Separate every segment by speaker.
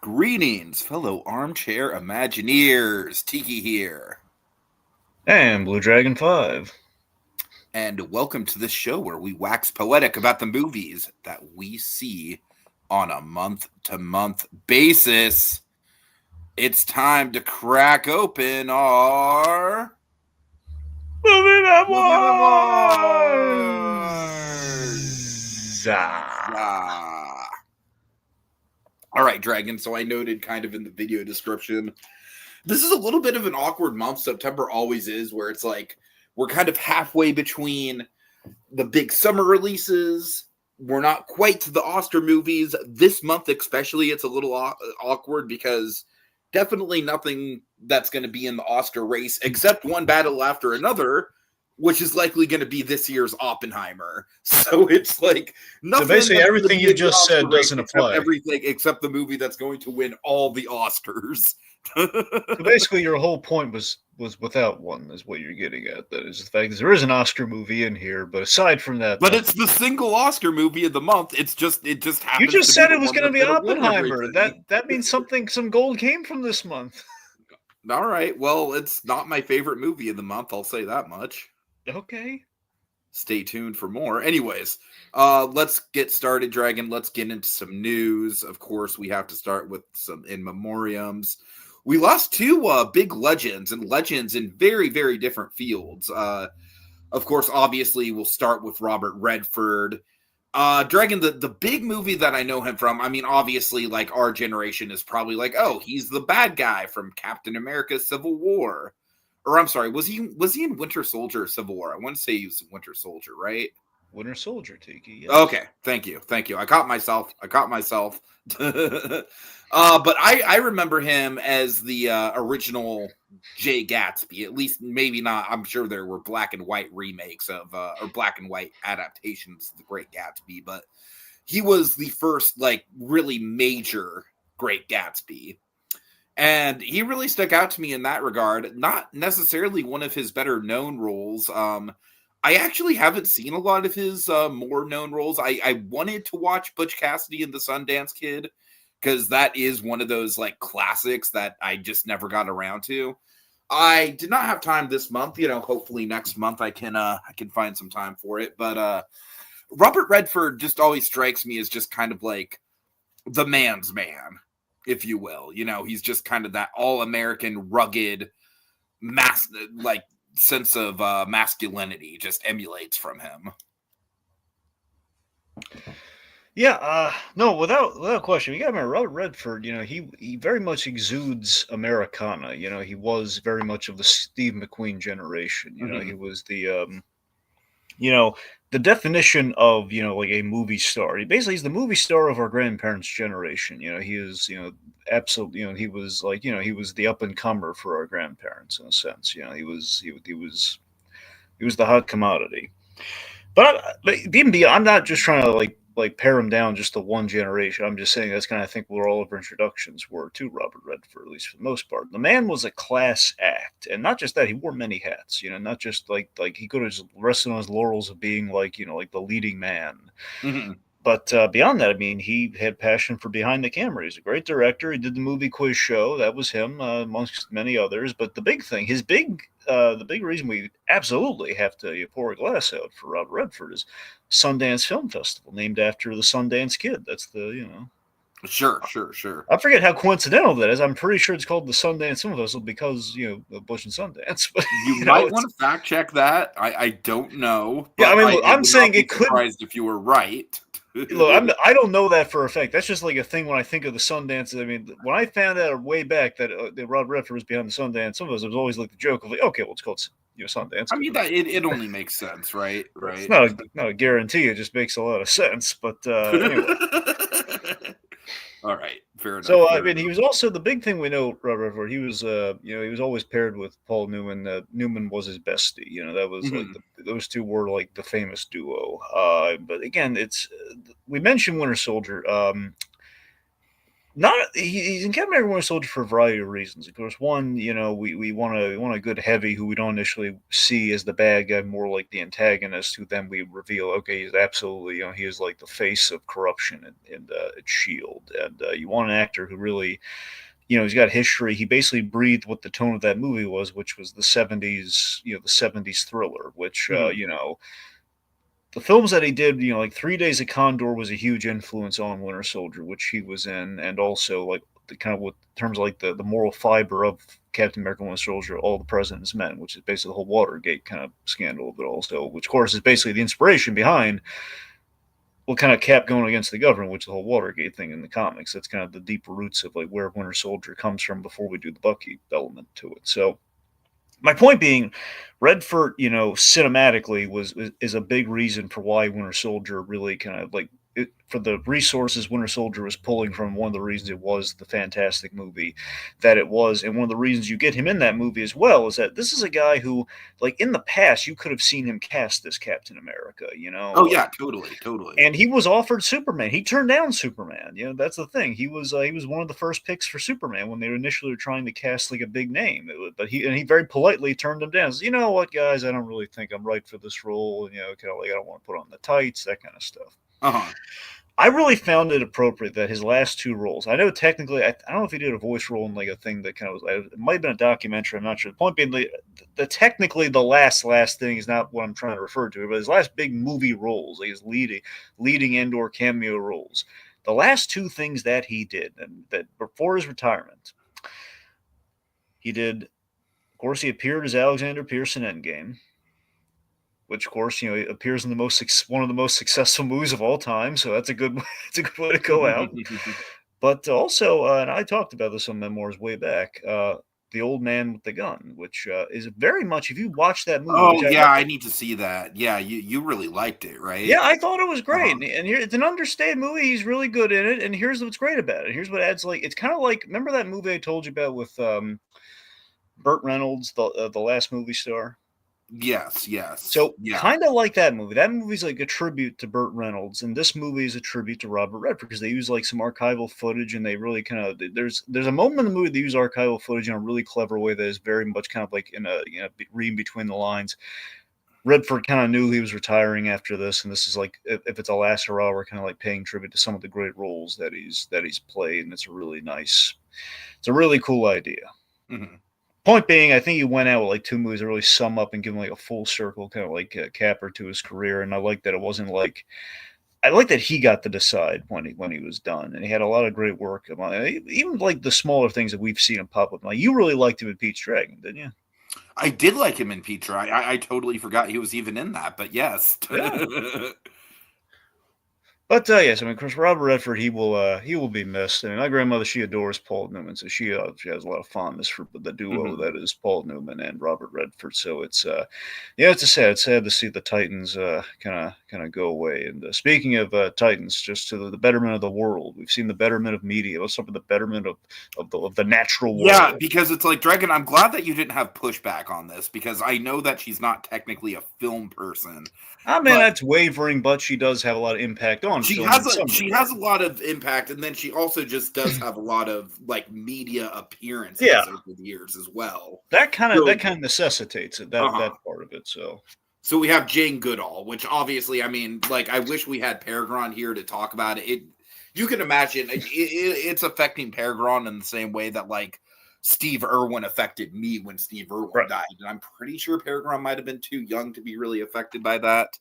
Speaker 1: Greetings, fellow armchair Imagineers. Tiki here.
Speaker 2: And Blue Dragon 5.
Speaker 1: And welcome to this show where we wax poetic about the movies that we see on a month to month basis. It's time to crack open our
Speaker 2: Movie
Speaker 1: movie
Speaker 2: Memoirs!
Speaker 1: memoirs. All right, Dragon. So I noted kind of in the video description, this is a little bit of an awkward month. September always is, where it's like we're kind of halfway between the big summer releases. We're not quite to the Oscar movies. This month especially, it's a little awkward because definitely nothing that's going to be in the Oscar race except one battle after another, which is likely going to be this year's Oppenheimer. So it's like nothing.
Speaker 2: So basically everything you just said doesn't apply.
Speaker 1: Everything except the movie that's going to win all the Oscars.
Speaker 2: So basically your whole point was without one, is what you're getting at. That is the fact that there is an Oscar movie in here, but aside from that...
Speaker 1: But it's the single Oscar movie of the month. It just happens.
Speaker 2: You just said it was going to be Oppenheimer. That means some gold came from this month.
Speaker 1: All right. Well, it's not my favorite movie of the month. I'll say that much.
Speaker 2: Okay.
Speaker 1: Stay tuned for more. Anyways, let's get started, Dragon. Let's get into some news. Of course, we have to start with some in memoriams. We lost two big legends in very, very different fields. Of course, obviously, we'll start with Robert Redford. Dragon, the big movie that I know him from, I mean, obviously, like, our generation is probably like, oh, he's the bad guy from Captain America Civil War. Or I'm sorry, was he in Winter Soldier or Civil War? I want to say he was in Winter Soldier, right?
Speaker 2: Winter Soldier, Tiki.
Speaker 1: Yes. Okay, thank you. I caught myself. But I remember him as the original Jay Gatsby. At least, maybe not. I'm sure there were black and white remakes of or black and white adaptations of The Great Gatsby, but he was the first like really major Great Gatsby. And he really stuck out to me in that regard. Not necessarily one of his better known roles. I actually haven't seen a lot of his more known roles. I wanted to watch Butch Cassidy and the Sundance Kid because that is one of those like classics that I just never got around to. I did not have time this month. Hopefully next month I can find some time for it. But Robert Redford just always strikes me as just kind of like the man's man, if you will. He's just kind of that all-American, rugged, sense of masculinity just emulates from him.
Speaker 2: Yeah, no, without question. You got to remember, Robert Redford, he very much exudes Americana. He was very much of the Steve McQueen generation. He was the, the definition of, like a movie star. He's the movie star of our grandparents' generation. He is, absolutely, he was like, he was the up and comer for our grandparents in a sense. He was the hot commodity. But even beyond, I'm not just trying to like pare him down just to one generation. I'm just saying that's kind of, I think, where all of our introductions were to Robert Redford, at least for the most part. The man was a class act, and not just that, he wore many hats. Not just like he could have just rested on his laurels of being like like the leading man.
Speaker 1: Mm-hmm.
Speaker 2: But beyond that, I mean, he had passion for behind the camera. He's a great director. He did the movie Quiz Show. That was him, amongst many others. But the big thing, the big reason we absolutely have to pour a glass out for Robert Redford is Sundance Film Festival, named after the Sundance Kid. That's the,
Speaker 1: Sure.
Speaker 2: I forget how coincidental that is. I'm pretty sure it's called the Sundance Film Festival because, of Bush and Sundance. But
Speaker 1: you might want to fact check that. I don't know.
Speaker 2: Yeah, I mean, look, I'm saying it could.
Speaker 1: Surprised if you were right.
Speaker 2: Look, I don't know that for a fact. That's just like a thing when I think of the Sundance. I mean, when I found out way back that Rob Redford was behind the Sundance, some of us, it was always like the joke of like, okay, well, it's called Sundance.
Speaker 1: I mean, it only makes sense, right? Right.
Speaker 2: It's not a guarantee. It just makes a lot of sense. But anyway.
Speaker 1: All right, fair enough.
Speaker 2: So I mean, he was also the big thing we know. Robert Redford. He was, he was always paired with Paul Newman. Newman was his bestie. That was like those two were like the famous duo. But again, it's we mentioned Winter Soldier. He's in Captain America Winter Soldier for a variety of reasons. Of course, one, we want a good heavy who we don't initially see as the bad guy, more like the antagonist, who then we reveal, okay, he's absolutely, he is like the face of corruption at Shield, and you want an actor who really, he's got history. He basically breathed what the tone of that movie was, which was the '70s, the '70s thriller, which the films that he did, like 3 Days of Condor was a huge influence on Winter Soldier, which he was in, and also like the kind of what in terms of like the moral fiber of Captain America Winter Soldier, All the President's Men, which is basically the whole Watergate kind of scandal, but also, which of course is basically the inspiration behind what kind of Cap going against the government, which is the whole Watergate thing in the comics. That's kind of the deeper roots of like where Winter Soldier comes from before we do the Bucky element to it. So my point being, Redford, cinematically is a big reason for why Winter Soldier really kind of like for the resources Winter Soldier was pulling from. One of the reasons it was the fantastic movie that it was, and one of the reasons you get him in that movie as well is that this is a guy who, like in the past, you could have seen him cast this Captain America.
Speaker 1: Oh yeah, totally.
Speaker 2: And he was offered Superman. He turned down Superman. That's the thing. He was one of the first picks for Superman when they initially were trying to cast like a big name. But he very politely turned them down. Says, you know what, guys, I don't really think I'm right for this role. Kind of like I don't want to put on the tights, that kind of stuff. I really found it appropriate that his last two roles. I know technically, I don't know if he did a voice role in like a thing that kind of was. It might have been a documentary. I'm not sure. The point being, the technically the last thing is not what I'm trying to refer to, but his last big movie roles, like his leading and/or cameo roles. The last two things that he did, and that before his retirement, he did. Of course, he appeared as Alexander Pierce in Endgame, which of course appears in one of the most successful movies of all time. So that's a good way to go out. But also, and I talked about this on Memoirs way back. The Old Man with the Gun, which is very much, if you watch that movie.
Speaker 1: Oh yeah, I need to see that. Yeah, you really liked it, right?
Speaker 2: Yeah, I thought it was great. And here, it's an understated movie. He's really good in it. And here's what's great about it. Here's what adds, like, it's kind of like, remember that movie I told you about with Burt Reynolds, the Last Movie Star?
Speaker 1: Yes.
Speaker 2: So kind of like that movie. That movie's like a tribute to Burt Reynolds, and this movie is a tribute to Robert Redford because they use like some archival footage, and they really kind of there's a moment in the movie they use archival footage in a really clever way that is very much kind of like in a reading between the lines. Redford kind of knew he was retiring after this, and this is like if it's a last hurrah, we're kind of like paying tribute to some of the great roles that he's played, and it's a really cool idea.
Speaker 1: Mm-hmm.
Speaker 2: Point being, I think he went out with like two movies that really sum up and give him like a full circle kind of like capper to his career. And I like that it wasn't like, I like that he got to decide when he was done, and he had a lot of great work. Even like the smaller things that we've seen him pop up. Like you really liked him in Pete's Dragon, didn't you?
Speaker 1: I did like him in Pete's Dragon. I totally forgot he was even in that, but yes.
Speaker 2: Yeah. But yes, I mean, of course, Robert Redford, he will be missed. And my grandmother, she adores Paul Newman, so she has a lot of fondness for the duo that is Paul Newman and Robert Redford. So it's it's sad to see the Titans kind of go away. And speaking of Titans, just to the betterment of the world, we've seen the betterment of media. Let's talk about the betterment of the natural world.
Speaker 1: Yeah, because it's like, Dragon, I'm glad that you didn't have pushback on this, because I know that she's not technically a film person.
Speaker 2: I mean, that's wavering, but she does have a lot of impact on
Speaker 1: film. She has a lot of impact, and then she also just does have a lot of like media appearances over the years as well.
Speaker 2: That kind of necessitates it, that part of it.
Speaker 1: So we have Jane Goodall, which obviously, I mean, like, I wish we had Peregrine here to talk about it. You can imagine it's affecting Peregrine in the same way that like Steve Irwin affected me when Steve Irwin died. And I'm pretty sure Peregrine might have been too young to be really affected by that.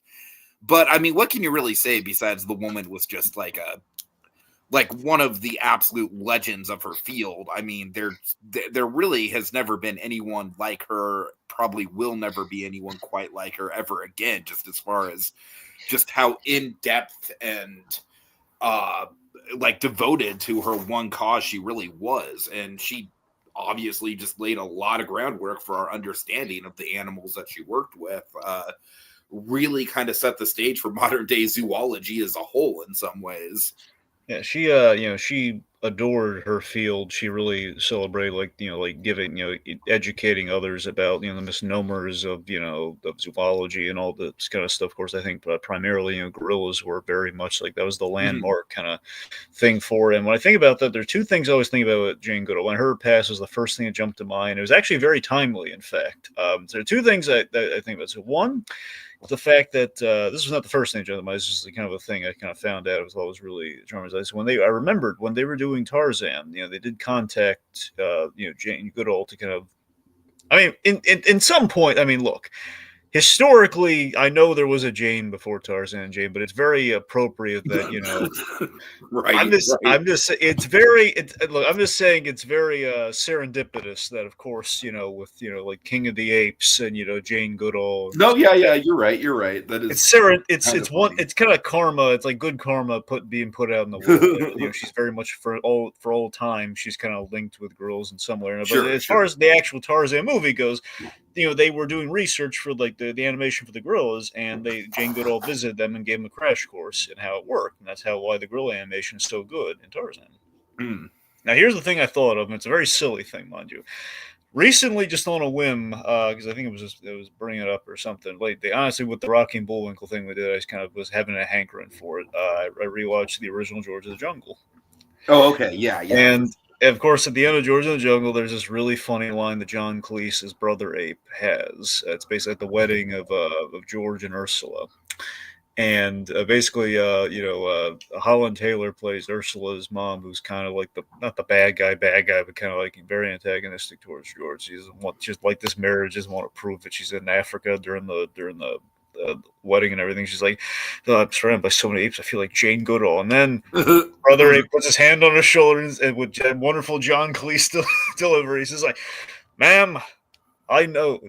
Speaker 1: But I mean, what can you really say besides the woman was just like one of the absolute legends of her field? I mean, there really has never been anyone like her, probably will never be anyone quite like her ever again, just as far as just how in-depth and like devoted to her one cause she really was. And she obviously just laid a lot of groundwork for our understanding of the animals that she worked with. Really kind of set the stage for modern day zoology as a whole in some ways.
Speaker 2: Yeah, she she adored her field. She really celebrated like giving educating others about the misnomers of of zoology and all this kind of stuff. Of course, I think primarily gorillas were very much like that was the
Speaker 1: Mhm.
Speaker 2: landmark kind of thing for him. When I think about that, there are two things I always think about with Jane Goodall. When her pass was the first thing that jumped to mind. It was actually very timely, in fact. So there are two things that I think about. So one, the fact that this was not the first thing, gentlemen. It's just kind of a thing I kind of found out. It was always really traumatizing. I remembered when they were doing Tarzan, they did contact, Jane Goodall to kind of. I mean, in some point, I mean, look, historically, I know there was a Jane before Tarzan and Jane, but it's very appropriate that
Speaker 1: Right, right.
Speaker 2: it's very, look, I'm just saying it's very serendipitous that, of course, with, like King of the Apes and, Jane Goodall and
Speaker 1: No,
Speaker 2: stuff
Speaker 1: yeah,
Speaker 2: like
Speaker 1: yeah,
Speaker 2: that.
Speaker 1: you're right. You're right. That is kind of
Speaker 2: One,
Speaker 1: funny.
Speaker 2: it's kind of karma. It's like good karma being put out in the world. That, she's very much for all time. She's kind of linked with girls in some way or another. But
Speaker 1: Sure,
Speaker 2: as far
Speaker 1: sure.
Speaker 2: as the actual Tarzan movie goes, they were doing research for like the animation for the gorillas, and Jane Goodall visited them and gave them a crash course in how it worked, and that's why the gorilla animation is so good in Tarzan.
Speaker 1: Mm.
Speaker 2: Now, here's the thing I thought of, and it's a very silly thing, mind you. Recently, just on a whim, because I think it was bringing it up or something. Like, honestly, with the Rocky and Bullwinkle thing we did, I just kind of was having a hankering for it. I rewatched the original George of the Jungle,
Speaker 1: Oh, okay. Yeah, yeah.
Speaker 2: and of course, at the end of George of the Jungle, there's this really funny line that John Cleese's brother Ape has. It's basically at the wedding of George and Ursula, and basically, Holland Taylor plays Ursula's mom, who's kind of like the not the bad guy, but kind of like very antagonistic towards George. She doesn't want just like this marriage, doesn't want to prove that she's in Africa during the wedding and everything. She's like, oh, I'm surrounded by so many apes. I feel like Jane Goodall, and then brother ape puts his hand on her shoulder and with wonderful John Cleese delivery, he's like, "Ma'am, I know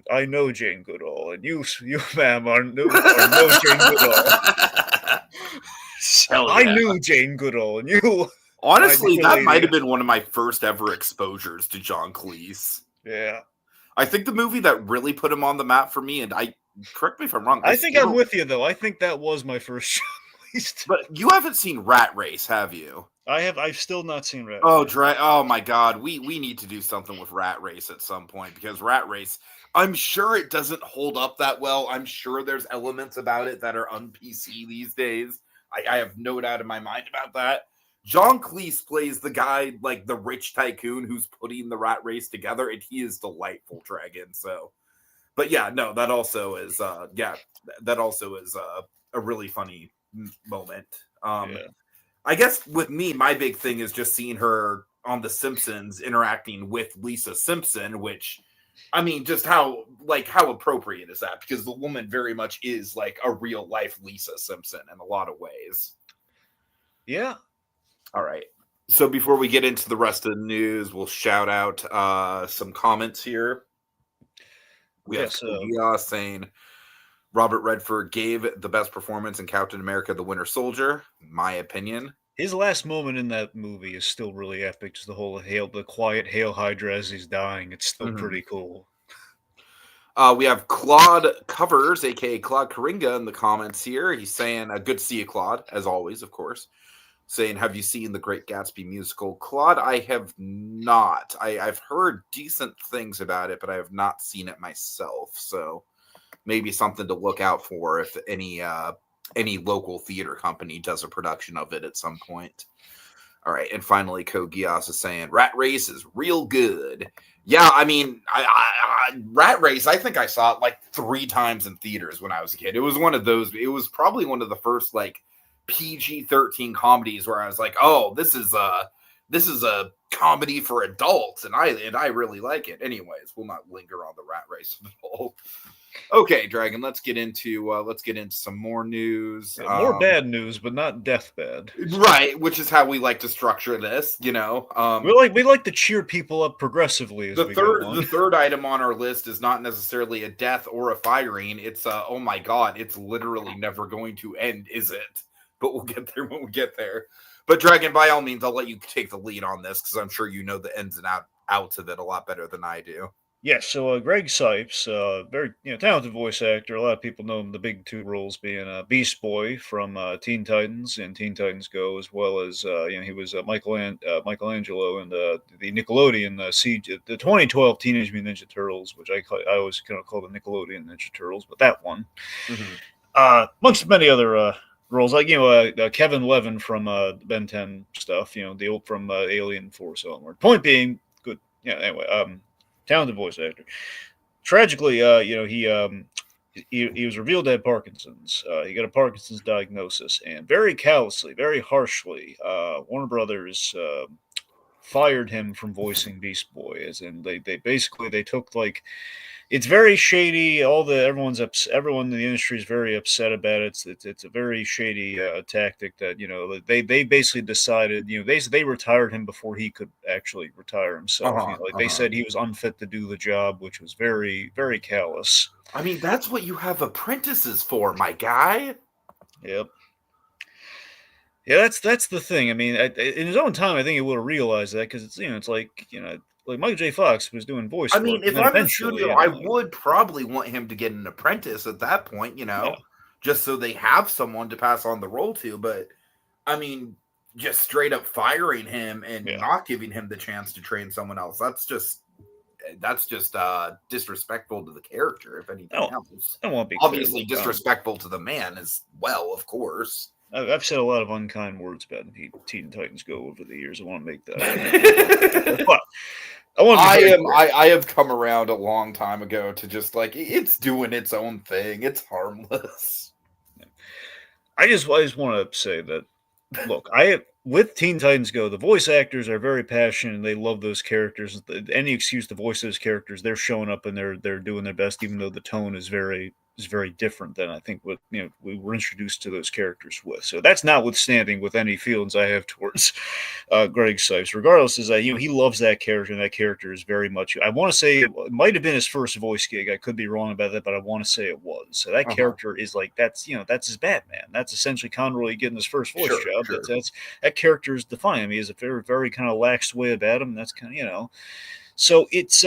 Speaker 2: Jane Goodall, and you, ma'am, are no Jane Goodall.
Speaker 1: Hell
Speaker 2: I
Speaker 1: yeah.
Speaker 2: knew Jane Goodall, and you, my
Speaker 1: Honestly,
Speaker 2: dear
Speaker 1: that might
Speaker 2: lady."
Speaker 1: have been one of my first ever exposures to John Cleese.
Speaker 2: Yeah,
Speaker 1: I think the movie that really put him on the map for me, and I correct me if I'm wrong, I
Speaker 2: I think I'm
Speaker 1: still
Speaker 2: with you though. I think that was my first choice.
Speaker 1: but you haven't seen Rat Race, have you?
Speaker 2: I've still not seen Rat
Speaker 1: Oh,
Speaker 2: Race.
Speaker 1: oh my God, we need to do something with Rat Race at some point because Rat Race, I'm sure it doesn't hold up that well. I'm sure there's elements about it that are un-PC these days. I have no doubt in my mind about that. John Cleese plays the guy like the rich tycoon who's putting the Rat Race together, and he is delightful, Dragon. So, but yeah, no, that also is that also is a really funny moment.
Speaker 2: Yeah,
Speaker 1: I guess with me, my big thing is just seeing her on The Simpsons interacting with Lisa Simpson, which I mean, just how appropriate is that? Because the woman very much is like a real life Lisa Simpson in a lot of ways.
Speaker 2: yeah,
Speaker 1: All right. So before we get into the rest of the news, we'll shout out some comments here. We have
Speaker 2: yes.
Speaker 1: Kogia saying Robert Redford gave the best performance in Captain America: The Winter Soldier. My opinion.
Speaker 2: His last moment in that movie is still really epic. Just the quiet Hail Hydra as he's dying. It's still
Speaker 1: Mhm.
Speaker 2: pretty cool.
Speaker 1: We have Claude Covers, aka Claude Coringa, in the comments here. He's saying, "Good to see you, Claude, as always, of course." Saying, "Have you seen the Great Gatsby musical?" Claude, I have not. I've heard decent things about it, but I have not seen it myself. So maybe something to look out for if any local theater company does a production of it at some point. All right, and finally, Kogias is saying Rat Race is real good. Yeah, I mean, Rat Race. I think I saw it like 3 times in theaters when I was a kid. It was one of those. It was probably one of the first like PG-13 comedies where I was like, oh, this is a comedy for adults, and I really like it. Anyways, we'll not linger on the Rat Race at all. Okay, Dragon. Let's get into some more news.
Speaker 2: Yeah, more bad news, but not death bad.
Speaker 1: Right, which is how we like to structure this.
Speaker 2: We like to cheer people up progressively as we go
Speaker 1: The
Speaker 2: on.
Speaker 1: third item on our list is not necessarily a death or a firing. It's oh my god, it's literally never going to end, is it? But we'll get there when we get there. But Dragon, by all means, I'll let you take the lead on this because I'm sure you know the ins and outs of it a lot better than I do.
Speaker 2: Yes, so Greg Sipes, very talented voice actor. A lot of people know him. The big two roles being Beast Boy from Teen Titans and Teen Titans Go, as well as he was Michelangelo in the Nickelodeon the 2012 Teenage Mutant Ninja Turtles, which I always kind of call the Nickelodeon Ninja Turtles, but that one,
Speaker 1: Mhm.
Speaker 2: amongst many other roles, like Kevin Levin from Ben 10 stuff, the old from Alien Force Onward. Point being, good. Yeah. Anyway, talented voice actor. Tragically, he was revealed to have Parkinson's. He got a Parkinson's diagnosis, and very callously, very harshly, Warner Brothers fired him from voicing Beast Boy. As in, they basically they took like it's very shady. Everyone in the industry is very upset about it. It's a very shady tactic that they basically decided they retired him before he could actually retire himself. They said he was unfit to do the job, which was very very callous.
Speaker 1: I mean, that's what you have apprentices for, my guy.
Speaker 2: Yep. Yeah, that's the thing. I mean, in his own time, I think he would have realized that because it's like Michael J. Fox was doing voice
Speaker 1: I
Speaker 2: work,
Speaker 1: mean,
Speaker 2: and
Speaker 1: if
Speaker 2: then
Speaker 1: I'm the
Speaker 2: eventually,
Speaker 1: studio, I would probably want him to get an apprentice at that point,
Speaker 2: yeah.
Speaker 1: just so they have someone to pass on the role to. But I mean, just straight up firing him and
Speaker 2: Yeah.
Speaker 1: not giving him the chance to train someone else. That's just disrespectful to the character, if anything else.
Speaker 2: I won't be
Speaker 1: Obviously
Speaker 2: clear.
Speaker 1: disrespectful to the man as well, of course.
Speaker 2: I've said a lot of unkind words about Teen Titans Go over the years. I want to make that. But
Speaker 1: I have come around a long time ago to just like it's doing its own thing. It's harmless.
Speaker 2: I just want to say that look, with Teen Titans Go, the voice actors are very passionate and they love those characters. Any excuse to voice those characters, they're showing up and they're doing their best, even though the tone is very different than I think what we were introduced to those characters with. So that's notwithstanding with any feelings I have towards Greg Sipes. Regardless, is that he loves that character and that character is very much. I want to say it might have been his first voice gig. I could be wrong about that, but I want to say it was. So that character is like that's his Batman. That's essentially Conroy getting his first voice job.
Speaker 1: Sure.
Speaker 2: That character is defining. He has a very very kind of lax way about him. That's kind of So it's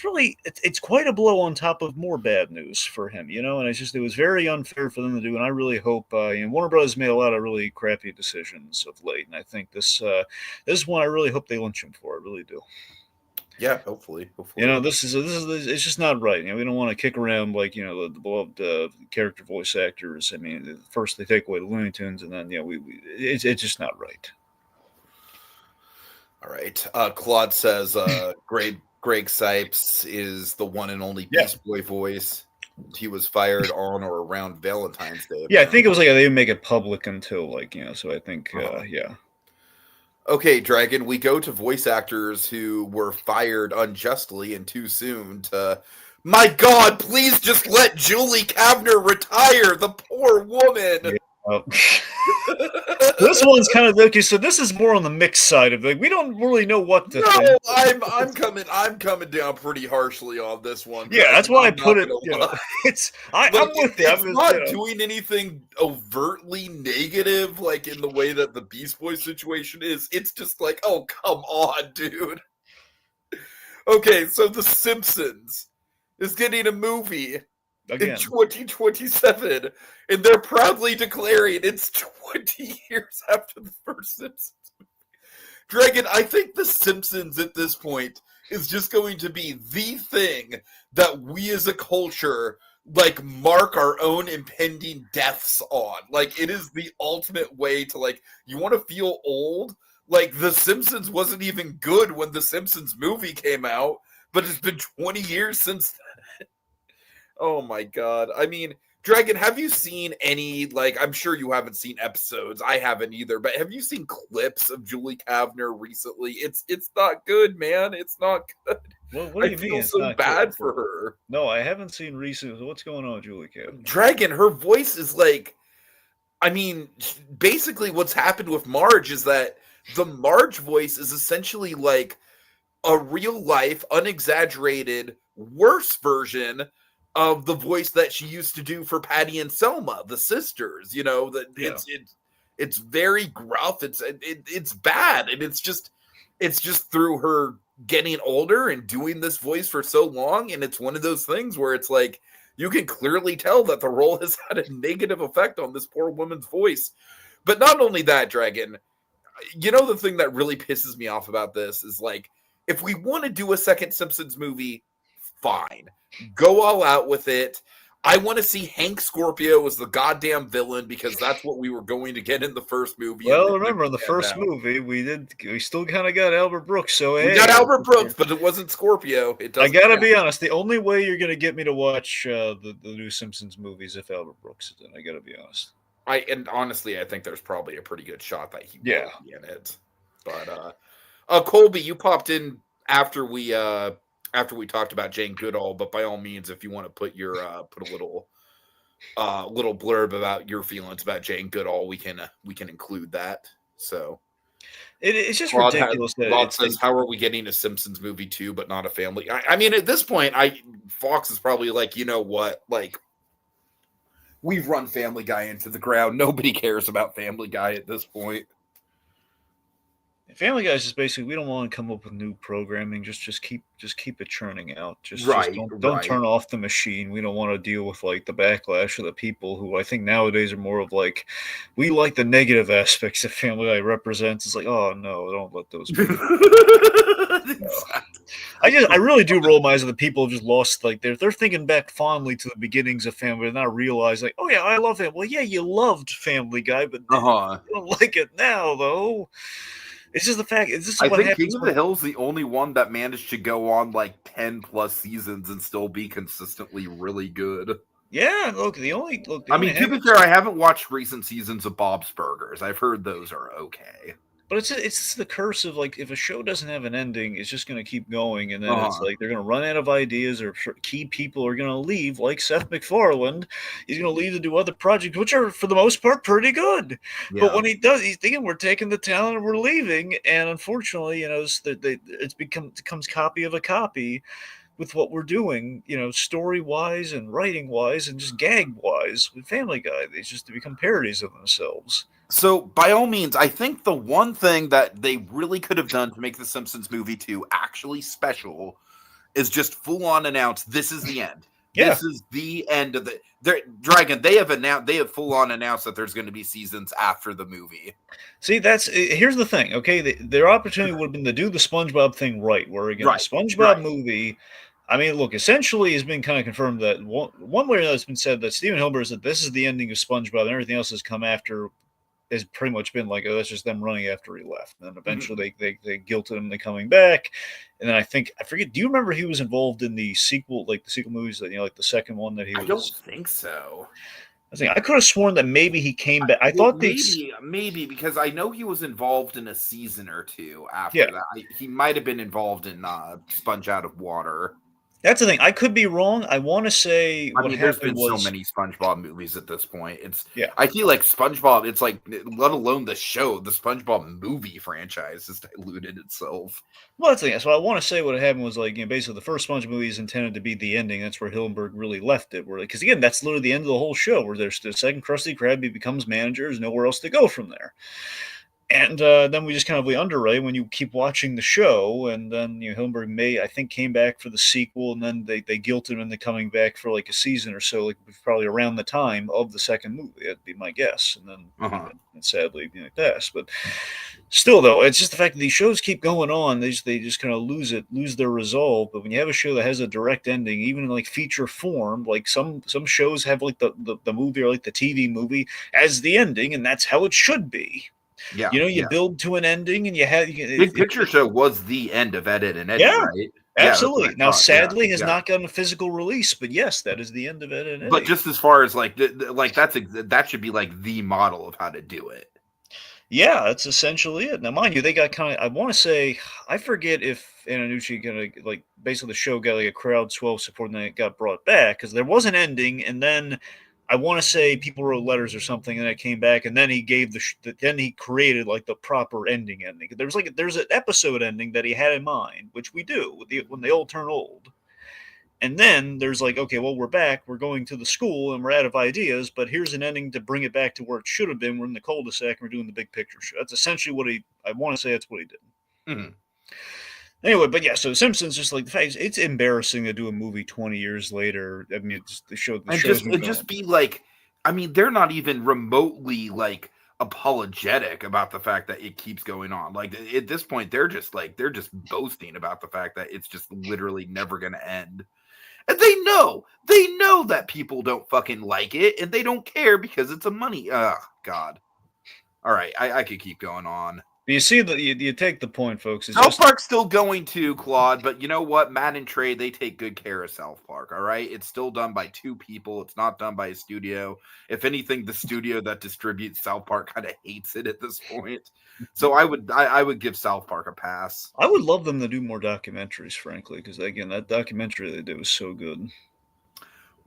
Speaker 2: really it's quite a blow on top of more bad news for him, and it was very unfair for them to do, and I really hope Warner Brothers made a lot of really crappy decisions of late, and I think this is one I really hope they lynch him for. I really do.
Speaker 1: Yeah, hopefully.
Speaker 2: This is it's just not right. We don't want to kick around like the beloved character voice actors. I mean, first they take away the Looney Tunes, and then it's just not right.
Speaker 1: All right. Claude says Greg Sipes is the one and only Beast Boy voice. He was fired on or around Valentine's Day.
Speaker 2: Yeah, I think it was like they didn't make it public until so I think yeah.
Speaker 1: Okay, Dragon, we go to voice actors who were fired unjustly and too soon to my God, please just let Julie Kavner retire, the poor woman.
Speaker 2: Yeah. This one's kind of okay. So this is more on the mixed side of we don't really know what to think.
Speaker 1: I'm coming down pretty harshly on this one.
Speaker 2: Yeah, that's why I put it. I'm with you.
Speaker 1: It's not doing anything overtly negative, like in the way that the Beast Boy situation is. It's just like, oh come on, dude. Okay, so The Simpsons is getting a movie. Again. In 2027, and they're proudly declaring it's 20 years after the first Simpsons movie. Dragon, I think The Simpsons at this point is just going to be the thing that we as a culture mark our own impending deaths on. It is the ultimate way to you want to feel old? The Simpsons wasn't even good when the Simpsons movie came out, but it's been 20 years since then. Oh my God. I mean, Dragon, have you seen any, I'm sure you haven't seen episodes. I haven't either, but have you seen clips of Julie Kavner recently? It's not good, man. It's not good.
Speaker 2: Well, what do you mean?
Speaker 1: I feel so bad for her.
Speaker 2: No, I haven't seen recent. What's going on with Julie Kavner?
Speaker 1: Dragon, her voice is basically what's happened with Marge is that the Marge voice is essentially a real life, unexaggerated, worse version of the voice that she used to do for Patty and Selma, the sisters. It's very gruff. It's bad, and it's just through her getting older and doing this voice for so long, and it's one of those things where it's like you can clearly tell that the role has had a negative effect on this poor woman's voice. But not only that, Dragon, the thing that really pisses me off about this is like, if we want to do a second Simpsons movie, fine, go all out with it. I want to see Hank Scorpio as the goddamn villain because that's what we were going to get in the first movie.
Speaker 2: Well, remember in the first movie, we still kind of got Albert Brooks. So we
Speaker 1: got Albert Brooks, but it wasn't Scorpio.
Speaker 2: I gotta be honest. The only way you're gonna get me to watch the new Simpsons movies if Albert Brooks is in. I gotta be honest.
Speaker 1: And honestly, I think there's probably a pretty good shot that he will be in it. But Colby, you popped in after we talked about Jane Goodall, but by all means, if you want to put your put a little blurb about your feelings about Jane Goodall, we can include that. So
Speaker 2: it's just ridiculous.
Speaker 1: Rod says, "How are we getting a Simpsons movie too, but not a family?" I mean, at this point, Fox is probably like, you know what, like, we've run Family Guy into the ground. Nobody cares about Family Guy at this point.
Speaker 2: Family Guy is just basically, we don't want to come up with new programming. Just keep it churning out. Just don't turn off the machine. We don't want to deal with like the backlash of the people who I think nowadays are more of like, we like the negative aspects that Family Guy represents. It's like, oh no, don't let those people. I really do roll my eyes at the people who just lost, like they're thinking back fondly to the beginnings of Family Guy and not realize like, oh yeah, I love it. Well, yeah, you loved Family Guy, but you don't like it now though. It's just the fact.
Speaker 1: I think King of the Hill is the only one that managed to go on like 10 plus seasons and still be consistently really good.
Speaker 2: Yeah, look.
Speaker 1: I mean, to be fair, I haven't watched recent seasons of Bob's Burgers. I've heard those are okay.
Speaker 2: But it's the curse of like, if a show doesn't have an ending, it's just going to keep going, and then it's like they're going to run out of ideas, or key people are going to leave, like Seth MacFarlane. He's going to leave to do other projects, which are for the most part pretty good. Yeah. But when he does, he's thinking we're taking the talent and we're leaving, and unfortunately, it becomes copy of a copy with what we're doing, story wise and writing wise and just gag wise with Family Guy. They just become parodies of themselves.
Speaker 1: So, by all means, I think the one thing that they really could have done to make the Simpsons movie 2 actually special is just full on announce this is the end. Yeah. This is the end of Dragon. They have full on announced that there's going to be seasons after the movie.
Speaker 2: See, here's the thing. Okay, their opportunity would have been to do the SpongeBob thing right, where again, the SpongeBob movie. I mean, look, essentially has been kind of confirmed that one way or another it's been said that Steven Hilbert said this is the ending of SpongeBob and everything else has come after. Has pretty much been like, oh, that's just them running after he left. And then eventually they guilted him into coming back. And then I forget, do you remember he was involved in the sequel, like the sequel movies that, like the second one that he was?
Speaker 1: I don't think so.
Speaker 2: I could have sworn that maybe he came back. I thought
Speaker 1: maybe because I know he was involved in a season or two after that. He might have been involved in Sponge Out of Water.
Speaker 2: That's the thing. I could be wrong. I want to say.
Speaker 1: There's been so many SpongeBob movies at this point. I feel like SpongeBob. It's like, let alone the show, the SpongeBob movie franchise has diluted itself.
Speaker 2: Well, that's the thing. So I want to say what happened was like, basically the first SpongeBob movie is intended to be the ending. That's where Hillenburg really left it. Because again, that's literally the end of the whole show. Where there's the second Krusty Krab, he becomes manager. There's nowhere else to go from there. And then we just kind of underwrite when you keep watching the show, and then Hillenburg I think came back for the sequel, and then they guilted him into coming back for like a season or so, like probably around the time of the second movie. That'd be my guess. And then and sadly, that's. But still, though, it's just the fact that these shows keep going on. They just kind of lose their resolve. But when you have a show that has a direct ending, even in like feature form, like some shows have like the movie or like the TV movie as the ending, and that's how it should be.
Speaker 1: Yeah,
Speaker 2: you build to an ending, and you have
Speaker 1: Big Picture Show was the end of Ed, and Eddie, right?
Speaker 2: Absolutely. Now, sadly, has not gotten a physical release, but yes, that is the end of Ed and Eddie.
Speaker 1: But just as far as like that should be like the model of how to do it.
Speaker 2: Yeah, that's essentially it. Now, mind you, they got kind of. I want to say, I forget if Antonucci basically the show got like a crowd swell support, and then it got brought back because there was an ending, and then. I want to say people wrote letters or something, and it came back, and then he gave then he created like the proper ending. There's an episode ending that he had in mind, which we do when they all turn old, and then there's like, okay, well, we're back, we're going to the school, and we're out of ideas, but here's an ending to bring it back to where it should have been. We're in the cul-de-sac, and we're doing the Big Picture Show. That's essentially what I want to say that's what he did.
Speaker 1: Mm-hmm.
Speaker 2: Anyway, but yeah, so Simpsons, just like the fact, it's embarrassing to do a movie 20 years later. I mean, it's the
Speaker 1: And
Speaker 2: show's
Speaker 1: just
Speaker 2: been
Speaker 1: and
Speaker 2: going.
Speaker 1: just be like, I mean, they're not even remotely like apologetic about the fact that it keeps going on. Like at this point, they're just boasting about the fact that it's just literally never gonna end. And they know that people don't fucking like it, and they don't care because it's a money. God. All right, I could keep going on.
Speaker 2: But you see that you take the point, folks. It's
Speaker 1: South
Speaker 2: just
Speaker 1: Park's still going to Claude, but you know what? Matt and Trey, they take good care of South Park. All right, it's still done by two people. It's not done by a studio. If anything, the studio that distributes South Park kind of hates it at this point. So I would give South Park a pass.
Speaker 2: I would love them to do more documentaries, frankly, because again, that documentary they did was so good.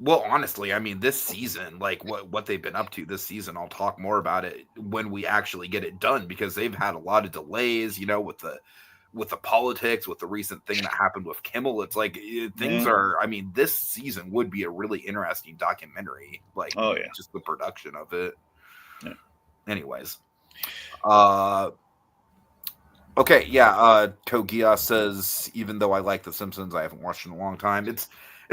Speaker 1: Well, honestly, I mean, this season, like what they've been up to this season, I'll talk more about it when we actually get it done because they've had a lot of delays, you know, with the politics, with the recent thing that happened with Kimmel. It's like things
Speaker 2: Yeah.
Speaker 1: are. I mean, this season would be a really interesting documentary, like
Speaker 2: Oh yeah.
Speaker 1: just the production of it.
Speaker 2: Yeah.
Speaker 1: Anyways, okay, yeah. Kogia says, even though I like The Simpsons, I haven't watched in a long time. It's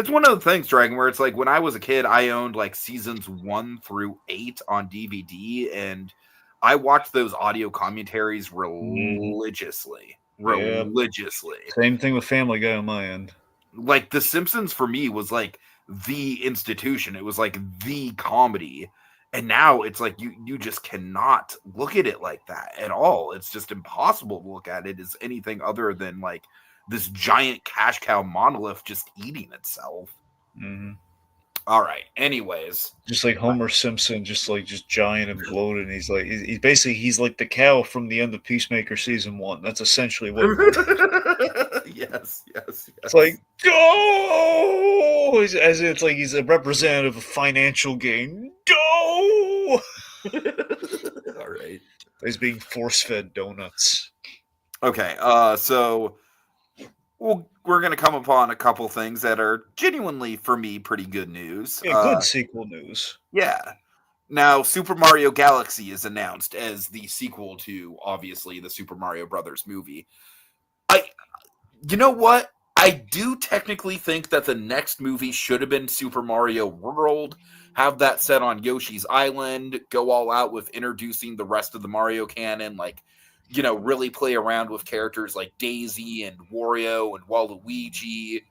Speaker 1: one of the things, Dragon, where it's like when I was a kid, I owned like seasons 1 through 8 on DVD, and I watched those audio commentaries religiously.
Speaker 2: Yeah.
Speaker 1: Religiously.
Speaker 2: Same thing with Family Guy on my end.
Speaker 1: Like The Simpsons for me was like the institution. It was like the comedy. And now it's like you just cannot look at it like that at all. It's just impossible to look at it as anything other than like this giant cash cow monolith just eating itself.
Speaker 2: Mm-hmm.
Speaker 1: All right. Anyways,
Speaker 2: Just like Homer Simpson, just giant and bloated. And he's like, he's basically like the cow from the end of Peacemaker season 1. That's essentially what.
Speaker 1: yes, yes,
Speaker 2: It's
Speaker 1: yes.
Speaker 2: like, go! As it's like he's a representative of financial gain. Go!
Speaker 1: All right.
Speaker 2: He's being force fed donuts.
Speaker 1: Okay. So we're going to come upon a couple things that are genuinely, for me, pretty good news.
Speaker 2: Yeah, good sequel news.
Speaker 1: Yeah. Now, Super Mario Galaxy is announced as the sequel to, obviously, the Super Mario Brothers movie. You know what? I do technically think that the next movie should have been Super Mario World. Have that set on Yoshi's Island. Go all out with introducing the rest of the Mario canon. Like, you know, really play around with characters like Daisy and Wario and Waluigi.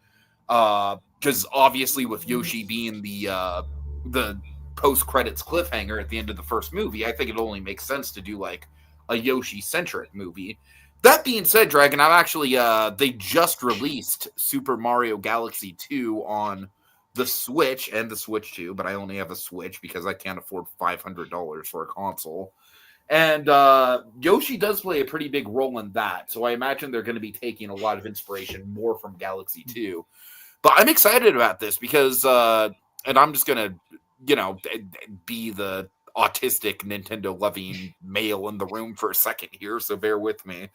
Speaker 1: Because obviously, with Yoshi being the post credits cliffhanger at the end of the first movie, I think it only makes sense to do like a Yoshi centric movie. That being said, Dragon, I've actually they just released Super Mario Galaxy 2 on the Switch and the Switch 2, but I only have a Switch because I can't afford $500 for a console. And Yoshi does play a pretty big role in that, so I imagine they're going to be taking a lot of inspiration more from Galaxy 2. But I'm excited about this because, and I'm just going to, you know, be the autistic Nintendo loving male in the room for a second here, so bear with me.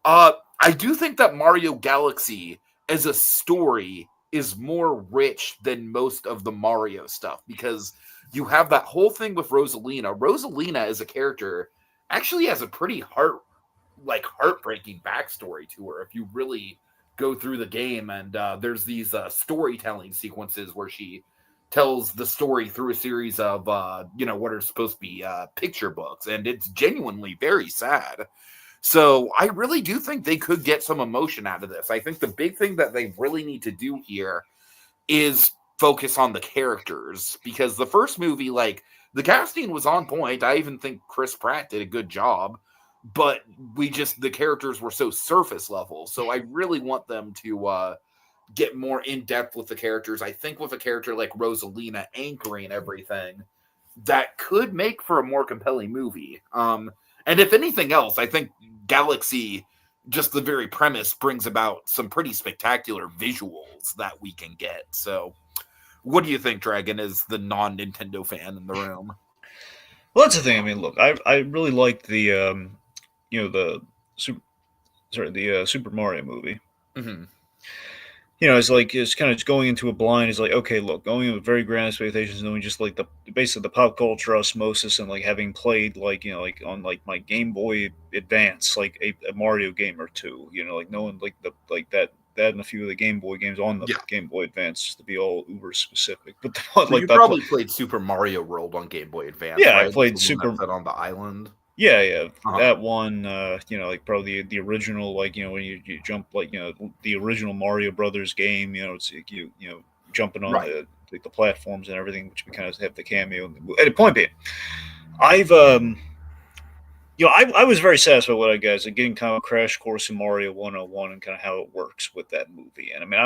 Speaker 1: I do think that Mario Galaxy as a story is more rich than most of the Mario stuff because you have that whole thing with Rosalina. Rosalina as a character actually has a pretty heartbreaking backstory to her if you really go through the game, and there's these storytelling sequences where she tells the story through a series of what are supposed to be picture books, and it's genuinely very sad. So I really do think they could get some emotion out of this. I think the big thing that they really need to do here is focus on the characters, because the first movie, like, the casting was on point. I even think Chris Pratt did a good job, but the characters were so surface level. So I really want them to get more in depth with the characters. I think with a character like Rosalina anchoring everything, that could make for a more compelling movie. And if anything else, I think Galaxy, just the very premise, brings about some pretty spectacular visuals that we can get. So, what do you think, Dragon, as the non-Nintendo fan in the room?
Speaker 2: Well, that's the thing. I mean, look, I really liked the the Super Mario movie.
Speaker 1: Mm-hmm.
Speaker 2: it's kind of just going into a blind. It's like, okay, look, going in with very grand expectations, knowing just like the basically the pop culture osmosis, and like having played like like on like my Game Boy Advance, like a Mario game or two, like knowing like that and a few of the Game Boy games on the
Speaker 1: Yeah.
Speaker 2: Game Boy Advance, just to be all uber specific. But the one
Speaker 1: So
Speaker 2: like
Speaker 1: you
Speaker 2: that,
Speaker 1: probably played Super Mario World on Game Boy Advance,
Speaker 2: yeah, I
Speaker 1: right? That's
Speaker 2: played
Speaker 1: the one
Speaker 2: Super.
Speaker 1: that's set on the island.
Speaker 2: Yeah,
Speaker 1: Uh-huh.
Speaker 2: that one. Like probably the original, like when you jump, like the original Mario Brothers game. It's like jumping on
Speaker 1: Right.
Speaker 2: the platforms and everything, which we kind of have the cameo. And the point being, I've I was very satisfied with what I got, like getting kind of a crash course in Mario 101 and kind of how it works with that movie. And I mean,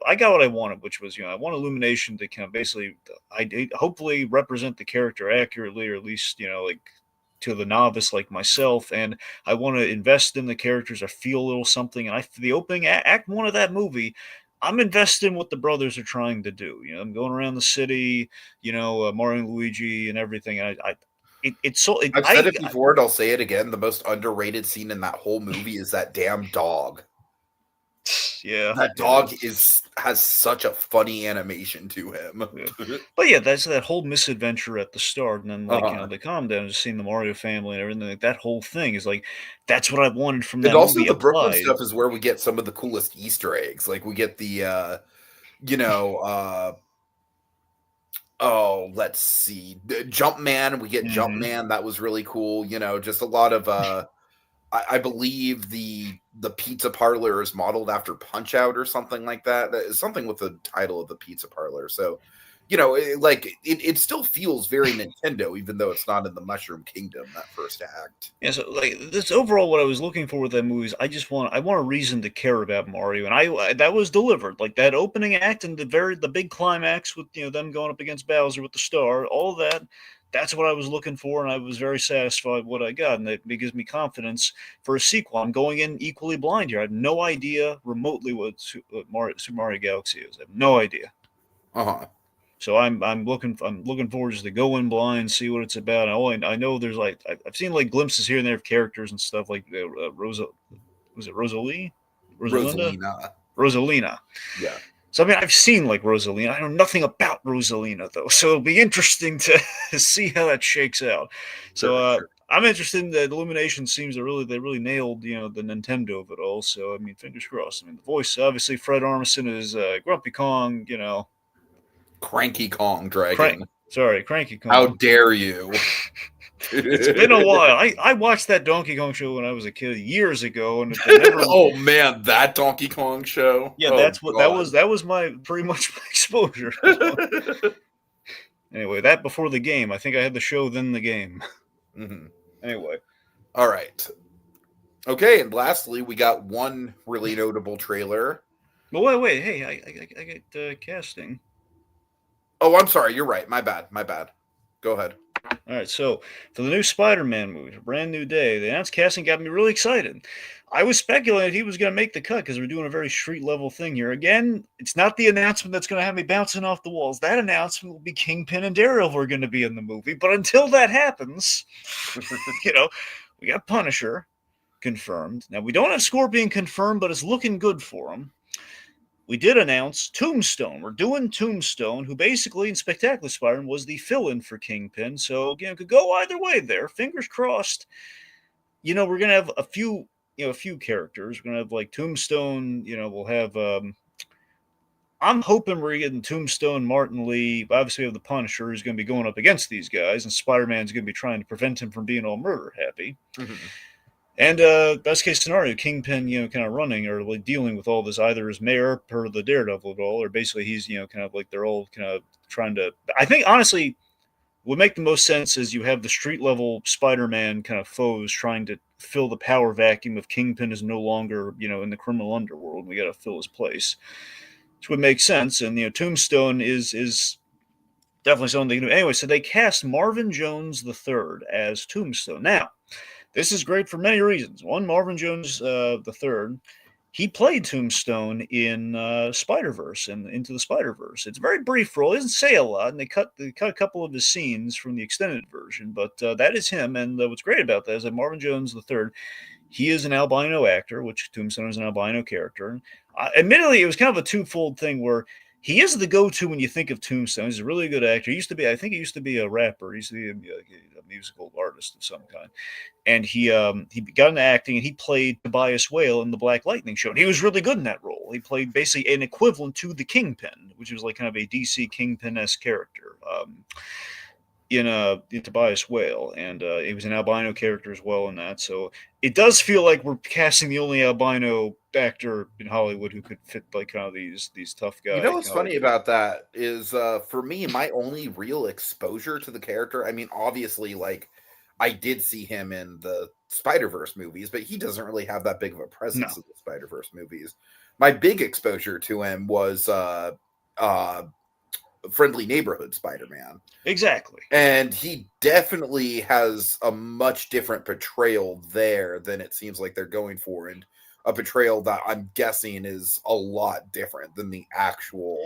Speaker 2: I got what I wanted, which was I want Illumination to kind of basically hopefully represent the character accurately, or at least like to the novice like myself. And I want to invest in the characters. I feel a little something. And the opening act one of that movie, I'm invested in what the brothers are trying to do. I'm going around the city, Mario and Luigi and everything. And it's so
Speaker 1: I've said it before and I'll say it again. The most underrated scene in that whole movie is that damn dog.
Speaker 2: Yeah,
Speaker 1: That dog has such a funny animation to him.
Speaker 2: yeah. But yeah, that's that whole misadventure at the start, and then like
Speaker 1: Uh-huh.
Speaker 2: they calm down, just seeing the Mario family and everything. Like that whole thing is like that's what I wanted from
Speaker 1: And
Speaker 2: that
Speaker 1: also
Speaker 2: movie
Speaker 1: the Brooklyn
Speaker 2: applied.
Speaker 1: stuff is where we get some of the coolest Easter eggs. Like we get the you know, oh, let's see. Jumpman, we get
Speaker 2: Hmm.
Speaker 1: Jumpman. That was really cool. Just a lot of I believe the pizza parlor is modeled after Punch Out or something like that. Something with the title of the pizza parlor. So, it still feels very Nintendo, even though it's not in the Mushroom Kingdom, that first act.
Speaker 2: Yeah, so like this overall, what I was looking for with that movie is I want a reason to care about Mario, and that was delivered. Like that opening act and the big climax with them going up against Bowser with the star, all of that. That's what I was looking for, and I was very satisfied with what I got, and it gives me confidence for a sequel. I'm going in equally blind here. I have no idea remotely what Super Mario Galaxy is. I have no idea.
Speaker 1: Uh-huh.
Speaker 2: So I'm looking forward just to go in blind, see what it's about. I know there's like I've seen like glimpses here and there of characters and stuff like Rosa, was it Rosalie, Rosalinda,
Speaker 1: Rosalina.
Speaker 2: Rosalina.
Speaker 1: Yeah.
Speaker 2: So I mean I've seen like Rosalina. I know nothing about Rosalina though, so it'll be interesting to see how that shakes out. So
Speaker 1: Sure, sure.
Speaker 2: I'm interested in that. Illumination seems to they really nailed the Nintendo of it all. So I mean fingers crossed. I mean the voice obviously Fred Armisen is Grumpy Kong.
Speaker 1: Cranky Kong
Speaker 2: Crank.
Speaker 1: Dragon.
Speaker 2: Sorry, Cranky
Speaker 1: How
Speaker 2: Kong.
Speaker 1: dare you?
Speaker 2: It's been a while. I watched that Donkey Kong show when I was a kid years ago, and it never.
Speaker 1: Oh man, that Donkey Kong show.
Speaker 2: Yeah,
Speaker 1: Oh
Speaker 2: that's what that
Speaker 1: god.
Speaker 2: was. That was my pretty much my exposure. So, anyway, that before the game. I think I had the show then the game.
Speaker 1: Mhm.
Speaker 2: Anyway,
Speaker 1: All right. Okay, and lastly, we got one really notable trailer.
Speaker 2: but wait. Hey, I get casting.
Speaker 1: Oh, I'm sorry. You're right. My bad. My bad. Go ahead.
Speaker 2: All right, so for the new Spider-Man movie, a brand new day, the announced casting got me really excited. I was speculating he was going to make the cut because we're doing a very street level thing here. Again, it's not the announcement that's going to have me bouncing off the walls. That announcement will be Kingpin and Daredevil are going to be in the movie. But until that happens, we got Punisher confirmed. Now we don't have Scorpion confirmed, but it's looking good for him. We did announce Tombstone. We're doing Tombstone, who basically in Spectacular Spider-Man was the fill-in for Kingpin. So could go either way there. Fingers crossed. We're gonna have a few characters. We're gonna have like Tombstone. We'll have. I'm hoping we're getting Tombstone, Martin Lee. Obviously, we have the Punisher who's going to be going up against these guys, and Spider-Man's going to be trying to prevent him from being all murder happy.
Speaker 1: Mhm.
Speaker 2: And best case scenario, Kingpin, kind of running or like dealing with all this either as mayor per the Daredevil of it all, or basically he's, kind of like they're all kind of trying to. I think honestly, what make the most sense is you have the street level Spider-Man kind of foes trying to fill the power vacuum if Kingpin is no longer, in the criminal underworld. We got to fill his place, which would make sense. And Tombstone is definitely something they can do. Anyway, so they cast Marvin Jones III as Tombstone. Now this is great for many reasons. One, Marvin Jones the third, he played Tombstone in Spider-Verse and Into the Spider-Verse. It's a very brief role. He doesn't say a lot, and they cut a couple of his scenes from the extended version, but that is him. And what's great about that is that Marvin Jones the third, He is an albino actor, which Tombstone is an albino character. Admittedly, it was kind of a twofold thing where he is the go-to when you think of Tombstone. He's a really good actor. He used to be, I think, he used to be a rapper. He used to be a musical artist of some kind, and he got into acting, and he played Tobias Whale in the Black Lightning show. And he was really good in that role. He played basically an equivalent to the Kingpin, which was like kind of a DC Kingpin-esque character. In Tobias Whale, and he was an albino character as well in that. So it does feel like we're casting the only albino actor in Hollywood who could fit like kind of these tough guys.
Speaker 1: You know what's funny about that is for me, my only real exposure to the character. I mean, obviously, like I did see him in the Spider-Verse movies, but he doesn't really have that big of a presence in the Spider-Verse movies. My big exposure to him was Friendly Neighborhood Spider-Man.
Speaker 2: Exactly.
Speaker 1: And he definitely has a much different portrayal there than it seems like they're going for, and a portrayal that I'm guessing is a lot different than the actual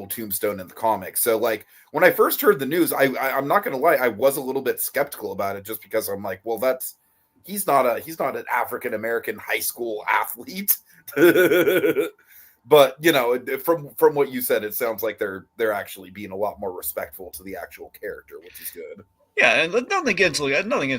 Speaker 1: Tombstone in the comics. So like when I first heard the news, I'm not gonna lie, I was a little bit skeptical about it, just because I'm like, well, he's not an African American high school athlete. But you know, from what you said, it sounds like they're actually being a lot more respectful to the actual character, which is good.
Speaker 2: Yeah, and nothing against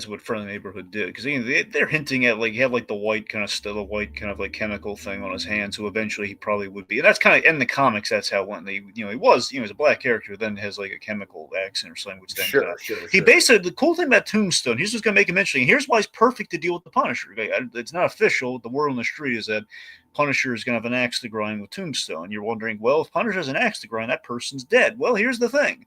Speaker 2: what Friendly Neighborhood did, because they're hinting at like he had like the white kind of like chemical thing on his hands, so eventually he probably would be. And that's kind of in the comics. That's how it went. He was a black character, then has like a chemical accent or something, which then
Speaker 1: sure.
Speaker 2: He basically, the cool thing about Tombstone, he's just gonna make him interesting. Here's why he's perfect to deal with the Punisher. It's not official. The word on the street is that Punisher is gonna have an axe to grind with Tombstone. You're wondering, well, if Punisher has an axe to grind, that person's dead. Well, here's the thing.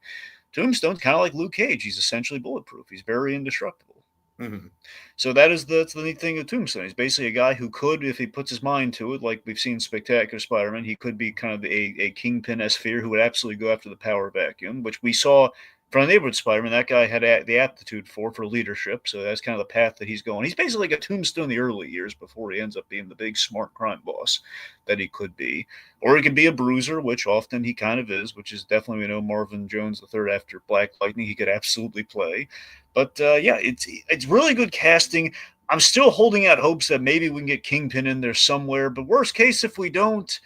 Speaker 2: Tombstone's kind of like Luke Cage. He's essentially bulletproof. He's very indestructible.
Speaker 1: Mm-hmm.
Speaker 2: So that's the neat thing of Tombstone. He's basically a guy who could, if he puts his mind to it, like we've seen Spectacular Spider-Man, he could be kind of a Kingpin-esque figure who would absolutely go after the power vacuum, which we saw from the Neighborhood Spider-Man. That guy had the aptitude for leadership, so that's kind of the path that he's going. He's basically like a Tombstone in the early years before he ends up being the big smart crime boss that he could be. Or he could be a bruiser, which often he kind of is, which is definitely, Marvin Jones III after Black Lightning, he could absolutely play. But it's really good casting. I'm still holding out hopes that maybe we can get Kingpin in there somewhere, but worst case, if we don't,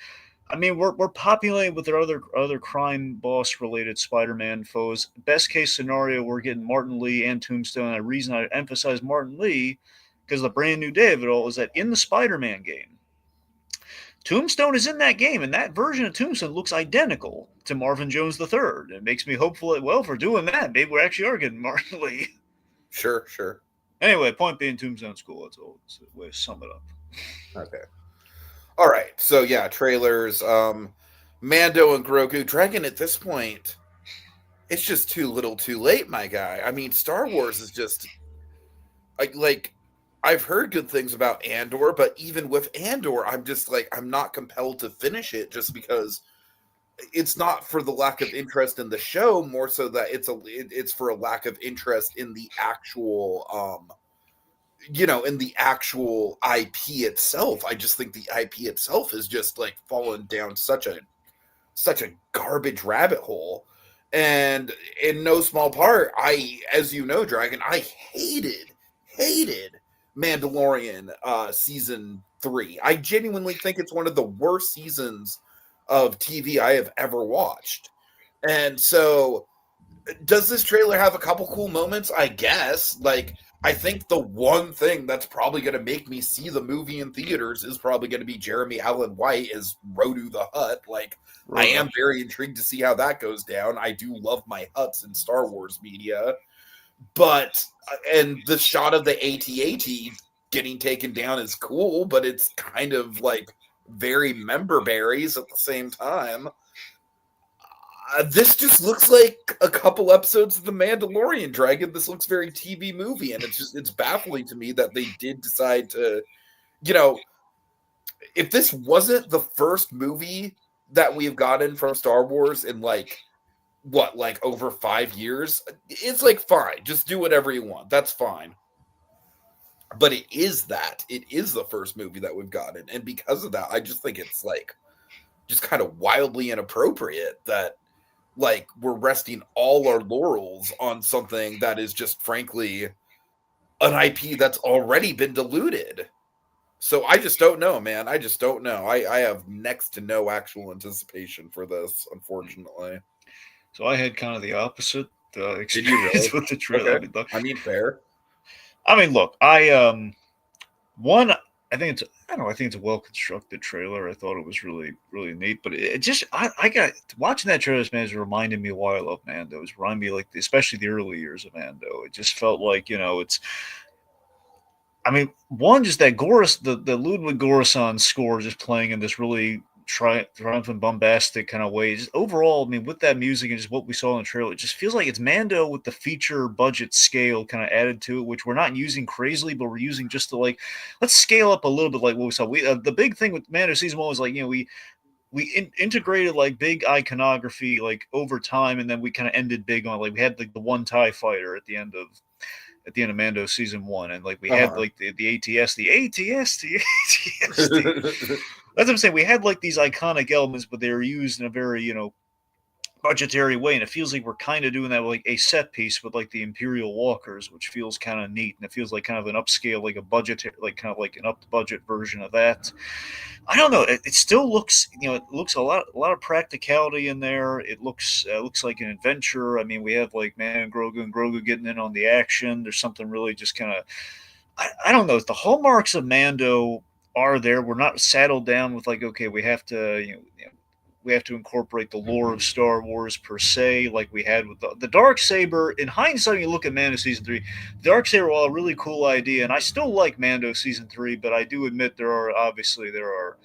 Speaker 2: I mean, we're populating with their other crime boss related Spider-Man foes. Best case scenario, we're getting Martin Lee and Tombstone. And the reason I emphasize Martin Lee, because the brand new day of it all, is that in the Spider-Man game, Tombstone is in that game, and that version of Tombstone looks identical to Marvin Jones III. It makes me hopeful that, well, if we're doing that, maybe we actually are getting Martin Lee.
Speaker 1: Sure.
Speaker 2: Anyway, point being, Tombstone's cool. That's all. That's a way to sum it up.
Speaker 1: Okay. All right, so yeah, trailers. Mando and Grogu. Dragon at this point, it's just too little too late, my guy. I mean, Star Wars is just like I've heard good things about Andor, but even with Andor, I'm just like, I'm not compelled to finish it just because it's not for the lack of interest in the show, more so that it's for a lack of interest in the actual in the actual IP itself. I just think the IP itself is just like fallen down such a garbage rabbit hole. And in no small part, as you know, Dragon, I hated Mandalorian season 3. I genuinely think it's one of the worst seasons of TV I have ever watched. And so does this trailer have a couple cool moments? I guess. Like, I think the one thing that's probably going to make me see the movie in theaters is probably going to be Jeremy Allen White as Rodu the Hutt. Like, I am very intrigued to see how that goes down. I do love my Hutts in Star Wars media. But, and the shot of the AT-AT getting taken down is cool, but it's kind of like very member berries at the same time. This just looks like a couple episodes of The Mandalorian, Dragon. This looks very TV movie, and it's baffling to me that they did decide to, if this wasn't the first movie that we've gotten from Star Wars in over 5 years, it's like, fine, just do whatever you want. That's fine. But it is the first movie that we've gotten. And because of that, I just think it's like, just kind of wildly inappropriate that, like, we're resting all our laurels on something that is just frankly an IP that's already been diluted. So I just don't know, man. I just don't know. I have next to no actual anticipation for this, unfortunately.
Speaker 2: So I had kind of the opposite
Speaker 1: Did you
Speaker 2: experience
Speaker 1: really?
Speaker 2: with the trailer.
Speaker 1: Okay. I mean, fair.
Speaker 2: Look, one, I think it's I don't know, I think it's a well constructed trailer. I thought it was really really neat, but it just I got watching that trailer, man, is reminding me why I love Mando. It's reminding me like especially the early years of Mando. It just felt like it's. I mean, one just that Goris, the Ludwig Göransson score, just playing in this really triumphant, bombastic kind of way. Just overall, I mean, with that music and just what we saw in the trailer, it just feels like it's Mando with the feature budget scale kind of added to it, which we're not using crazily, but we're using just to like let's scale up a little bit, like what we saw. The big thing with Mando season one was like we integrated like big iconography like over time, and then we kind of ended big on like we had like the one TIE fighter at the end of Mando season one, and like we had like the ATS, the ATS, the ATS. That's what I'm saying. We had like these iconic elements, but they were used in a very budgetary way, and it feels like we're kind of doing that with like a set piece with like the Imperial Walkers, which feels kind of neat, and it feels like kind of an upscale, like a budget, like kind of like an up budget version of that. I don't know. It still looks, it looks a lot of practicality in there. It looks like an adventure. I mean, we have like Man and Grogu getting in on the action. There's something really just kind of, I don't know. The hallmarks of Mando are there. We're not saddled down with like, okay, we have to, we have to incorporate the lore of Star Wars per se, like we had with the Dark Saber. In hindsight, you look at Mando season three, the Dark Saber, while a really cool idea, and I still like Mando season three, but I do admit there are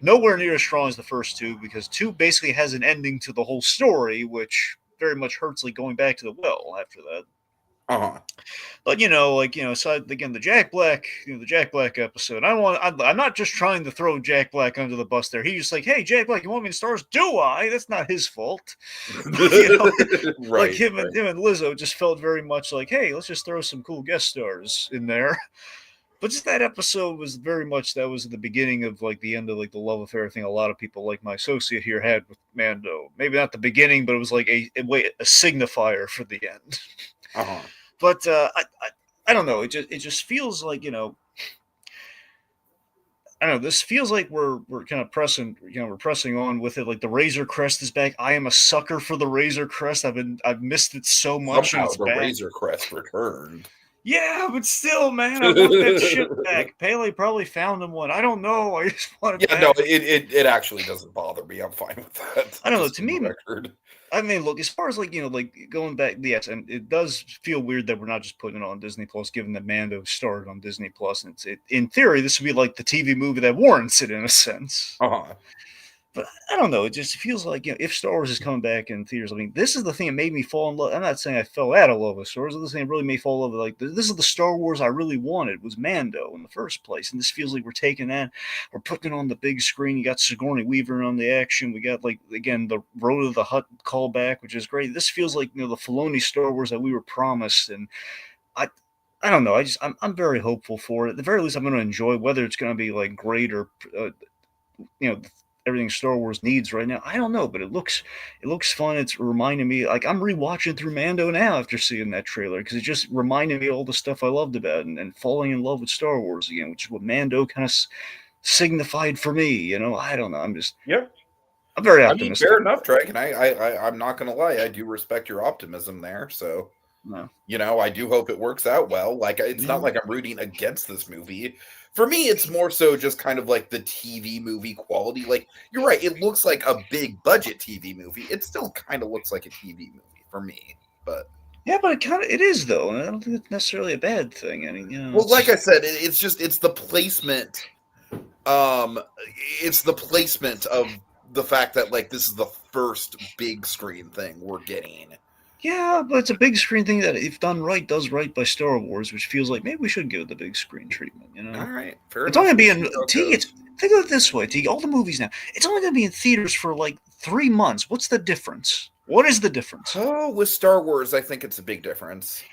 Speaker 2: nowhere near as strong as the first two, because two basically has an ending to the whole story, which very much hurts, like going back to the well after that.
Speaker 1: Uh-huh.
Speaker 2: But so again, the Jack Black episode. I'm not just trying to throw Jack Black under the bus there. He's just like, hey, Jack Black, you want me in stars? Do I? That's not his fault. Like
Speaker 1: Right.
Speaker 2: him and Lizzo just felt very much like, hey, let's just throw some cool guest stars in there. But just that episode was very much that was the beginning of like the end of like the love affair thing a lot of people like my associate here had with Mando. Maybe not the beginning, but it was like a signifier for the end.
Speaker 1: Uh-huh.
Speaker 2: But I don't know. It just feels like I don't know. This feels like we're kind of pressing we're pressing on with it. Like the Razor Crest is back. I am a sucker for the Razor Crest. I've missed it so much, and
Speaker 1: Somehow
Speaker 2: it's
Speaker 1: the
Speaker 2: back.
Speaker 1: Razor Crest returned.
Speaker 2: Yeah, but still, man, I want that shit back. Pele probably found him one. I don't know. I just want it back.
Speaker 1: No, it actually doesn't bother me. I'm fine with that.
Speaker 2: I don't know. To me, I mean, look, as far as like like going back, yes, and it does feel weird that we're not just putting it on Disney Plus, given that Mando started on Disney Plus, and in theory, this would be like the TV movie that warrants it in a sense.
Speaker 1: Uh-huh.
Speaker 2: But I don't know. It just feels like if Star Wars is coming back in theaters, I mean, this is the thing that made me fall in love. I'm not saying I fell out of love with Star Wars. This thing that really made me fall in love with this is the Star Wars I really wanted was Mando in the first place, and this feels like we're taking that, we're putting it on the big screen. You got Sigourney Weaver on the action. We got like again the Road of the Hutt callback, which is great. This feels like the Filoni Star Wars that we were promised, and I don't know. I'm very hopeful for it. At the very least, I'm going to enjoy whether it's going to be like great or everything Star Wars needs right now. I don't know, but it looks fun. It's reminding me like I'm rewatching through Mando now after seeing that trailer because it just reminded me of all the stuff I loved about it and falling in love with Star Wars again, which is what Mando kind of signified for me. I don't know. I'm very optimistic.
Speaker 1: I mean, fair enough, Dragon. I'm not gonna lie. I do respect your optimism there. So,
Speaker 2: no.
Speaker 1: I do hope it works out well. Like, it's not like I'm rooting against this movie. For me, it's more so just kind of like the TV movie quality. Like, you're right. It looks like a big budget TV movie. It still kind of looks like a TV movie for me, but.
Speaker 2: Yeah, but it is though, and I don't think it's necessarily a bad thing. I mean,
Speaker 1: well, like I said, it's the placement. It's the placement of the fact that like this is the first big screen thing we're getting.
Speaker 2: Yeah, but it's a big screen thing that, if done right, does right by Star Wars, which feels like maybe we should give it the big screen treatment.
Speaker 1: All right, fair
Speaker 2: it's
Speaker 1: enough.
Speaker 2: Only going to be in think of it this way, T. All the movies now, it's only going to be in theaters for like 3 months. What's the difference? What is the difference?
Speaker 1: Oh, with Star Wars, I think it's a big difference,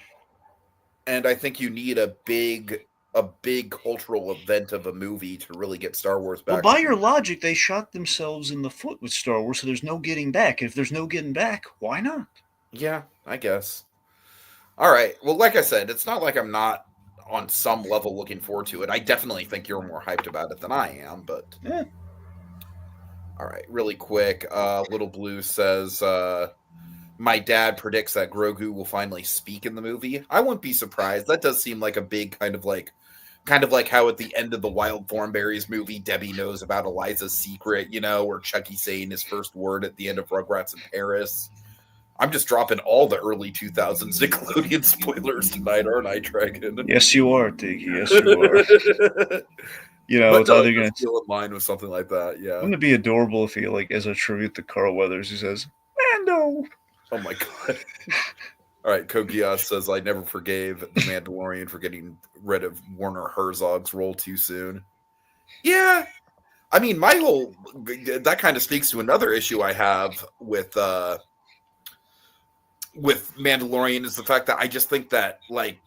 Speaker 1: and I think you need a big cultural event of a movie to really get Star Wars back.
Speaker 2: Well, by your logic, they shot themselves in the foot with Star Wars, so there's no getting back. If there's no getting back, why not?
Speaker 1: Yeah, I guess. All right. Well, like I said, it's not like I'm not on some level looking forward to it. I definitely think you're more hyped about it than I am, but
Speaker 2: Yeah.
Speaker 1: All right, really quick. Little Blue says, my dad predicts that Grogu will finally speak in the movie. I wouldn't be surprised. That does seem like a big kind of like how at the end of the Wild Thornberrys movie, Debbie knows about Eliza's secret, or Chucky's saying his first word at the end of Rugrats in Paris. I'm just dropping all the early 2000s Nickelodeon spoilers tonight, aren't I, Dragon?
Speaker 2: Yes, you are, Tiki. Yes, you are.
Speaker 1: But
Speaker 2: It's
Speaker 1: no,
Speaker 2: either
Speaker 1: it
Speaker 2: going
Speaker 1: does feel in line with something like that, yeah.
Speaker 2: Wouldn't it be adorable if he, like, as a tribute to Carl Weathers, he says, Mando!
Speaker 1: Oh my god. All right, Kogias says, I never forgave The Mandalorian for getting rid of Werner Herzog's role too soon. Yeah. I mean, that kind of speaks to another issue I have with Mandalorian is the fact that I just think that, like,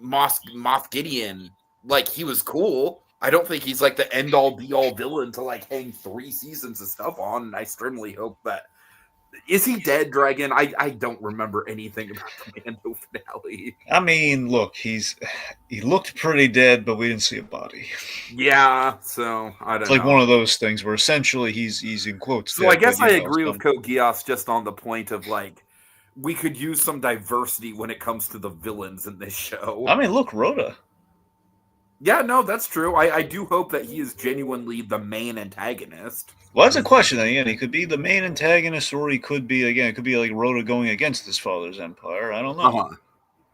Speaker 1: Moff Gideon, like, he was cool. I don't think he's, like, the end-all, be-all villain to, like, hang 3 seasons of stuff on, and I certainly hope that... Is he dead, Dragon? I don't remember anything about the Mando finale.
Speaker 2: I mean, look, he looked pretty dead, but we didn't see a body.
Speaker 1: Yeah, so I don't know.
Speaker 2: It's like one of those things where essentially he's in quotes.
Speaker 1: So dead, I guess I agree with Kogias just on the point of, like, we could use some diversity when it comes to the villains in this show.
Speaker 2: I mean, look, Rhoda.
Speaker 1: Yeah, no, that's true. I do hope that he is genuinely the main antagonist.
Speaker 2: Well, that's a question. Again, he could be the main antagonist, or he could be, again, it could be like Rhoda going against his father's empire. I don't know.
Speaker 1: Uh-huh.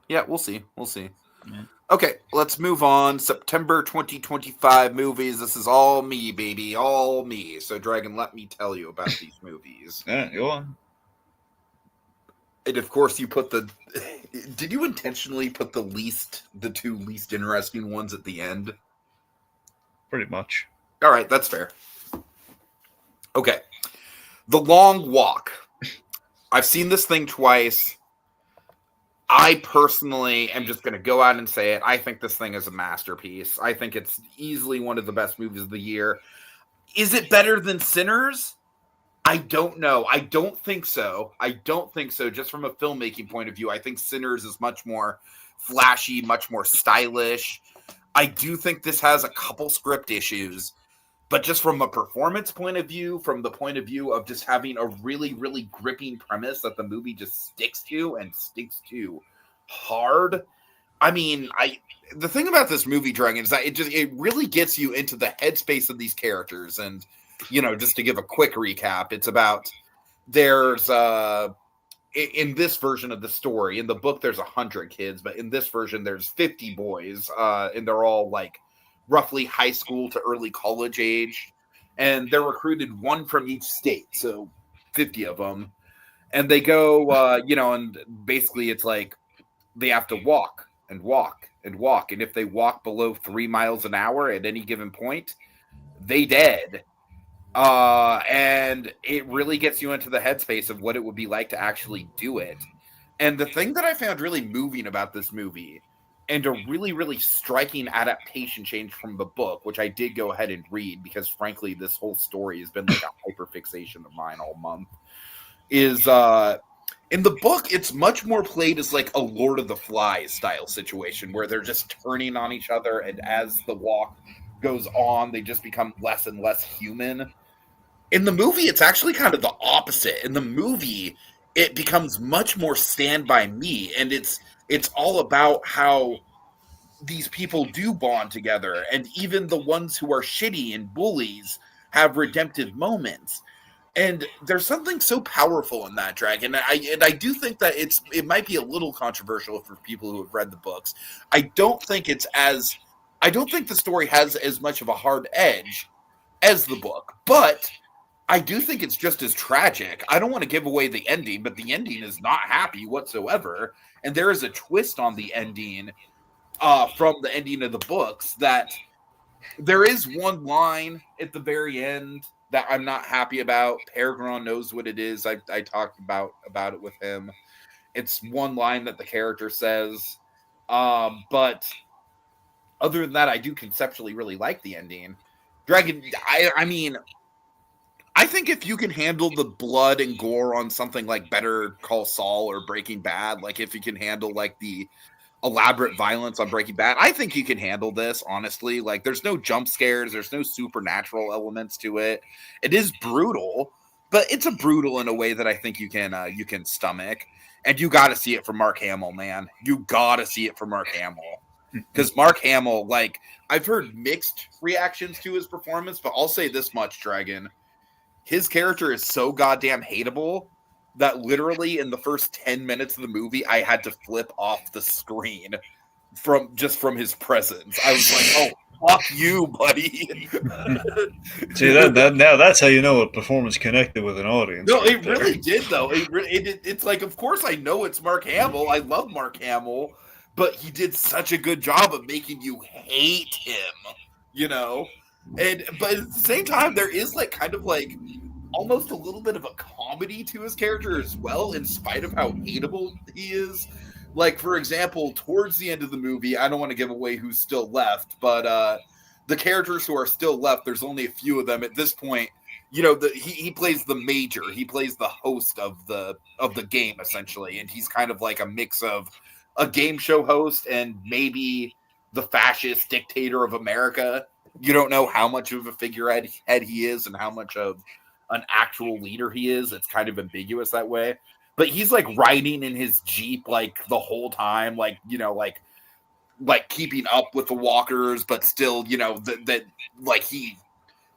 Speaker 1: Yeah, we'll see. Yeah. Okay, let's move on. September 2025 movies. This is all me, baby. All me. So, Dragon, let me tell you about these movies.
Speaker 2: Yeah, go on.
Speaker 1: And, of course, you put the... Did you intentionally put the two least interesting ones at the end?
Speaker 2: Pretty much.
Speaker 1: All right, that's fair. Okay. The Long Walk. I've seen this thing twice. I personally am just going to go out and say it. I think this thing is a masterpiece. I think it's easily one of the best movies of the year. Is it better than Sinners? I don't know. I don't think so. Just from a filmmaking point of view, I think Sinners is much more flashy, much more stylish. I do think this has a couple script issues, but just from a performance point of view, from the point of view of just having a really, really gripping premise that the movie just sticks to hard. I mean, the thing about this movie, Dragon, is that it really gets you into the headspace of these characters. And, just to give a quick recap, it's about there's in this version of the story, in the book, there's 100 kids, but in this version, there's 50 boys, and they're all like roughly high school to early college age, and they're recruited one from each state, so 50 of them, and they go, and basically it's like they have to walk and walk and walk, and if they walk below 3 miles an hour at any given point, they dead. And it really gets you into the headspace of what it would be like to actually do it. And the thing that I found really moving about this movie, and a really, really striking adaptation change from the book, which I did go ahead and read because, frankly, this whole story has been like a hyperfixation of mine all month, is in the book, it's much more played as like a Lord of the Flies style situation where they're just turning on each other, and as the walk goes on, they just become less and less human. In the movie, it's actually kind of the opposite. In the movie, it becomes much more Stand By Me, and it's all about how these people do bond together, and even the ones who are shitty and bullies have redemptive moments. And there's something so powerful in that, Dragon. And I do think that it might be a little controversial for people who have read the books. I don't think the story has as much of a hard edge as the book, but I do think it's just as tragic. I don't want to give away the ending, but the ending is not happy whatsoever. And there is a twist on the ending from the ending of the books that there is one line at the very end that I'm not happy about. Peregrine knows what it is. I talked about it with him. It's one line that the character says. But other than that, I do conceptually really like the ending. Dragon, I mean, I think if you can handle the blood and gore on something like Better Call Saul or Breaking Bad, like if you can handle like the elaborate violence on Breaking Bad. I think you can handle this, honestly. Like, there's no jump scares, there's no supernatural elements to it. It is brutal, but it's a brutal in a way that I think you can stomach. And you got to see it for Mark Hamill, man. You got to see it for Mark Hamill. Because Mark Hamill, like, I've heard mixed reactions to his performance, but I'll say this much, Dragon. His character is so goddamn hateable that literally in the first 10 minutes of the movie, I had to flip off the screen from his presence. I was like, oh, fuck you, buddy.
Speaker 2: See, that now that's how you know a performance connected with an audience.
Speaker 1: No, it really did, though. It's like, of course I know it's Mark Hamill. I love Mark Hamill, but he did such a good job of making you hate him, you know? But at the same time, there is like kind of like almost a little bit of a comedy to his character as well, in spite of how hateable he is. Like, for example, towards the end of the movie, I don't want to give away who's still left, but the characters who are still left, there's only a few of them at this point. You know, he plays the major, he plays the host of the game essentially, and he's kind of like a mix of a game show host and maybe the fascist dictator of America. You don't know how much of a figurehead he is and how much of an actual leader he is. It's kind of ambiguous that way. But he's like riding in his Jeep like the whole time, like, you know, like keeping up with the walkers, but still, you know, that like he,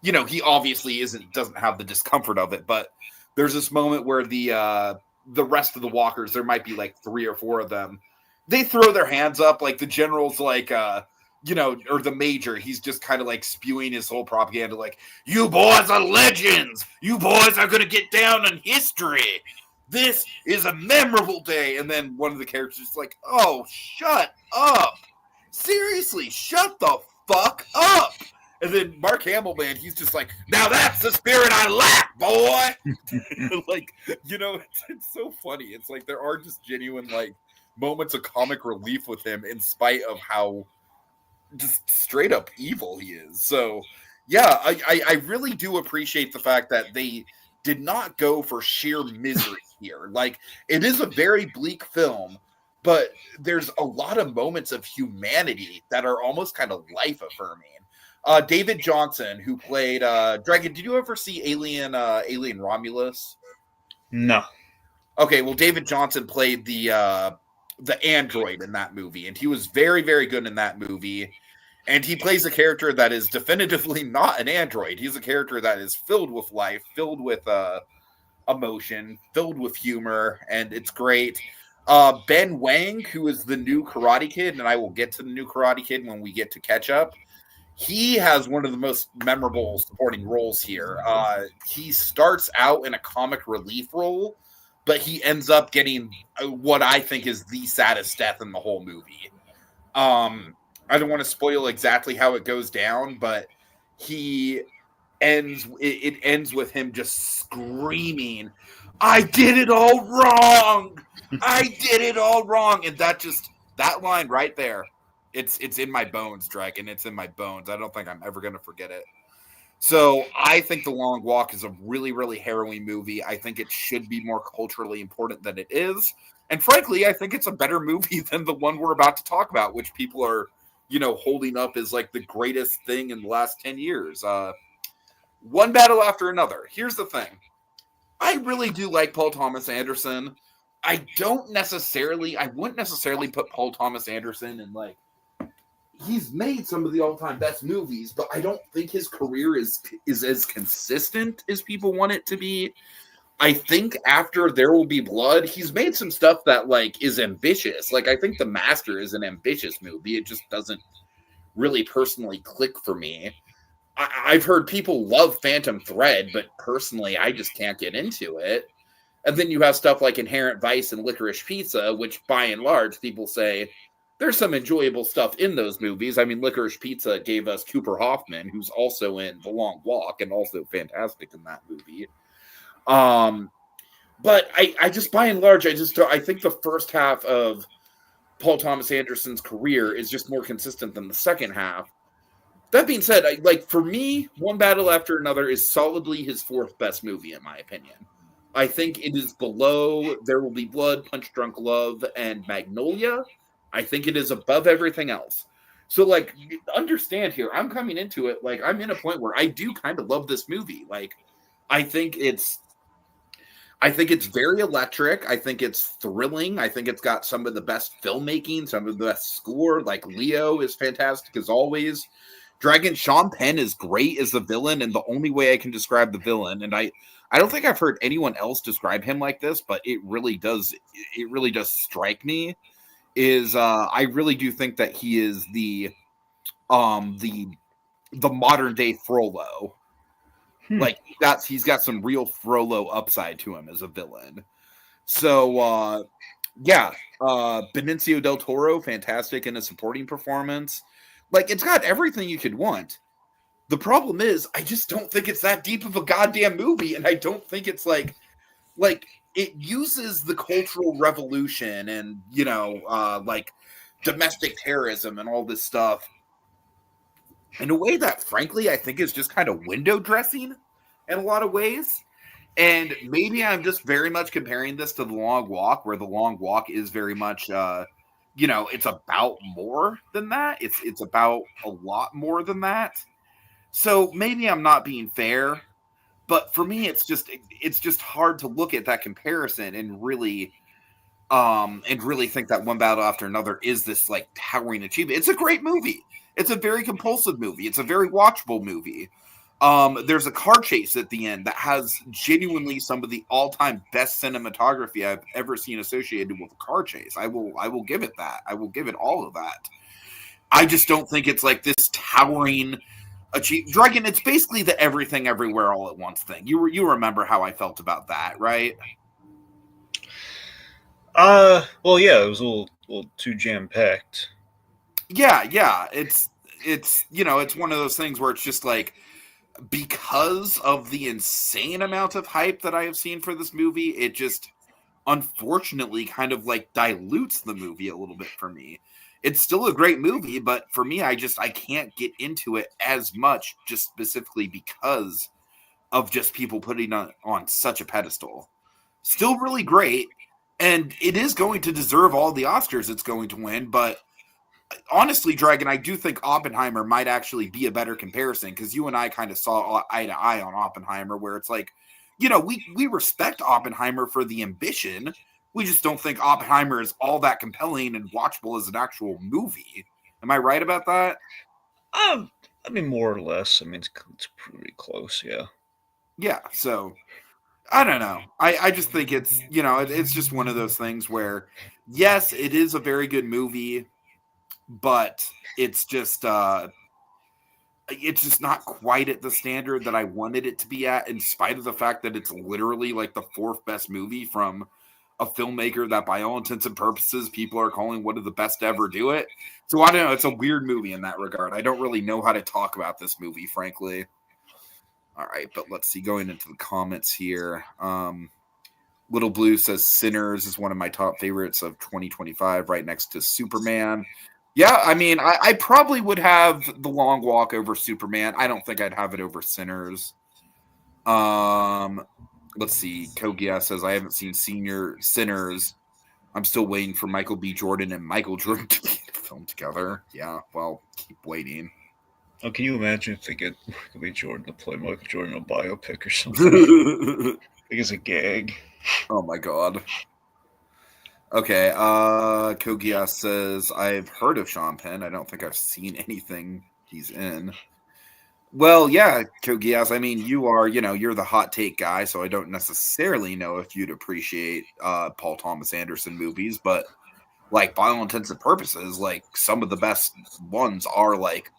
Speaker 1: you know, he obviously doesn't have the discomfort of it. But there's this moment where the rest of the walkers, there might be like 3 or 4 of them, they throw their hands up, like the general's like you know, or the major, he's just kind of like spewing his whole propaganda, like, you boys are legends. You boys are going to get down in history. This is a memorable day. And then one of the characters is like, oh, shut up. Seriously, shut the fuck up. And then Mark Hamill, man, he's just like, now that's the spirit I lack, boy. Like, you know, it's so funny. It's like there are just genuine, like, moments of comic relief with him in spite of how just straight up evil he is. So yeah, I really do appreciate the fact that they did not go for sheer misery here. Like, it is a very bleak film, but there's a lot of moments of humanity that are almost kind of life affirming. David Johnson, who played Dragon, did you ever see Alien Romulus?
Speaker 2: No.
Speaker 1: Okay, well, David Johnson played the android in that movie, and he was very, very good in that movie. And he plays a character that is definitively not an android. He's a character that is filled with life, filled with emotion, filled with humor, and it's great. Ben Wang, who is the new Karate Kid, and I will get to the new Karate Kid when we get to catch up, he has one of the most memorable supporting roles here. He starts out in a comic relief role, but he ends up getting what I think is the saddest death in the whole movie. I don't want to spoil exactly how it goes down, but it ends with him just screaming, I did it all wrong. I did it all wrong. And that line right there, it's in my bones, Dragon. It's in my bones. I don't think I'm ever going to forget it. So I think The Long Walk is a really, really harrowing movie. I think it should be more culturally important than it is. And frankly, I think it's a better movie than the one we're about to talk about, which people are, you know, holding up as like the greatest thing in the last 10 years. One battle after another. Here's the thing. I really do like Paul Thomas Anderson. I wouldn't necessarily put Paul Thomas Anderson in like, he's made some of the all-time best movies, but I don't think his career is as consistent as people want it to be. I think after There Will Be Blood, he's made some stuff that like is ambitious. Like, I think The Master is an ambitious movie. It just doesn't really personally click for me. I've heard people love Phantom Thread, but personally, I just can't get into it. And then you have stuff like Inherent Vice and Licorice Pizza, which by and large, people say there's some enjoyable stuff in those movies. I mean, Licorice Pizza gave us Cooper Hoffman, who's also in The Long Walk and also fantastic in that movie. But I just, by and large, I think the first half of Paul Thomas Anderson's career is just more consistent than the second half. That being said, for me, One Battle After Another is solidly his 4th best movie, in my opinion. I think it is below There Will Be Blood, Punch Drunk Love, and Magnolia. I think it is above everything else. So, like, understand here, I'm coming into it, like, I'm in a point where I do kind of love this movie. Like, I think it's I think it's very electric. I think it's thrilling. I think it's got some of the best filmmaking, some of the best score. Like Leo is fantastic as always. Dragon Sean Penn is great as the villain, and the only way I can describe the villain, and I don't think I've heard anyone else describe him like this, but it really does strike me. Is I really do think that he is um the the modern day Frollo.
Speaker 2: Hmm.
Speaker 1: Like he's got some real Frollo upside to him as a villain. So yeah, Benicio del Toro, fantastic in a supporting performance. Like it's got everything you could want. The problem is, I just don't think it's that deep of a goddamn movie, and I don't think it's like it uses the Cultural Revolution and like domestic terrorism and all this stuff in a way that, frankly, I think is just kind of window dressing in a lot of ways. And maybe I'm just very much comparing this to The Long Walk, where The Long Walk is very much, it's about more than that. It's about a lot more than that. So maybe I'm not being fair, but for me, it's just hard to look at that comparison and really think that one battle after another is this like towering achievement. It's a great movie. It's a very compulsive movie. It's a very watchable movie. There's a car chase at the end that has genuinely some of the all-time best cinematography I've ever seen associated with a car chase. I will give it that. I will give it all of that. I just don't think it's like this towering Dragon. It's basically the everything everywhere all at once thing. You remember how I felt about that, right?
Speaker 2: Well, yeah, it was a little too jam packed.
Speaker 1: Yeah. It's one of those things where it's just like because of the insane amount of hype that I have seen for this movie, it just unfortunately kind of like dilutes the movie a little bit for me. It's still a great movie, but for me, I can't get into it as much just specifically because of just people putting on such a pedestal. Still really great, and it is going to deserve all the Oscars it's going to win, but honestly, Dragon, I do think Oppenheimer might actually be a better comparison because you and I kind of saw eye to eye on Oppenheimer, where it's like, we respect Oppenheimer for the ambition. We just don't think Oppenheimer is all that compelling and watchable as an actual movie. Am I right about that?
Speaker 2: I mean, more or less. I mean, it's pretty close. Yeah.
Speaker 1: Yeah. So I don't know. I just think it's just one of those things where, yes, it is a very good movie, but it's just not quite at the standard that I wanted it to be at, in spite of the fact that it's literally like the fourth best movie from a filmmaker that, by all intents and purposes, people are calling one of the best to ever do it. So I don't know. It's a weird movie in that regard. I don't really know how to talk about this movie, frankly. All right, but let's see. Going into the comments here. Little Blue says Sinners is one of my top favorites of 2025, right next to Superman. Yeah, I mean, I probably would have The Long Walk over Superman. I don't think I'd have it over Sinners. Let's see. Kogia says I haven't seen Senior Sinners. I'm still waiting for Michael B. Jordan and Michael Jordan to be filmed together. Yeah, well, keep waiting.
Speaker 2: Oh, can you imagine if they get Michael B. Jordan to play Michael Jordan in a biopic or something? I think it's a gag.
Speaker 1: Oh my god. Okay, Kogia says I've heard of Sean Penn. I don't think I've seen anything he's in. Well, yeah, Kogias. I mean, you're the hot take guy, so I don't necessarily know if you'd appreciate Paul Thomas Anderson movies, but like by all intents and purposes, like some of the best ones are like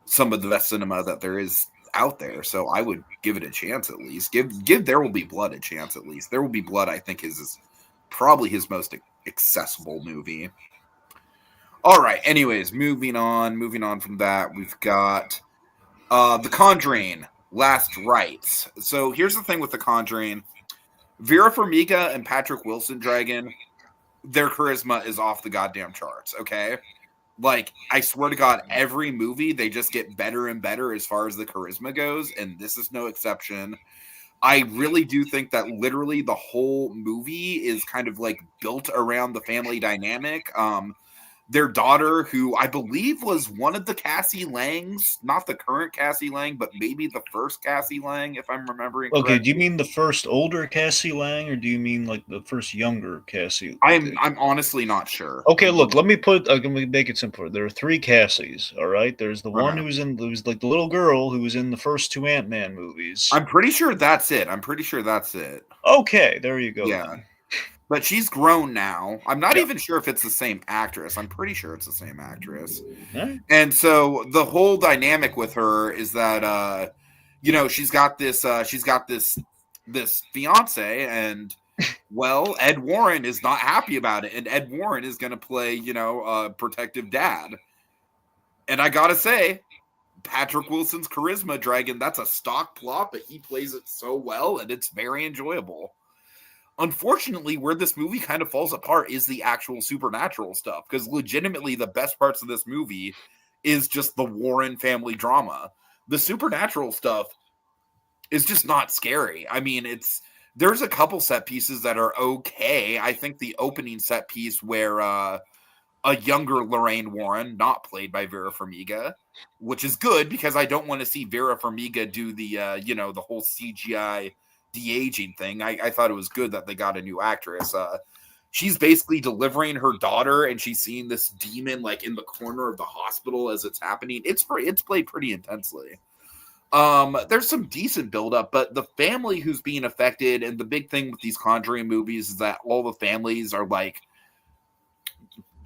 Speaker 1: some of the best cinema that there is out there. So I would give it a chance at least. Give There Will Be Blood a chance at least. There Will Be Blood, I think, is probably his most accessible movie. All right. Anyways, moving on from that, we've got The Conjuring, Last Rites. So here's the thing with The Conjuring. Vera Farmiga and Patrick Wilson, Dragon, their charisma is off the goddamn charts, okay? Like, I swear to God, every movie, they just get better and better as far as the charisma goes, and this is no exception. I really do think that literally the whole movie is kind of like built around the family dynamic. their daughter, who I believe was one of the Cassie Langs, not the current Cassie Lang, but maybe the first Cassie Lang, if I'm remembering
Speaker 2: Okay, do you
Speaker 1: correctly.
Speaker 2: mean the first older Cassie Lang, or do you mean like the first younger Cassie?
Speaker 1: I'm honestly not sure.
Speaker 2: Okay, look, let me make it simpler. There are three Cassies, all right? There's the one
Speaker 1: Okay.
Speaker 2: who was like the little girl who was in the first two Ant-Man movies.
Speaker 1: I'm pretty sure that's it.
Speaker 2: Okay, there you go
Speaker 1: Yeah.
Speaker 2: then.
Speaker 1: But she's grown now. I'm not
Speaker 2: Yeah.
Speaker 1: even sure if it's the same actress. I'm pretty sure it's the same actress.
Speaker 2: Right.
Speaker 1: And so the whole dynamic with her is that she's got this fiance, and well, Ed Warren is not happy about it, and Ed Warren is going to play, a protective dad. And I got to say, Patrick Wilson's charisma, Dragon, that's a stock plot, but he plays it so well, and it's very enjoyable. Unfortunately, where this movie kind of falls apart is the actual supernatural stuff, because legitimately the best parts of this movie is just the Warren family drama. The supernatural stuff is just not scary. I mean, there's a couple set pieces that are okay. I think the opening set piece where a younger Lorraine Warren, not played by Vera Farmiga, which is good because I don't want to see Vera Farmiga do the the whole CGI de-aging thing. I thought it was good that they got a new actress. She's basically delivering her daughter, and she's seeing this demon like in the corner of the hospital as it's happening. It's played pretty intensely. There's some decent buildup, but the family who's being affected, and the big thing with these Conjuring movies is that all the families are like,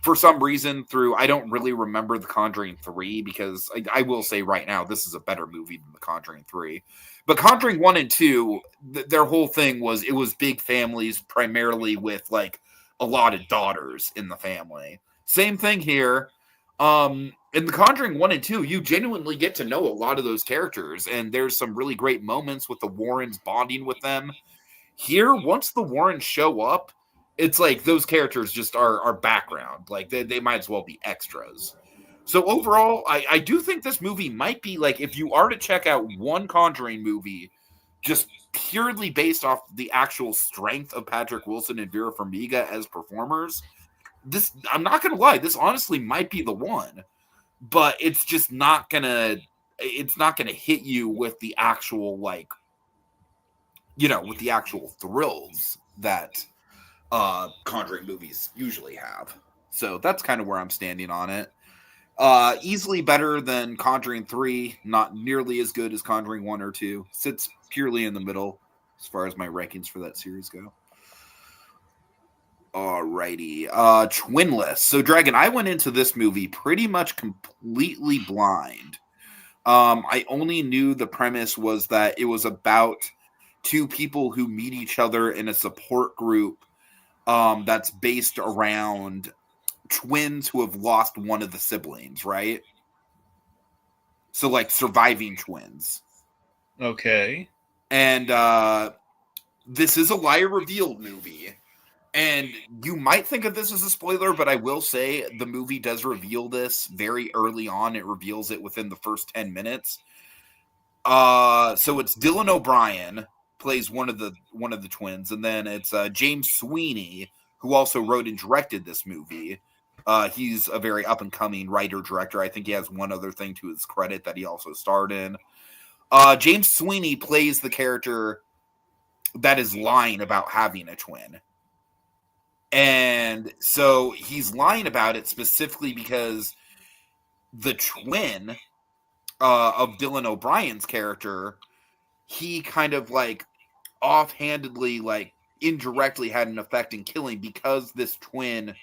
Speaker 1: for some reason, I don't really remember The Conjuring 3, because I will say right now, this is a better movie than The Conjuring 3. But Conjuring 1 and 2, their whole thing was, it was big families, primarily with like a lot of daughters in the family. Same thing here. In The Conjuring 1 and 2, you genuinely get to know a lot of those characters, and there's some really great moments with the Warrens bonding with them. Here, once the Warrens show up, it's like those characters just are background. Like they might as well be extras. So overall, I do think this movie might be like, if you are to check out one Conjuring movie, just purely based off the actual strength of Patrick Wilson and Vera Farmiga as performers, I'm not gonna lie, this honestly might be the one. But it's just not gonna hit you with the actual with the actual thrills that Conjuring movies usually have. So that's kind of where I'm standing on it. Easily better than Conjuring 3, not nearly as good as Conjuring 1 or 2. Sits purely in the middle as far as my rankings for that series go. Alrighty. Twinless. So Dragon, I went into this movie pretty much completely blind. I only knew the premise was that it was about two people who meet each other in a support group that's based around twins who have lost one of the siblings, right? So like surviving twins.
Speaker 2: Okay.
Speaker 1: And this is a Liar Revealed movie. And you might think of this as a spoiler, but I will say the movie does reveal this very early on. It reveals it within the first 10 minutes. So it's Dylan O'Brien plays one of the twins, and then it's James Sweeney, who also wrote and directed this movie. He's a very up and coming writer director. I think he has one other thing to his credit that he also starred in. James Sweeney plays the character that is lying about having a twin. And so he's lying about it specifically because the twin of Dylan O'Brien's character, he kind of like offhandedly, like indirectly had an effect in killing, because this twin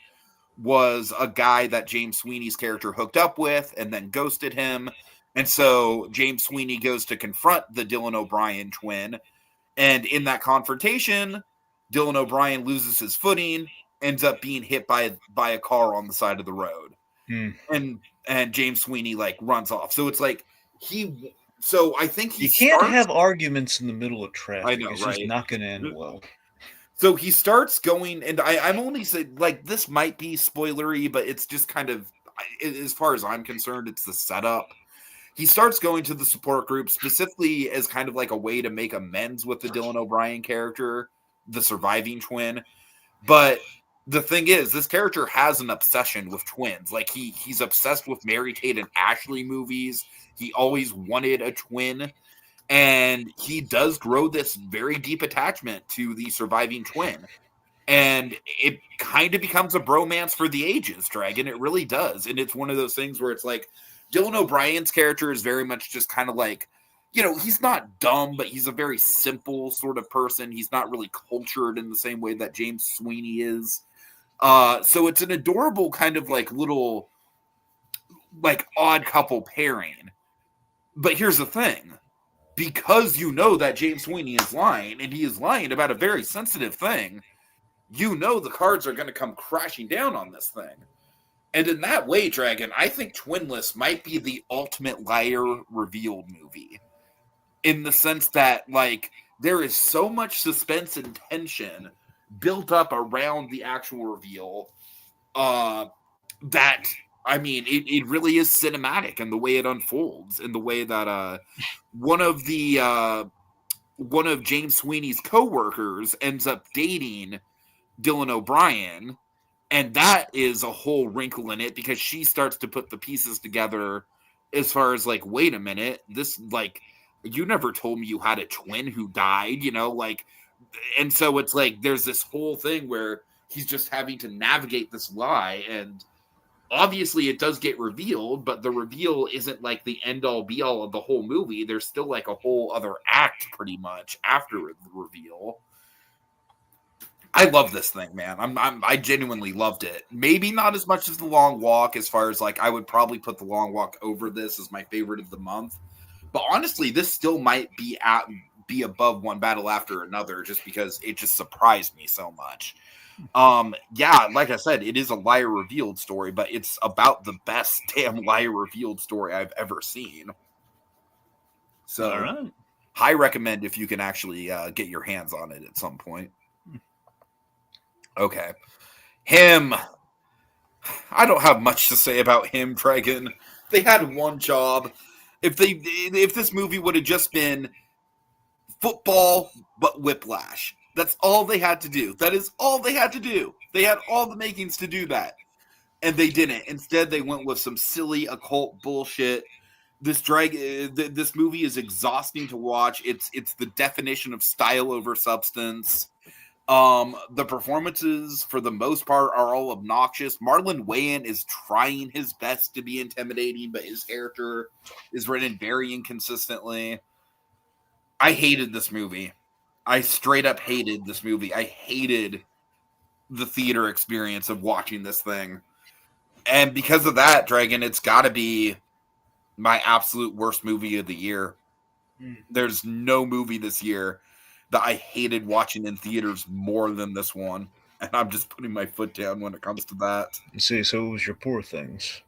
Speaker 1: was a guy that James Sweeney's character hooked up with and then ghosted him. And so James Sweeney goes to confront the Dylan O'Brien twin. And in that confrontation, Dylan O'Brien loses his footing, ends up being hit by a car on the side of the road. And James Sweeney like runs off. So it's like I think
Speaker 2: you can't have arguments in the middle of traffic.
Speaker 1: I know,
Speaker 2: it's
Speaker 1: right?
Speaker 2: Just not going to end well.
Speaker 1: So he starts going, and I'm only saying, like, this might be spoilery, but it's just kind of, as far as I'm concerned, it's the setup. He starts going to the support group specifically as kind of like a way to make amends with the Dylan O'Brien character, the surviving twin. But the thing is, this character has an obsession with twins. Like he's obsessed with Mary-Kate and Ashley movies. He always wanted a twin, and he does grow this very deep attachment to the surviving twin. And it kind of becomes a bromance for the ages, Dragon. It really does. And it's one of those things where it's like Dylan O'Brien's character is very much just kind of like, he's not dumb, but he's a very simple sort of person. He's not really cultured in the same way that James Sweeney is. So it's an adorable kind of like little like odd couple pairing. But here's the thing. Because that James Sweeney is lying, and he is lying about a very sensitive thing, the cards are going to come crashing down on this thing. And in that way, Dragon, I think Twinless might be the ultimate liar revealed movie. In the sense that, like, there is so much suspense and tension built up around the actual reveal that, I mean, it really is cinematic in the way it unfolds, in the way that one of James Sweeney's coworkers ends up dating Dylan O'Brien, and that is a whole wrinkle in it because she starts to put the pieces together as far as like, wait a minute, this, like, you never told me you had a twin who died, like, and so it's like there's this whole thing where he's just having to navigate this lie, and obviously it does get revealed, but the reveal isn't like the end all be all of the whole movie. There's still like a whole other act pretty much after the reveal. I love this thing, man. I genuinely loved it. Maybe not as much as The Long Walk, as far as like I would probably put The Long Walk over this as my favorite of the month. But honestly, this still might be above One Battle After Another, just because it just surprised me so much. Yeah, like I said, it is a liar revealed story, but it's about the best damn liar revealed story I've ever seen. So, all right. High recommend if you can actually get your hands on it at some point. Okay. Him. I don't have much to say about him, Dragon. They had one job. If this movie would have just been football but Whiplash, that's all they had to do. That is all they had to do. They had all the makings to do that, and they didn't. Instead, they went with some silly occult bullshit. This movie is exhausting to watch. It's the definition of style over substance. The performances, for the most part, are all obnoxious. Marlon Wayans is trying his best to be intimidating, but his character is written very inconsistently. I hated this movie. I straight up hated this movie. I hated the theater experience of watching this thing. And because of that, Dragon, it's got to be my absolute worst movie of the year. There's no movie this year that I hated watching in theaters more than this one. And I'm just putting my foot down when it comes to that.
Speaker 2: See, so it was your Poor Things.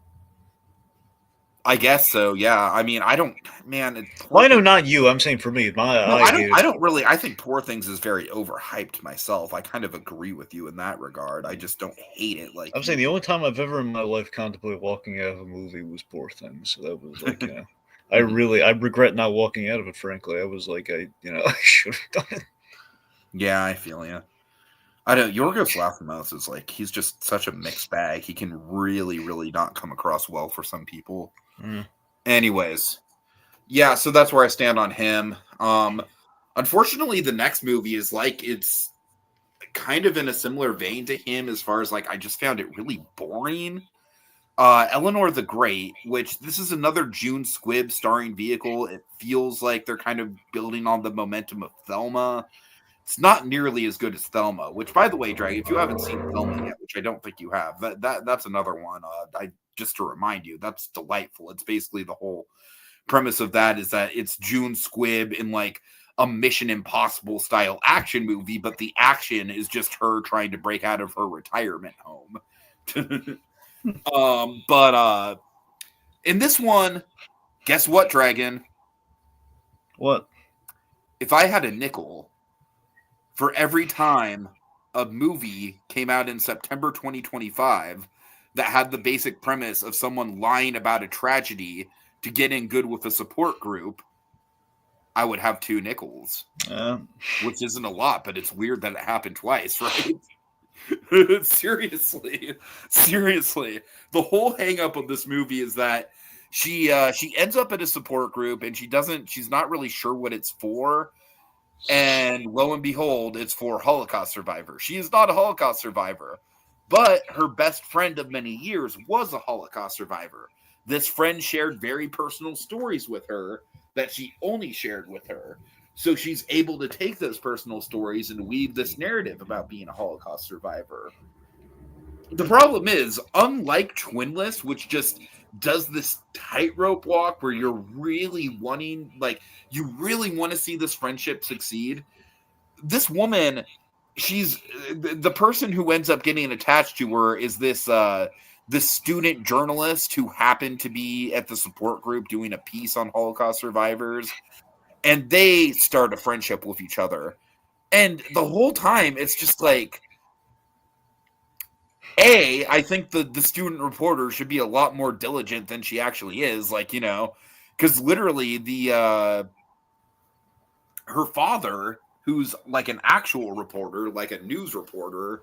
Speaker 1: I guess so, yeah. I mean, I don't, man.
Speaker 2: Well, I know not you. I'm saying for me.
Speaker 1: I don't really. I think Poor Things is very overhyped myself. I kind of agree with you in that regard. I just don't hate it. Like
Speaker 2: I'm saying, the only time I've ever in my life contemplated walking out of a movie was Poor Things. So that was like, I regret not walking out of it. Frankly, I was like, I should have done it.
Speaker 1: Yeah, I feel you. I know Yorgos Lanthimos is like, he's just such a mixed bag. He can really, really not come across well for some people. Anyways, yeah, so that's where I stand on him. Unfortunately, the next movie is like, it's kind of in a similar vein to him as far as like, I just found it really boring. Eleanor the Great, which this is another June Squibb starring vehicle. It feels like they're kind of building on the momentum of Thelma. It's not nearly as good as Thelma, which, by the way, Dragon, if you haven't seen Thelma yet, which I don't think you have, that's another one. Just to remind you, that's delightful. It's basically the whole premise of that is that it's June Squibb in like a Mission Impossible style action movie, but the action is just her trying to break out of her retirement home. But in this one, guess what, Dragon?
Speaker 2: What?
Speaker 1: If I had a nickel for every time a movie came out in September 2025 that had the basic premise of someone lying about a tragedy to get in good with a support group, I would have 2 nickels. Which isn't a lot, but it's weird that it happened twice, right? Seriously, seriously. The whole hang up of this movie is that she ends up at a support group and she's not really sure what it's for. And lo and behold, it's for Holocaust survivors. She is not a Holocaust survivor, but her best friend of many years was a Holocaust survivor. This friend shared very personal stories with her that she only shared with her. So she's able to take those personal stories and weave this narrative about being a Holocaust survivor. The problem is, unlike Twinless, which just does this tightrope walk where you're really wanting, like, you really want to see this friendship succeed. This woman, she's the person who ends up getting attached to her is this student journalist who happened to be at the support group doing a piece on Holocaust survivors, and they start a friendship with each other. And the whole time, it's just like, I think the student reporter should be a lot more diligent than she actually is. Like, because literally her father, who's like an actual reporter, like a news reporter,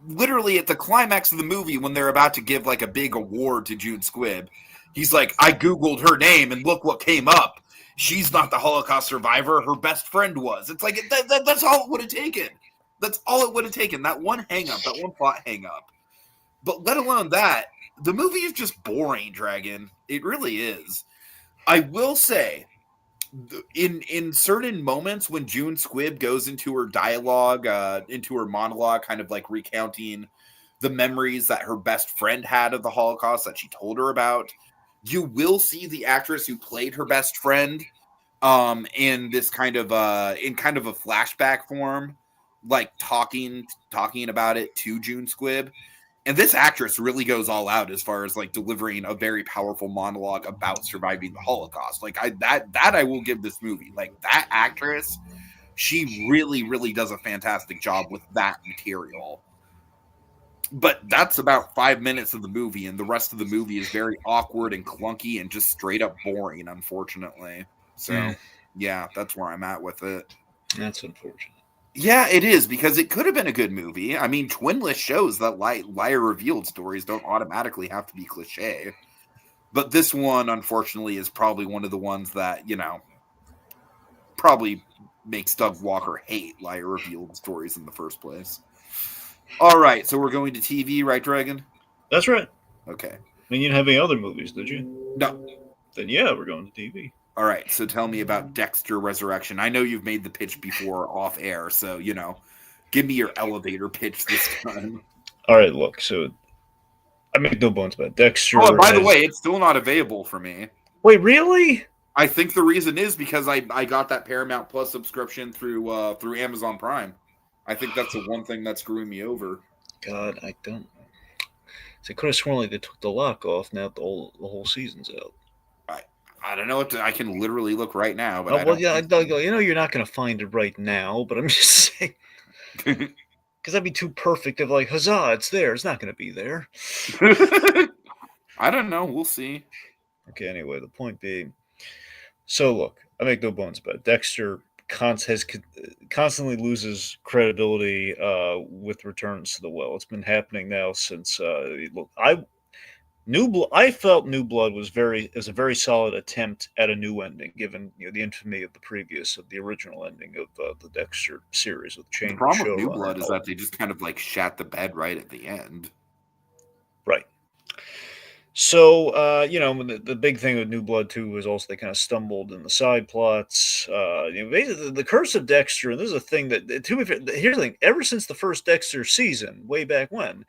Speaker 1: literally at the climax of the movie when they're about to give like a big award to June Squibb, he's like, I Googled her name and look what came up. She's not the Holocaust survivor. Her best friend was. It's like, that's all it would have taken. That's all it would have taken. That one hang up, that one plot hang up. But let alone that, the movie is just boring, Dragon. It really is. I will say, in certain moments when June Squibb goes into her dialogue, into her monologue, kind of like recounting the memories that her best friend had of the Holocaust that she told her about, you will see the actress who played her best friend in this kind of a flashback form, like talking about it to June Squibb. And this actress really goes all out as far as like delivering a very powerful monologue about surviving the Holocaust. Like that I will give this movie. Like that actress, she really, really does a fantastic job with that material. But that's about 5 minutes of the movie, and the rest of the movie is very awkward and clunky and just straight up boring, unfortunately. So yeah, that's where I'm at with it.
Speaker 2: That's unfortunate.
Speaker 1: Yeah, it is, because it could have been a good movie. I mean, Twinless shows that liar revealed stories don't automatically have to be cliche. But this one, unfortunately, is probably one of the ones that, probably makes Doug Walker hate liar revealed stories in the first place. All right, so we're going to TV, right, Dragon?
Speaker 2: That's right.
Speaker 1: Okay.
Speaker 2: I mean, you didn't have any other movies, did you?
Speaker 1: No.
Speaker 2: Then yeah, we're going to TV.
Speaker 1: All right, so tell me about Dexter Resurrection. I know you've made the pitch before off air, so, give me your elevator pitch this time.
Speaker 2: All right, look, so I make no bones about Dexter.
Speaker 1: Oh, and by the way, it's still not available for me.
Speaker 2: Wait, really?
Speaker 1: I think the reason is because I got that Paramount Plus subscription through Amazon Prime. I think that's the one thing that's screwing me over.
Speaker 2: God, I don't. So I could have sworn like they took the lock off. Now the whole season's out.
Speaker 1: I don't know what I can literally look right now. But
Speaker 2: you're not going to find it right now. But I'm just saying, because that'd be too perfect. Of like, huzzah, it's there. It's not going to be there.
Speaker 1: I don't know. We'll see.
Speaker 2: Okay. Anyway, the point being, so look, I make no bones about it. Dexter constantly loses credibility with returns to the well. It's been happening now since I felt New Blood was a very solid attempt at a new ending, given the infamy of the original ending of the Dexter series with change.
Speaker 1: The problem with New Blood is that they just kind of like shat the bed right at the end.
Speaker 2: Right. So, the big thing with New Blood 2 was also they kind of stumbled in the side plots. Basically, the curse of Dexter, and this is a thing that, here's the thing, ever since the first Dexter season, way back when,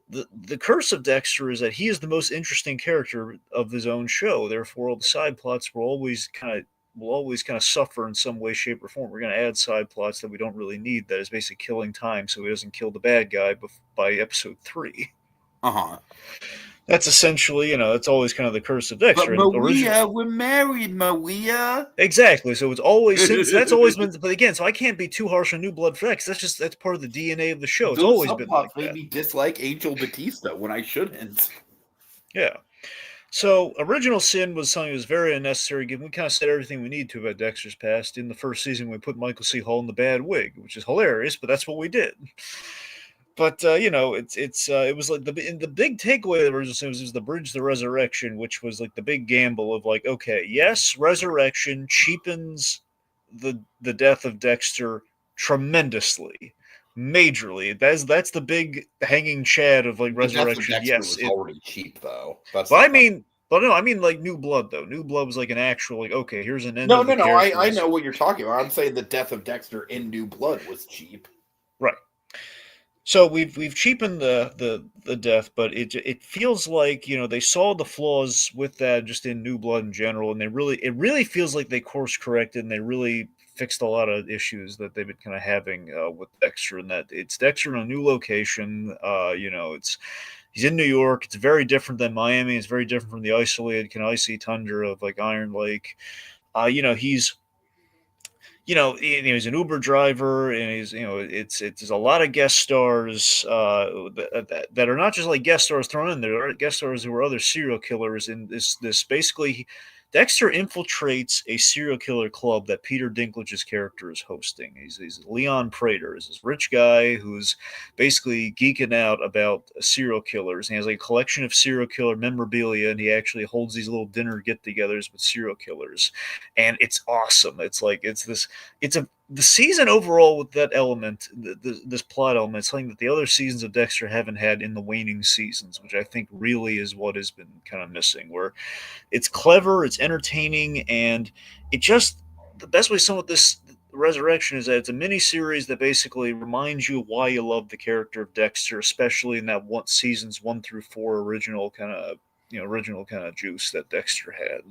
Speaker 2: the curse of Dexter is that he is the most interesting character of his own show. Therefore, all the side plots will always kind of suffer in some way, shape, or form. We're going to add side plots that we don't really need. That is basically killing time so he doesn't kill the bad guy by episode 3.
Speaker 1: Uh-huh.
Speaker 2: That's essentially, it's always kind of the curse of Dexter.
Speaker 1: But Maria, we're married, Maria.
Speaker 2: Exactly. So it's always that's always been. But again, so I can't be too harsh on New Blood for that because that's part of the DNA of the show. It's always been like that.
Speaker 1: Made me dislike Angel Batista when I shouldn't.
Speaker 2: Yeah. So Original Sin was something that was very unnecessary. Given we kind of said everything we need to about Dexter's past in the first season, we put Michael C. Hall in the bad wig, which is hilarious, but that's what we did. But it was like the big takeaway of the original series was the Bridge to Resurrection, which was like the big gamble of like, okay, yes, Resurrection cheapens the death of Dexter tremendously, majorly. That's the big hanging chad of like
Speaker 1: The death of
Speaker 2: Resurrection.
Speaker 1: Dexter
Speaker 2: Yes,
Speaker 1: was
Speaker 2: it.
Speaker 1: already cheap, though. That's
Speaker 2: But
Speaker 1: the
Speaker 2: I
Speaker 1: fun.
Speaker 2: mean, but no, I mean like New Blood though. New Blood was like an actual like, okay, here's an end
Speaker 1: No,
Speaker 2: of the
Speaker 1: no, no. I
Speaker 2: characters.
Speaker 1: know what you're talking about. I'm saying the death of Dexter in New Blood was cheap.
Speaker 2: Right. So we've cheapened the death, but it feels like they saw the flaws with that just in New Blood in general, and it really feels like they course corrected and they really fixed a lot of issues that they've been kind of having with Dexter, and that it's Dexter in a new location. It's he's in New York. It's very different than Miami. It's very different from the isolated kind of icy tundra of like Iron Lake. He's he's an Uber driver, and it's there's a lot of guest stars that are not just like guest stars thrown in there. There are guest stars who are other serial killers. And this basically, Dexter infiltrates a serial killer club that Peter Dinklage's character is hosting. He's Leon Prater, is this rich guy who's basically geeking out about serial killers. And he has like a collection of serial killer memorabilia, and he actually holds these little dinner get-togethers with serial killers, and it's awesome. It's the season overall with that element, this plot element, it's something that the other seasons of Dexter haven't had in the waning seasons, which I think really is what has been kind of missing. Where it's clever, it's entertaining, and it just the best way to sum up this Resurrection is that it's a mini series that basically reminds you why you love the character of Dexter, especially in that one seasons 1 through 4 original kind of juice that Dexter had.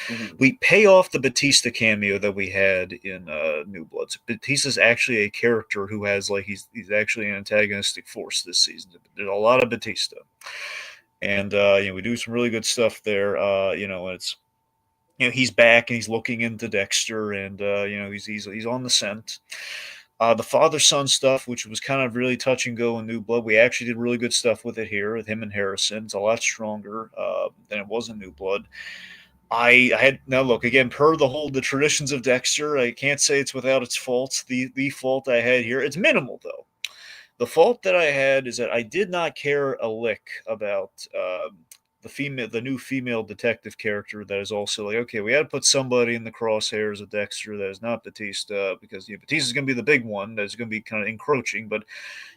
Speaker 1: Mhm.
Speaker 2: We pay off the Batista cameo that we had in New Blood. So Batista's actually a character who has like he's actually an antagonistic force this season. There's a lot of Batista, and we do some really good stuff there. It's he's back and he's looking into Dexter, and he's on the scent. The father son stuff, which was kind of really touch and go in New Blood, we actually did really good stuff with it here with him and Harrison. It's a lot stronger than it was in New Blood. I had now look again per the traditions of Dexter. I can't say it's without its faults. The fault I had here, it's minimal though. The fault that I had is that I did not care a lick about the new female detective character. That is also like, okay, we had to put somebody in the crosshairs of Dexter that is not Batista, because Batista's going to be the big one that's going to be kind of encroaching, but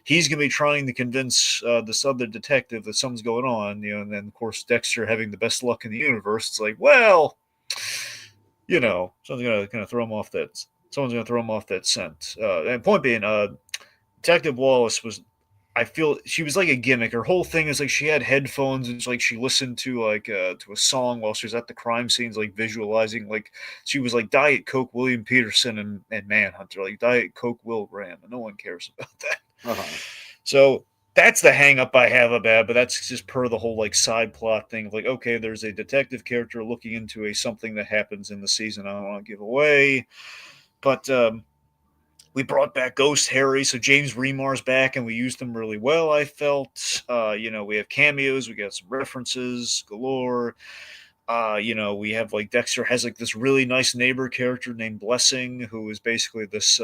Speaker 2: he's going to be trying to convince this other detective that something's going on. And then of course Dexter having the best luck in the universe. It's like, well, something's going to kind of throw him off that. Someone's going to throw him off that scent. And point being, Detective Wallace was, I feel she was like a gimmick. Her whole thing is like she had headphones and like she listened to to a song while she was at the crime scenes, like visualizing, like she was like Diet Coke William Peterson and Manhunter, like Diet Coke Will Graham, and no one cares about that.
Speaker 1: Uh-huh.
Speaker 2: So that's the hang up I have about it, but that's just per the whole like side plot thing of like, okay, there's a detective character looking into a something that happens in the season I don't want to give away. But we brought back Ghost Harry, so James Remar's back, and we used him really well. I felt, we have cameos, we got some references galore. We have like Dexter has like this really nice neighbor character named Blessing, who is basically this.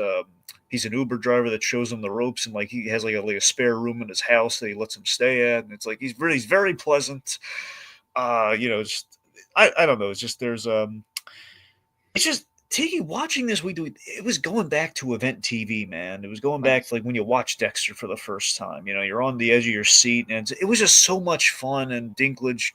Speaker 2: He's an Uber driver that shows him the ropes, and like he has like a spare room in his house that he lets him stay at, and it's like he's very pleasant. Just I don't know. It's just it's just Tiki watching this. It was going back to event TV, man. It was going back
Speaker 1: Nice.
Speaker 2: to like when you watch Dexter for the first time. You're on the edge of your seat, and it was just so much fun. And Dinklage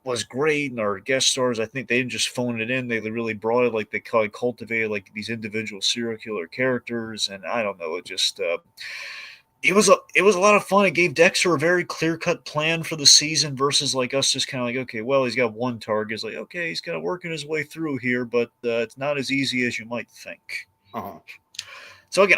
Speaker 2: was great, and our guest stars, I think they didn't just phone it in; they really brought it. Like they cultivated like these individual serial killer characters, and I don't know, it was a lot of fun. It gave Dexter a very clear cut plan for the season versus like us just kind of like, okay, well, he's got one target. It's like, okay, he's kind of working his way through here, but it's not as easy as you might think.
Speaker 1: Uh-huh.
Speaker 2: So again,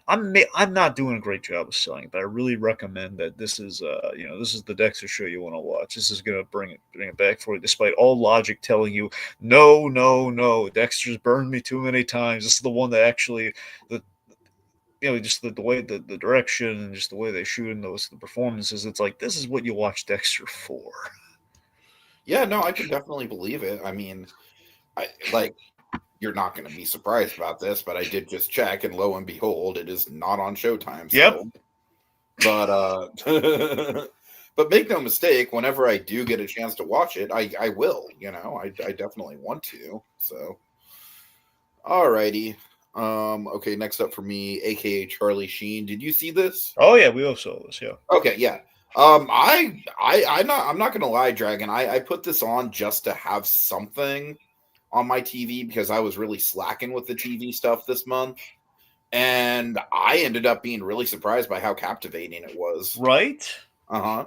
Speaker 2: I'm not doing a great job of selling it, but I really recommend that this is the Dexter show you want to watch. This is going to bring it back for you, despite all logic telling you no, no, no. Dexter's burned me too many times. This is the one that actually the just the way the direction and just the way they shoot in the performances. It's like this is what you watch Dexter for.
Speaker 1: Yeah, no, I can definitely believe it. I mean, I like you're not going to be surprised about this, but I did just check, and lo and behold, it is not on Showtime
Speaker 2: Yep.
Speaker 1: still. But but make no mistake, whenever I do get a chance to watch it, I will. I definitely want to. So, alrighty. Okay, next up for me, aka Charlie Sheen. Did you see this?
Speaker 2: Oh yeah, we all saw this. Yeah.
Speaker 1: Okay, yeah. I'm not gonna lie, Dragon. I put this on just to have something on my TV because I was really slacking with the TV stuff this month, and I ended up being really surprised by how captivating it was.
Speaker 2: Right.
Speaker 1: Uh-huh.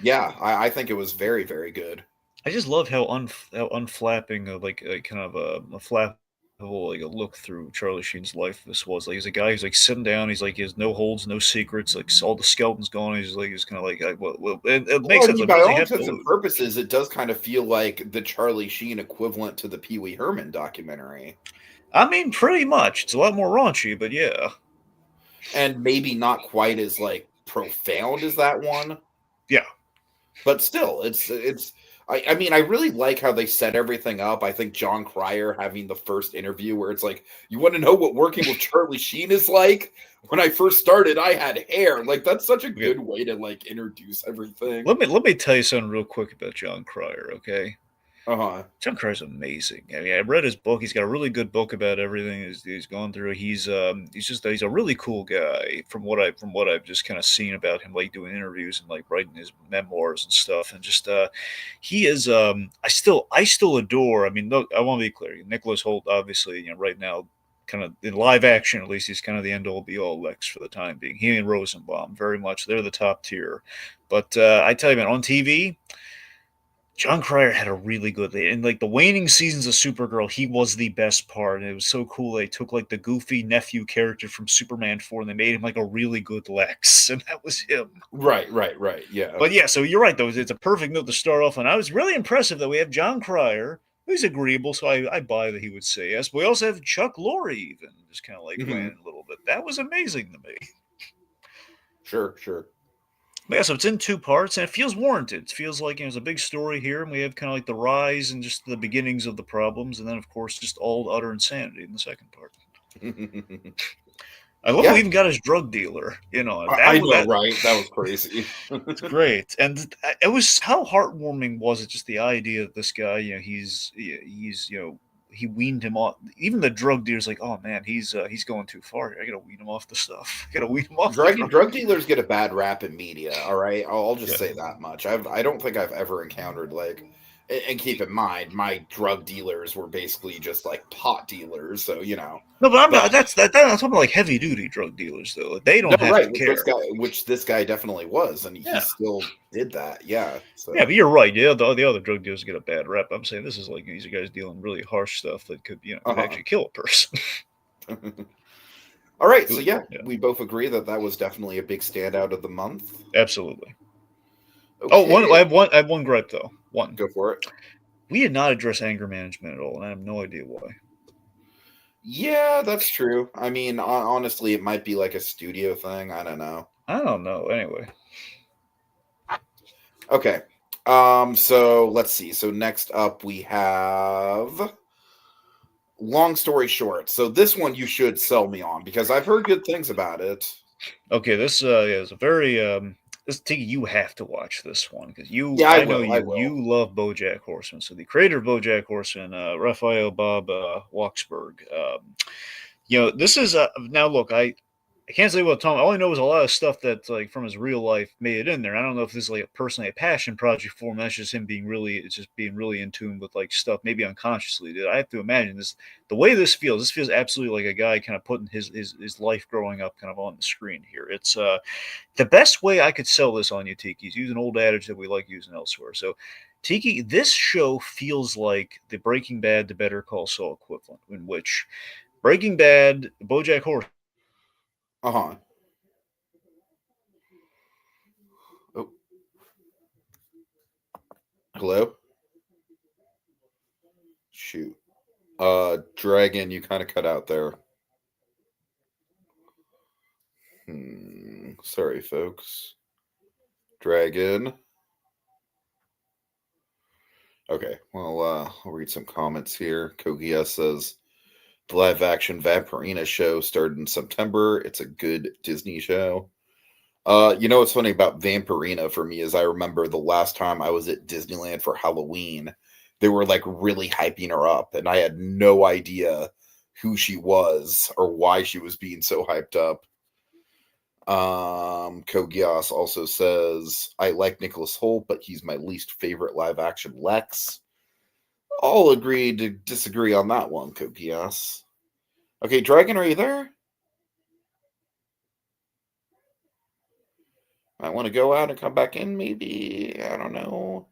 Speaker 1: Yeah, I think it was very, very good.
Speaker 2: I just love how how unflapping kind of a flappable like a look through Charlie Sheen's life this was. Like he's a guy who's like sitting down. He's like he has no holds, no secrets. Like all the skeleton's gone. He's kind of like well, it makes
Speaker 1: Well, I
Speaker 2: sense.
Speaker 1: mean,
Speaker 2: Like,
Speaker 1: by
Speaker 2: what does he
Speaker 1: all
Speaker 2: have to
Speaker 1: intents and
Speaker 2: lose?
Speaker 1: purposes, it does kind of feel like the Charlie Sheen equivalent to the Pee Wee Herman documentary.
Speaker 2: I mean, pretty much. It's a lot more raunchy, but yeah.
Speaker 1: And maybe not quite as like profound as that one.
Speaker 2: Yeah.
Speaker 1: But still, I mean, I really like how they set everything up. I think John Cryer having the first interview where it's like, you want to know what working with Charlie Sheen is like? When I first started, I had hair. Like, that's such a good way to like introduce everything.
Speaker 2: Let me tell you something real quick about John Cryer, okay?
Speaker 1: Uh-huh.
Speaker 2: John Cryer's amazing. I mean, I read his book. He's got a really good book about everything he's gone through. He's a really cool guy from what I've just kind of seen about him, like doing interviews and like writing his memoirs and stuff. And just he is I still adore. I mean, look, I want to be clear. Nicholas Hoult, obviously, right now, kind of in live action, at least he's kind of the end all be all Lex for the time being. He and Rosenbaum, very much, they're the top tier. But I tell you, man, on TV. John Cryer had a really good in like the waning seasons of Supergirl. He was the best part, and it was so cool. They took like the goofy nephew character from Superman 4, and they made him like a really good Lex, and that was him.
Speaker 1: Right. Yeah.
Speaker 2: But yeah, so you're right though. It's a perfect note to start off, and I was really impressive that we have John Cryer, who's agreeable, so I buy that he would say yes. But we also have Chuck Lorre, even just kind of like weighing a little bit. That was amazing to me.
Speaker 1: Sure.
Speaker 2: But yeah, so it's in two parts, and it feels warranted. It feels like there's a big story here, and we have kind of like the rise and just the beginnings of the problems, and then, of course, just all utter insanity in the second part. I love we even got his drug dealer.
Speaker 1: I know, right? That was crazy.
Speaker 2: It's great, and it was how heartwarming was it? Just the idea that this guy, he's he weaned him off. Even the drug dealer's like, oh man, he's going too far. I gotta wean him off the stuff. I gotta wean him off.
Speaker 1: Drug dealers get a bad rap in media. All right, I'll just say that much. I don't think I've ever encountered like, and keep in mind, my drug dealers were basically just like pot dealers. So
Speaker 2: No, but I'm not. I'm talking about like heavy duty drug dealers though. They don't have to care.
Speaker 1: Which this guy definitely was, and he still did that. Yeah. So.
Speaker 2: Yeah, but you're right. Yeah, the other drug dealers get a bad rep. I'm saying this is like these are guys dealing really harsh stuff that could could actually kill a person.
Speaker 1: All right, so we both agree that was definitely a big standout of the month.
Speaker 2: Absolutely. Okay. I have one gripe though. One.
Speaker 1: Go for it.
Speaker 2: We did not address anger management at all, and I have no idea why.
Speaker 1: Yeah, that's true. I mean, honestly, it might be like a studio thing. I don't know.
Speaker 2: Anyway.
Speaker 1: Okay. So let's see. So next up we have Long Story Short. So this one you should sell me on because I've heard good things about it.
Speaker 2: Okay, this is a very Tiki, you have to watch this one because I know you love BoJack Horseman. So the creator of BoJack Horseman, Raphael Bob Waksberg. This is now look, I can't say what Tom. All I know is a lot of stuff that like from his real life made it in there. I don't know if this is like personally a passion project for him. That's just him being really in tune with like stuff, maybe unconsciously. I have to imagine this. The way this feels absolutely like a guy kind of putting his life growing up kind of on the screen here. It's the best way I could sell this on you, Tiki, is use an old adage that we like using elsewhere. So, Tiki, this show feels like the Breaking Bad to Better Call Saul equivalent, in which Breaking Bad, BoJack Horseman.
Speaker 1: Oh. Hello? Shoot. Dragon, you kind of cut out there. Sorry, folks. Dragon. Okay, well, I'll read some comments here. Kogia says, the live-action Vampirina show started in September. It's a good Disney show. You know what's funny about Vampirina for me is I remember the last time I was at Disneyland for Halloween, they were like really hyping her up, and I had no idea who she was or why she was being so hyped up. Kogias also says, I like Nicholas Hoult, but he's my least favorite live action Lex. All agree to disagree on that one, Kogias. Okay, Dragon, are you there? I want to go out and come back in, maybe. I don't know.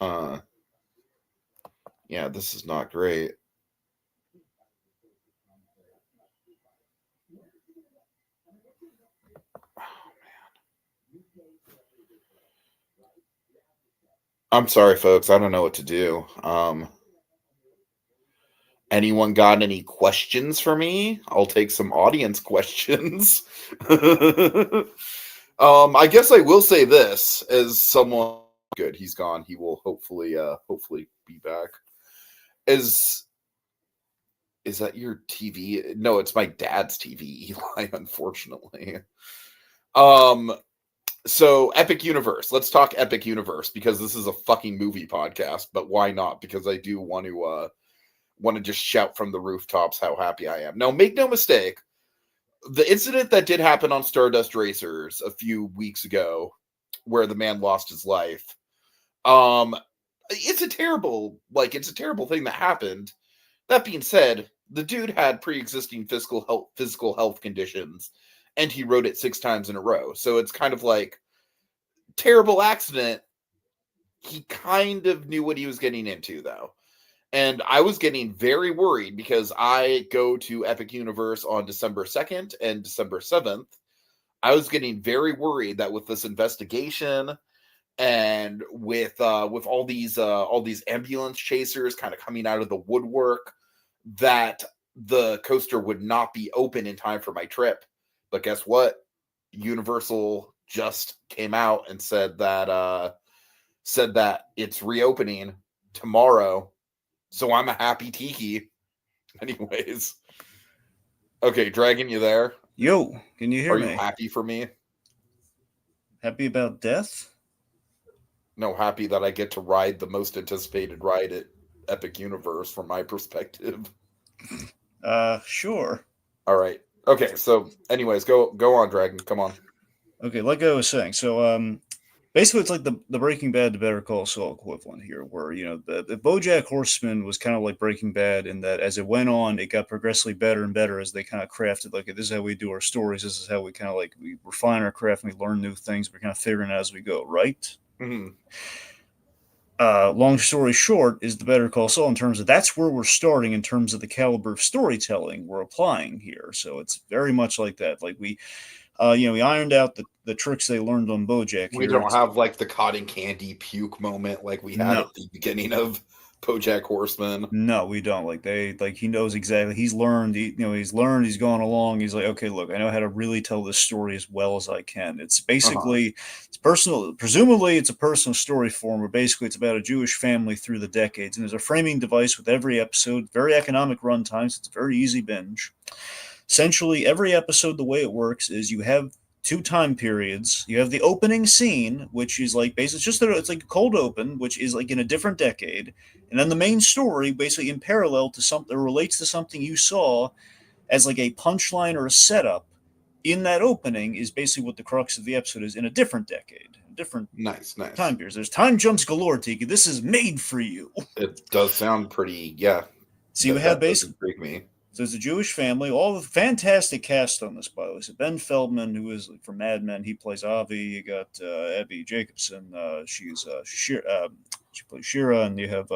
Speaker 1: Huh. Yeah, this is not great. I'm sorry, folks. I don't know what to do. Anyone got any questions for me? I'll take some audience questions. I guess I will say this as someone good. He's gone. He will hopefully be back. Is that your TV? No, it's my dad's TV, Eli, unfortunately. So Epic Universe. Let's talk Epic Universe because this is a fucking movie podcast, but why not? Because I do want to just shout from the rooftops how happy I am. Now, make no mistake, the incident that did happen on Stardust Racers a few weeks ago, where the man lost his life, it's a terrible thing that happened. That being said, the dude had pre-existing physical health conditions, and he wrote it 6 times in a row. So it's kind of like terrible accident. He kind of knew what he was getting into, though. And I was getting very worried because I go to Epic Universe on December 2nd and December 7th. I was getting very worried that with this investigation and with all these ambulance chasers kind of coming out of the woodwork, that the coaster would not be open in time for my trip. But guess what? Universal just came out and said that it's reopening tomorrow. So I'm a happy Tiki. Anyways. Okay, Dragon, you there?
Speaker 2: Yo, can you hear me?
Speaker 1: Are you happy for me?
Speaker 2: Happy about death?
Speaker 1: No, happy that I get to ride the most anticipated ride at Epic Universe from my perspective.
Speaker 2: Sure.
Speaker 1: All right. Okay, so anyways, go on, Dragon. Come on.
Speaker 2: Okay, like I was saying, so basically it's like the Breaking Bad to Better Call Saul equivalent here, where the BoJack Horseman was kind of like Breaking Bad in that as it went on, it got progressively better and better as they kind of crafted like this is how we do our stories, this is how we kind of like we refine our craft, and we learn new things, we're kind of figuring it out as we go, right?
Speaker 1: Mm-hmm.
Speaker 2: Long story short is the Better Call Saul in terms of that's where we're starting in terms of the caliber of storytelling we're applying here. So it's very much like that. Like we ironed out the tricks they learned on BoJack.
Speaker 1: We don't have like the cotton candy puke moment like we had at the beginning of BoJack Horseman.
Speaker 2: No, we don't. He knows exactly. He's learned. He's learned. He's gone along. He's like, okay, look, I know how to really tell this story as well as I can. It's basically it's personal. Presumably, it's a personal story form, where basically it's about a Jewish family through the decades, and there's a framing device with every episode. Very economic run times. It's a very easy binge. Essentially, every episode, the way it works is you have 2 time periods. You have the opening scene, which is like basically it's like a cold open, which is like in a different decade, and then the main story, basically in parallel to something, relates to something you saw as like a punchline or a setup in that opening, is basically what the crux of the episode is in a different decade, different
Speaker 1: nice
Speaker 2: time periods. There's time jumps galore, Tiki. This is made for you.
Speaker 1: It does sound pretty, yeah.
Speaker 2: So you have basically
Speaker 1: freak me.
Speaker 2: So it's a Jewish family. All the fantastic cast on this, by the way. So Ben Feldman, who is from Mad Men, he plays Avi. You got Abby Jacobson. She plays Shira, and you have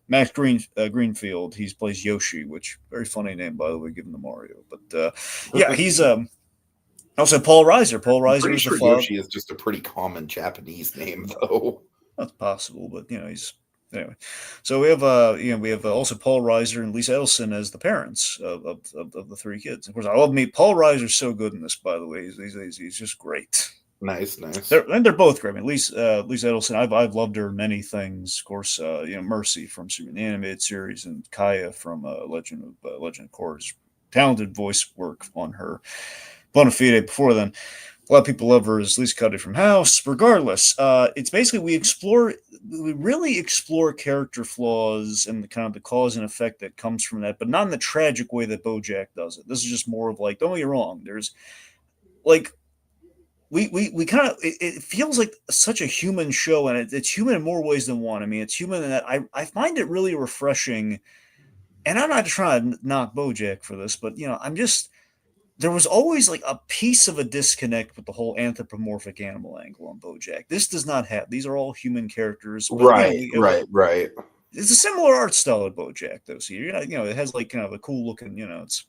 Speaker 2: Max Greenfield. He plays Yoshi, which very funny name, by the way, given the Mario. But yeah, he's also Paul Reiser. Paul Reiser is the father.
Speaker 1: Yoshi is just a pretty common Japanese name, though.
Speaker 2: That's possible, but he's. Anyway, so we have also Paul Reiser and Lisa Edelson as the parents of the 3 kids. Of course, I love me. Paul Reiser's so good in this, by the way. He's just great.
Speaker 1: Nice, nice.
Speaker 2: They're both great. I mean, Lisa Edelson, I've loved her in many things. Of course, Mercy from Superman the animated series, and Kaya from Legend of Korra's talented voice work on her. Bonafide before then. A lot of people love her as Lisa Cuddy from House. Regardless, it's basically we really explore character flaws and the kind of the cause and effect that comes from that, but not in the tragic way that BoJack does it. This is just more of like, don't get me wrong, there's like we kind of it feels like such a human show, and it's human in more ways than one. I mean, it's human in that I find it really refreshing, and I'm not trying to knock BoJack for this, but I'm just there was always like a piece of a disconnect with the whole anthropomorphic animal angle on BoJack. This does not have. These are all human characters, but
Speaker 1: Right, right.
Speaker 2: it's a similar art style of BoJack, though. So it has like kind of a cool looking, it's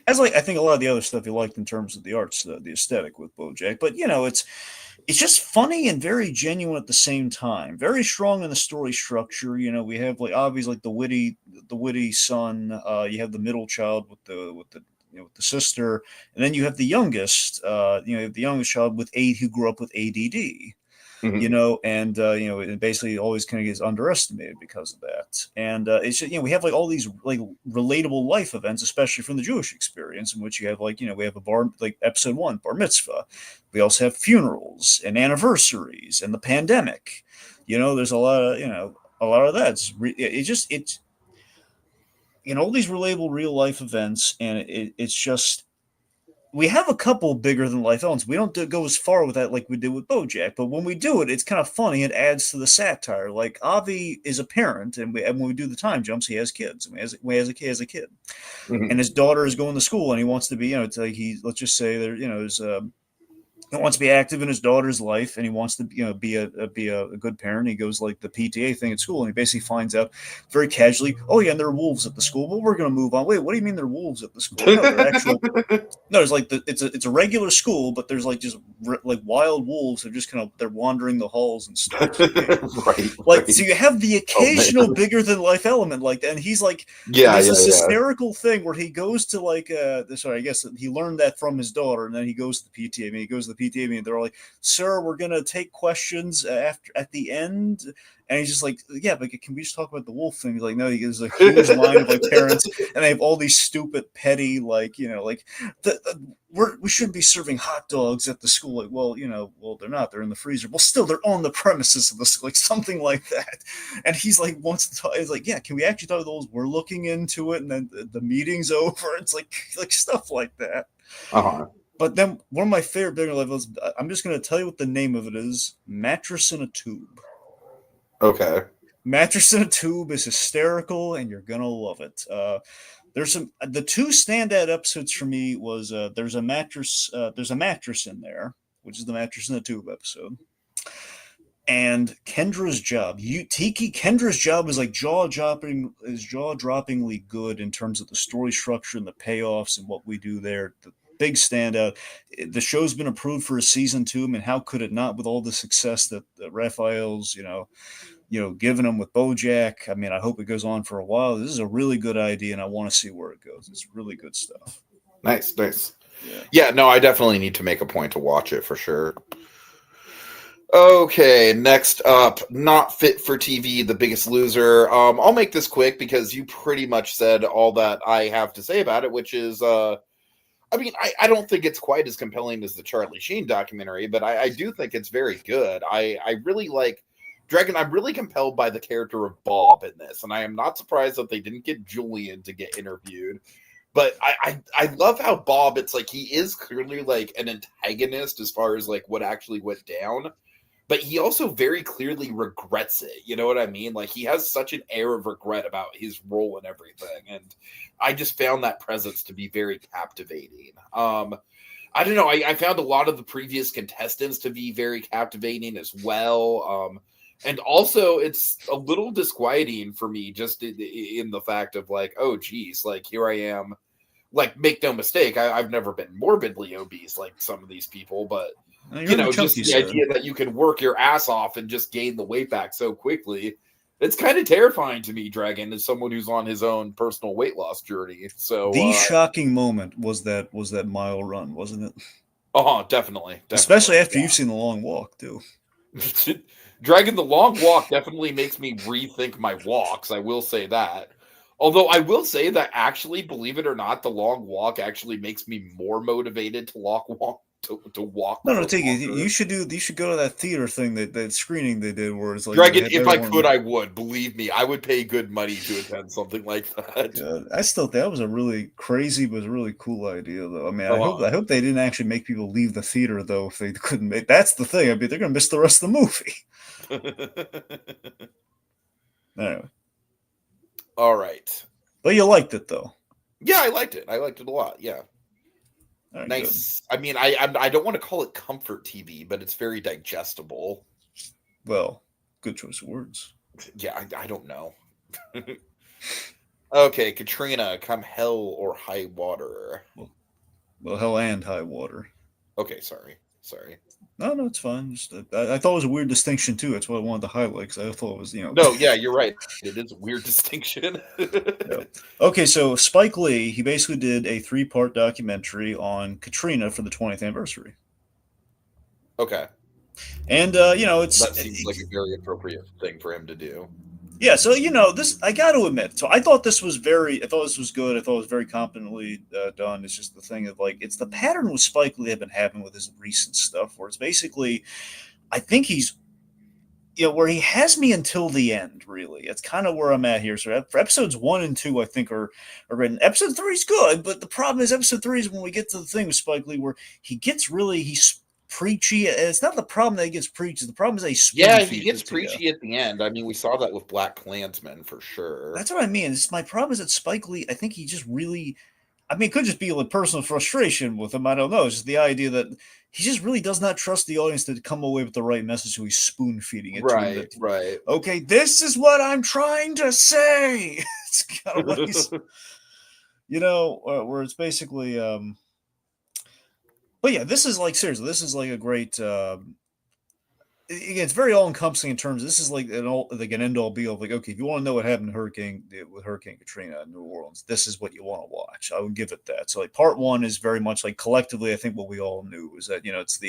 Speaker 2: as like I think a lot of the other stuff you liked in terms of the arts, the aesthetic with BoJack. But it's just funny and very genuine at the same time. Very strong in the story structure. We have like obviously like the witty son. You have the middle child with the sister, and then you have the youngest. You have the youngest child who grew up with ADD. And it basically always kind of gets underestimated because of that. And it's just, we have like all these like relatable life events, especially from the Jewish experience, in which you have like, we have like episode 1, bar mitzvah. We also have funerals and anniversaries and the pandemic. There's a lot of that. It's all these relatable real life events, and it's just. We have a couple bigger than life elements. We don't go as far with that like we did with BoJack, but when we do it, it's kind of funny. It adds to the satire. Like Avi is a parent, and when we do the time jumps, he has kids. And he has a kid, and his daughter is going to school, and he wants to be, it's like let's just say there, he wants to be active in his daughter's life, and he wants to be a good parent. He goes like the PTA thing at school, and he basically finds out very casually, oh yeah, and there are wolves at the school, but we're going to move on. Wait, what do you mean there are wolves at the school? No, they're actual. No, there's like it's a regular school, but there's like just like wild wolves. They're wandering the halls and stuff.
Speaker 1: Right.
Speaker 2: So you have the occasional bigger than life element like that, and he's like, there's this hysterical thing where he goes to like I guess he learned that from his daughter, and then he goes to the PTA meeting. He goes to the PTA meeting. They're all like, "Sir, we're gonna take questions at the end." And he's just like, yeah, but can we just talk about the wolf thing? He's like, no, he gives a huge line of like parents, and they have all these stupid, petty, like, we shouldn't be serving hot dogs at the school. Like, well, they're not. They're in the freezer. Well, still, they're on the premises of the school, like something like that. And he's like, wants to talk. He's like, yeah, can we actually talk about those? We're looking into it, and then the meeting's over. It's like stuff like that. But then one of my favorite bigger levels, I'm just going to tell you what the name of it is: Mattress in a Tube.
Speaker 1: Okay.
Speaker 2: Mattress in a Tube is hysterical, and you're gonna love it. The two standout episodes for me was there's a mattress in there, which is the Mattress in a Tube episode, and Kendra's job. Kendra's job is like jaw-droppingly good in terms of the story structure and the payoffs and what we do there. The big standout. The show's been approved for a season 2. I mean, how could it not, with all the success that Raphael's given them with BoJack? I mean, I hope it goes on for a while. This is a really good idea, and I want to see where it goes. It's really good stuff.
Speaker 1: Nice. Yeah, no, I definitely need to make a point to watch it for sure. Okay, next up, Not Fit for TV, The Biggest Loser. I'll make this quick because you pretty much said all that I have to say about it, which is, I don't think it's quite as compelling as the Charlie Sheen documentary, but I do think it's very good. I really like Dragon. I'm really compelled by the character of Bob in this, and I am not surprised that they didn't get Julian to get interviewed. But I love how Bob, it's like he is clearly like an antagonist as far as like what actually went down, but he also very clearly regrets it. You know what I mean? Like he has such an air of regret about his role and everything. And I just found that presence to be very captivating. I don't know. I found a lot of the previous contestants to be very captivating as well. And also it's a little disquieting for me just in the fact of like, oh geez, like here I am, like make no mistake. I've never been morbidly obese like some of these people, but just the idea that you can work your ass off and just gain the weight back so quickly, it's kind of terrifying to me, Dragon, as someone who's on his own personal weight loss journey. So
Speaker 2: the shocking moment was that mile run, wasn't it?
Speaker 1: Oh, definitely.
Speaker 2: Especially after you've seen The Long Walk, too.
Speaker 1: Dragon the Long Walk definitely makes me rethink my walks. I will say that. Although I will say that actually, believe it or not, the long walk actually makes me more motivated to walk
Speaker 2: No,
Speaker 1: for
Speaker 2: Tiki,
Speaker 1: longer.
Speaker 2: you should go to that theater thing, that screening they did where it's like they
Speaker 1: Dragon,
Speaker 2: had
Speaker 1: if I
Speaker 2: everyone.
Speaker 1: could, I would. Believe me, I would pay good money to attend something like that.
Speaker 2: God, I still think that was a really crazy but really cool idea, though. I mean,
Speaker 1: Uh,
Speaker 2: I hope they didn't actually make people leave the theater, though. If they couldn't make, that's the thing. I mean, they're gonna miss the rest of the movie. Anyway,
Speaker 1: All right.
Speaker 2: but you liked it, though.
Speaker 1: Yeah, I liked it. I liked it a lot. Yeah.
Speaker 2: All right, good.
Speaker 1: Nice. I mean, I don't want to call it comfort TV, but it's very digestible.
Speaker 2: Well, good choice of words.
Speaker 1: Yeah, I don't know. Okay, Katrina, come hell or high water.
Speaker 2: Well, hell and high water.
Speaker 1: Okay, sorry.
Speaker 2: No, it's fine. Just, I thought it was a weird distinction too. That's what I wanted to highlight because I thought it was,
Speaker 1: No, yeah, you're right. It is a weird distinction.
Speaker 2: Yeah. Okay, so Spike Lee, he basically did a 3-part documentary on Katrina for the 20th anniversary.
Speaker 1: Okay,
Speaker 2: And
Speaker 1: that seems like a very appropriate thing for him to do.
Speaker 2: yeah, so this, I got to admit. So I thought this was good. I thought it was very competently done. It's just the thing of like, it's the pattern with Spike Lee have been happening with his recent stuff, where it's basically, I think he's, where he has me until the end. Really, it's kind of where I'm at here. So for episodes 1 and 2, I think are written. Episode 3 is good, but the problem is episode 3 is when we get to the thing with Spike Lee, where he's preachy. And it's not the problem that he gets preachy. The problem is that he spoon
Speaker 1: Yeah, he
Speaker 2: feeds
Speaker 1: gets
Speaker 2: it to you.
Speaker 1: preachy at the end. I mean, we saw that with Black Klansman for sure.
Speaker 2: That's what I mean. My problem is that Spike Lee, I think he just really, I mean, it could just be like personal frustration with him. I don't know. It's just the idea that he just really does not trust the audience to come away with the right message. So he's spoon feeding it to him.
Speaker 1: Right, right.
Speaker 2: Okay, this is what I'm trying to say. It's kind of what he's, where it's basically, but yeah, this is like, seriously, this is like a great, again, it's very all encompassing in terms of, this is like an end all be all, like, okay, if you want to know what happened with Hurricane Katrina in New Orleans, this is what you want to watch. I would give it that. So like part 1 is very much like collectively, I think what we all knew was that, it's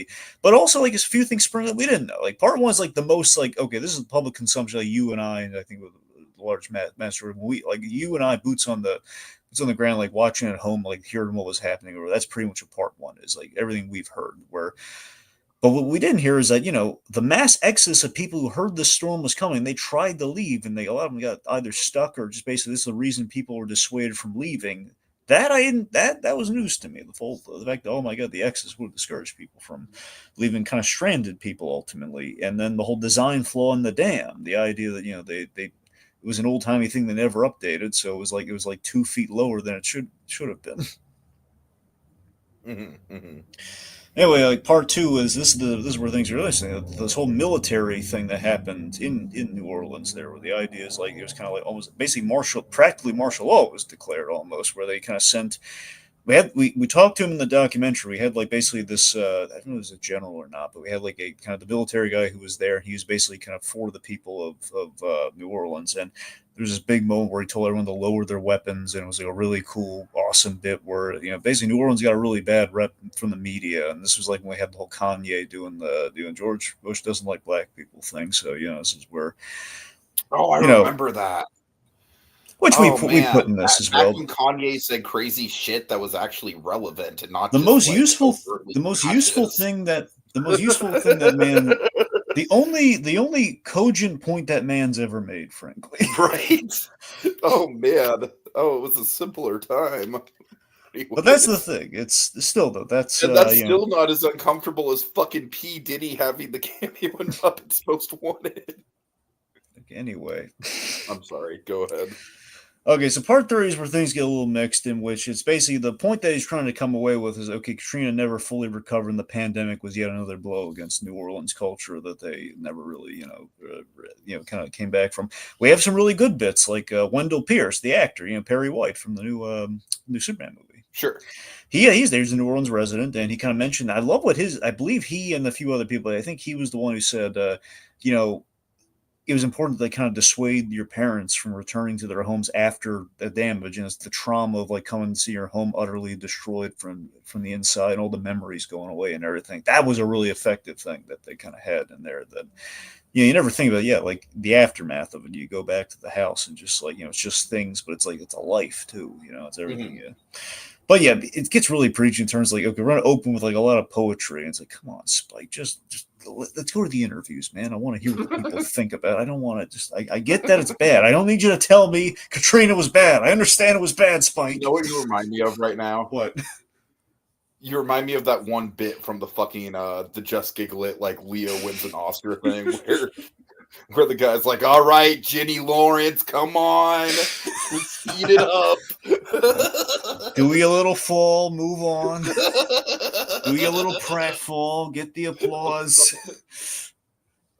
Speaker 2: but also like it's a few things spring that we didn't know. Like part 1 is like the most like, okay, this is public consumption, like you and I, and I think with a large master, we like you and I, boots on the ground, like watching at home, like hearing what was happening, or that's pretty much what part 1 is, like everything we've heard. But what we didn't hear is that, the mass exodus of people who heard the storm was coming, they tried to leave, and a lot of them got either stuck or just basically this is the reason people were dissuaded from leaving. That was news to me. The fact that, oh my God, the exodus would discourage people from leaving, kind of stranded people ultimately. And then the whole design flaw in the dam, the idea that, it was an old timey thing they never updated, so it was like 2 feet lower than it should have been.
Speaker 1: Mm-hmm, mm-hmm.
Speaker 2: Anyway, like part 2 is this is where things are really interesting. This whole military thing that happened in New Orleans there, where the idea is like it was kind of like almost basically practically martial law was declared almost, where they kind of sent. We talked to him in the documentary. We had like basically this I don't know if it was a general or not, but we had like a kind of the military guy who was there. He was basically kind of for the people of New Orleans, and there was this big moment where he told everyone to lower their weapons, and it was like a really cool, awesome bit where basically New Orleans got a really bad rep from the media, and this was like when we had the whole Kanye doing George Bush doesn't like black people thing. So this is where
Speaker 1: I remember that.
Speaker 2: Which we put in this as well.
Speaker 1: Back when Kanye said crazy shit that was actually relevant and not
Speaker 2: the
Speaker 1: just
Speaker 2: most
Speaker 1: like
Speaker 2: useful thing that man, the only cogent point that man's ever made, frankly.
Speaker 1: Right? Oh man. Oh, it was a simpler time. Anyway.
Speaker 2: But that's the thing. It's still though. That's
Speaker 1: still not as uncomfortable as fucking P. Diddy having the cameo in Muppets Most Wanted.
Speaker 2: Anyway,
Speaker 1: I'm sorry. Go ahead.
Speaker 2: Okay, so part 3 is where things get a little mixed, in which it's basically the point that he's trying to come away with is, okay, Katrina never fully recovered, and the pandemic was yet another blow against New Orleans culture that they never really, kind of came back from. We have some really good bits, like Wendell Pierce, the actor, Perry White from the new Superman movie.
Speaker 1: Sure.
Speaker 2: He's there. He's a New Orleans resident, and he kind of mentioned, I love what I believe he and a few other people, I think he was the one who said, it was important to kind of dissuade your parents from returning to their homes after the damage, and it's the trauma of like coming to see your home utterly destroyed from the inside and all the memories going away and everything. That was a really effective thing that they kind of had in there. That you never think about like the aftermath of it. You go back to the house and just like it's just things, but it's like it's a life too. It's everything.
Speaker 1: Mm-hmm.
Speaker 2: But yeah, it gets really preachy in terms of like, okay, we're going to open with like a lot of poetry. And it's like, come on, Spike, just let's go to the interviews, man. I want to hear what the people think about it. I don't want to I get that it's bad. I don't need you to tell me Katrina was bad. I understand it was bad, Spike.
Speaker 1: You know what you remind me of right now?
Speaker 2: What?
Speaker 1: You remind me of that one bit from the fucking, the Just Giggle It, like Leo wins an Oscar thing where the guy's like, all right, Jenny Lawrence, come on. Speed it up.
Speaker 2: Do a little fall, move on. Do a little pratfall, get the applause.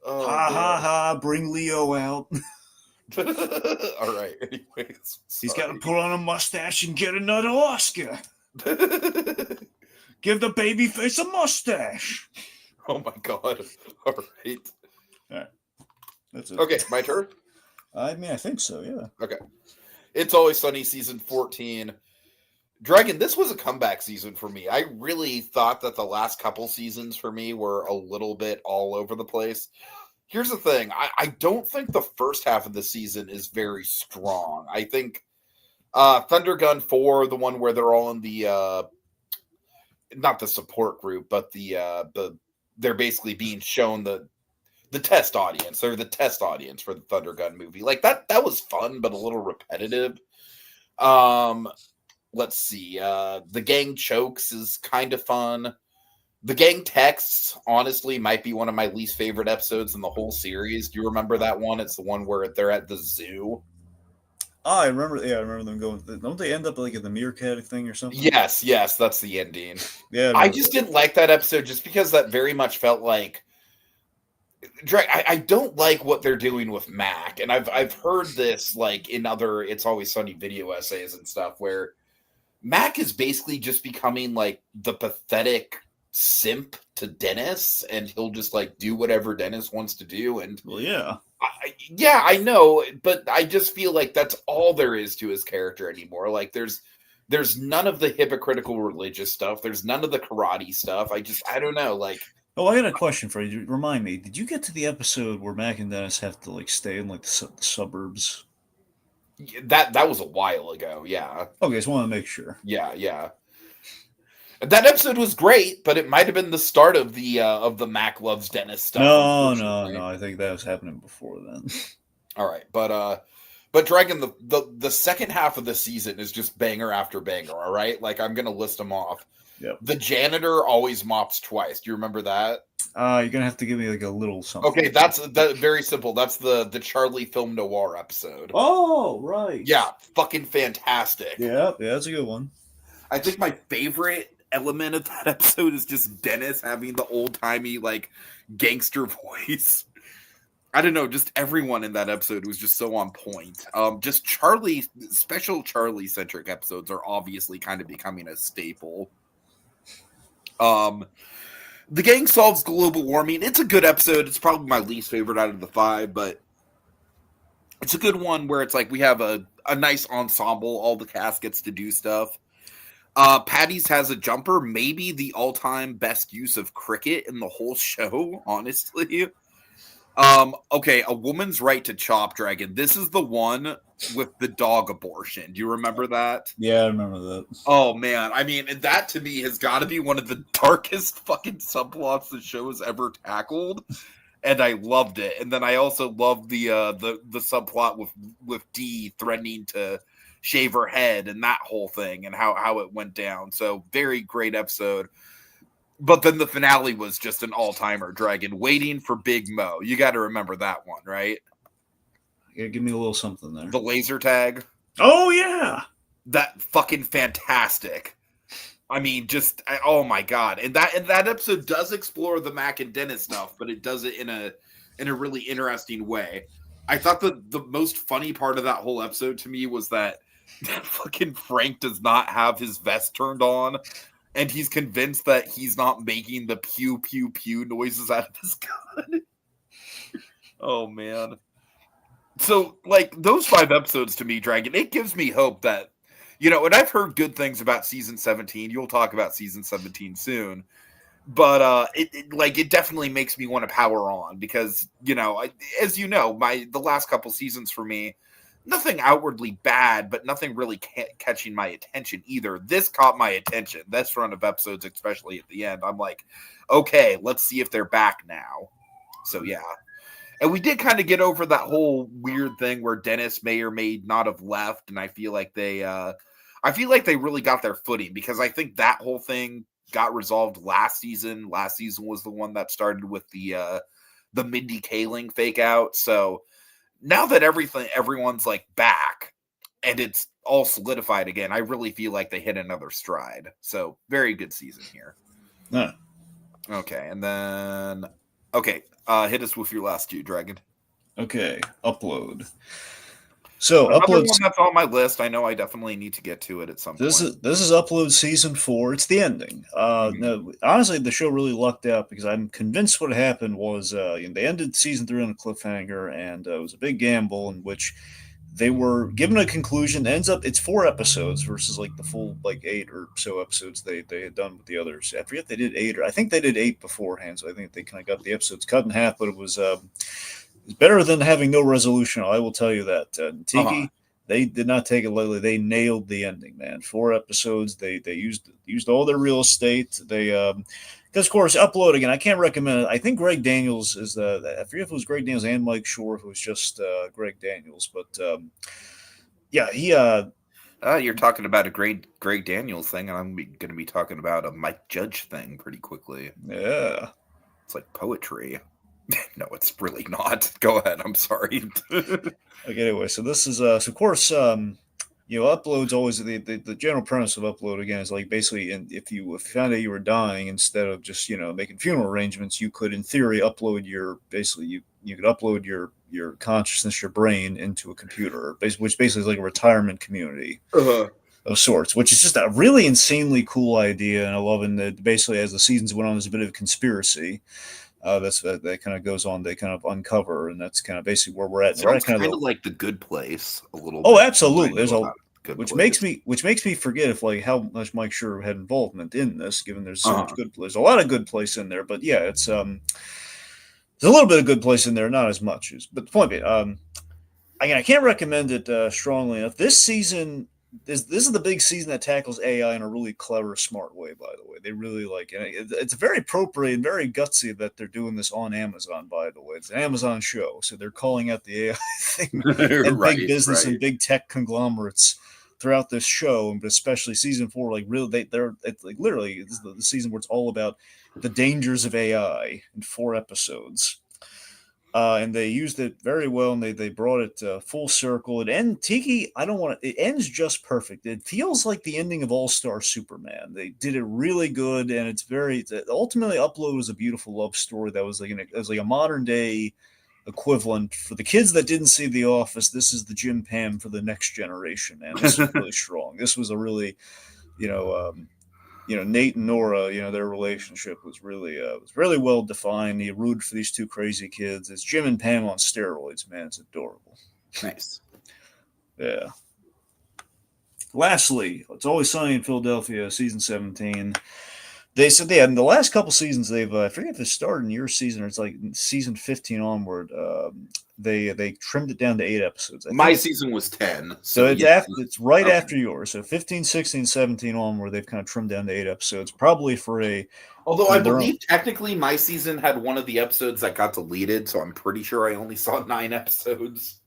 Speaker 1: Oh,
Speaker 2: ha, ha, ha, bring Leo out.
Speaker 1: All right, anyways.
Speaker 2: He's got to put on a mustache and get another Oscar. Give the baby face a mustache.
Speaker 1: Oh my God. All right.
Speaker 2: All right. That's it.
Speaker 1: Okay, my turn?
Speaker 2: I mean, I think so, yeah.
Speaker 1: Okay. It's Always Sunny, season 14. Dragon, this was a comeback season for me. I really thought that the last couple seasons for me were a little bit all over the place. Here's the thing. I don't think the first half of the season is very strong. I think Thunder Gun 4, the one where they're all in the not the support group, but they're basically being shown the test audience. They're the test audience for the Thunder Gun movie. Like that was fun, but a little repetitive. Let's see. The Gang Chokes is kind of fun. The Gang Texts, honestly, might be one of my least favorite episodes in the whole series. Do you remember that one? It's the one where they're at the zoo.
Speaker 2: Oh, I remember. Yeah, I remember them going. Don't they end up like in the meerkat thing or something?
Speaker 1: Yes, that's the ending.
Speaker 2: Yeah,
Speaker 1: I just didn't like that episode just because that very much felt like. I don't like what they're doing with Mac, and I've heard this like in other It's Always Sunny video essays and stuff where Mac is basically just becoming like the pathetic simp to Dennis, and he'll just like do whatever Dennis wants to do. And
Speaker 2: well, yeah.
Speaker 1: I know, but I just feel like that's all there is to his character anymore. Like there's none of the hypocritical religious stuff. There's none of the karate stuff. I don't know. Like,
Speaker 2: oh, I got a question for you. Remind me, did you get to the episode where Mac and Dennis have to like stay in like the suburbs?
Speaker 1: That was a while ago. Yeah.
Speaker 2: Okay, just want to make sure.
Speaker 1: Yeah. That episode was great, but it might have been the start of the Mac Loves Dennis stuff.
Speaker 2: No. I think that was happening before then.
Speaker 1: All right, but Dragon, the second half of the season is just banger after banger. All right, like I'm gonna list them off.
Speaker 2: Yep.
Speaker 1: The janitor always mops twice. Do you remember that?
Speaker 2: You're gonna have to give me like a little something.
Speaker 1: Okay, that's very simple. That's the Charlie Film Noir episode.
Speaker 2: Oh, right.
Speaker 1: Yeah, fucking fantastic.
Speaker 2: Yeah, that's a good one.
Speaker 1: I think my favorite element of that episode is just Dennis having the old-timey like gangster voice. I don't know, just everyone in that episode was just so on point. Just special Charlie centric episodes are obviously kind of becoming a staple. The Gang Solves Global Warming. It's a good episode. It's probably my least favorite out of the 5, but it's a good one where it's like we have a nice ensemble. All the cast gets to do stuff. Patty's Has a Jumper, maybe the all-time best use of cricket in the whole show, honestly. Okay, A Woman's Right to Chop, Dragon. This is the one with the dog abortion. Do you remember that?
Speaker 2: Yeah, I remember that.
Speaker 1: Oh, man. I mean, that to me has got to be one of the darkest fucking subplots the show has ever tackled. And I loved it. And then I also loved the subplot with Dee threatening to shave her head and that whole thing and how it went down. So very great episode. But then the finale was just an all-timer, Dragon. Waiting for Big Mo. You got to remember that one, right?
Speaker 2: Yeah, give me a little something there.
Speaker 1: The laser tag.
Speaker 2: Oh, yeah.
Speaker 1: That fucking fantastic. I mean, oh my God. And that episode does explore the Mac and Dennis stuff, but it does it in a really interesting way. I thought the most funny part of that whole episode to me was that fucking Frank does not have his vest turned on, and he's convinced that he's not making the pew pew pew noises out of his gun. Oh man. So, like, those 5 episodes to me, Dragon, it gives me hope that, and I've heard good things about season 17. You'll talk about season 17 soon. But it definitely makes me want to power on because, as you know, the last couple seasons for me, nothing outwardly bad, but nothing really catching my attention either. This caught my attention. This run of episodes, especially at the end, I'm like, okay, let's see if they're back now. So, yeah. And we did kind of get over that whole weird thing where Dennis may or may not have left, and I feel like they really got their footing because I think that whole thing got resolved last season. Last season was the one that started with the Mindy Kaling fake out. So now that everyone's like back and it's all solidified again, I really feel like they hit another stride. So very good season here.
Speaker 2: Huh.
Speaker 1: Okay, and then hit us with your last 2, Dragon.
Speaker 2: Okay, Upload. So
Speaker 1: another
Speaker 2: Upload
Speaker 1: one that's on my list. I know I definitely need to get to it at some point.
Speaker 2: This is Upload season 4. It's the ending. No, honestly, the show really lucked out because I'm convinced what happened was they ended season 3 on a cliffhanger, and it was a big gamble in which they were given a conclusion. It's 4 episodes versus like the full 8 or so episodes they had done with the others. I forget they did 8, or I think they did 8 beforehand. So I think they kind of got the episodes cut in half. But it was better than having no resolution. I will tell you that. Tiki, they did not take it lightly. They nailed the ending, man. 4 episodes. They used all their real estate. They because of course Upload again. I can't recommend it. I think Greg Daniels is I forget if it was Greg Daniels and Mike Shore, if it was just Greg Daniels, but yeah, he.
Speaker 1: You're talking about a Greg Daniels thing, and I'm going to be talking about a Mike Judge thing pretty quickly.
Speaker 2: Yeah,
Speaker 1: it's like poetry. No, it's really not. Go ahead. I'm sorry.
Speaker 2: Okay, anyway, so this is so of course Upload's always the general premise of Upload again is like basically if you found out you were dying, instead of just making funeral arrangements, you could in theory upload you could upload your consciousness, your brain into a computer, which basically is like a retirement community of sorts, which is just a really insanely cool idea, and I love it. That basically as the seasons went on, there's a bit of a conspiracy. That kind of goes on. They kind of uncover, and that's kind of basically where we're at.
Speaker 1: Sounds kind of like The Good Place a little.
Speaker 2: Oh, absolutely. There's
Speaker 1: which
Speaker 2: makes me forget if how much Mike Schur had involvement in this. Given there's so much good, there's a lot of Good Place in there, but yeah, it's there's a little bit of Good Place in there, not as much as. But the point being, again, I can't recommend it strongly enough. This season. This is the big season that tackles AI in a really clever, smart way, by the way. They really like it. It's very appropriate and very gutsy that they're doing this on Amazon, by the way. It's an Amazon show, so they're calling out the AI thing and big business and big tech conglomerates throughout this show, but especially season 4. Like really, it's like literally this is the season where it's all about the dangers of AI in 4 episodes. And they used it very well, and they brought it full circle. Tiki, it ends just perfect. It feels like the ending of All-Star Superman. They did it really good, and ultimately Upload was a beautiful love story that was like a modern day equivalent for the kids that didn't see The Office. This is the Jim Pam for the next generation, and this is really strong. This was a really, Nate and Nora, their relationship was really well defined. You rooted for these 2 crazy kids. It's Jim and Pam on steroids, man. It's adorable.
Speaker 1: Nice.
Speaker 2: Yeah. Lastly, It's Always Sunny in Philadelphia, season 17. They said in the last couple seasons, they've I forget if it started in your season or it's like season 15 onward. They trimmed it down to 8 episodes.
Speaker 1: My season was 10.
Speaker 2: So it's right after yours. So 15, 16, 17 onward, they've kind of trimmed down to 8 episodes, probably for a.
Speaker 1: Although I believe technically my season had one of the episodes that got deleted, so I'm pretty sure I only saw 9 episodes.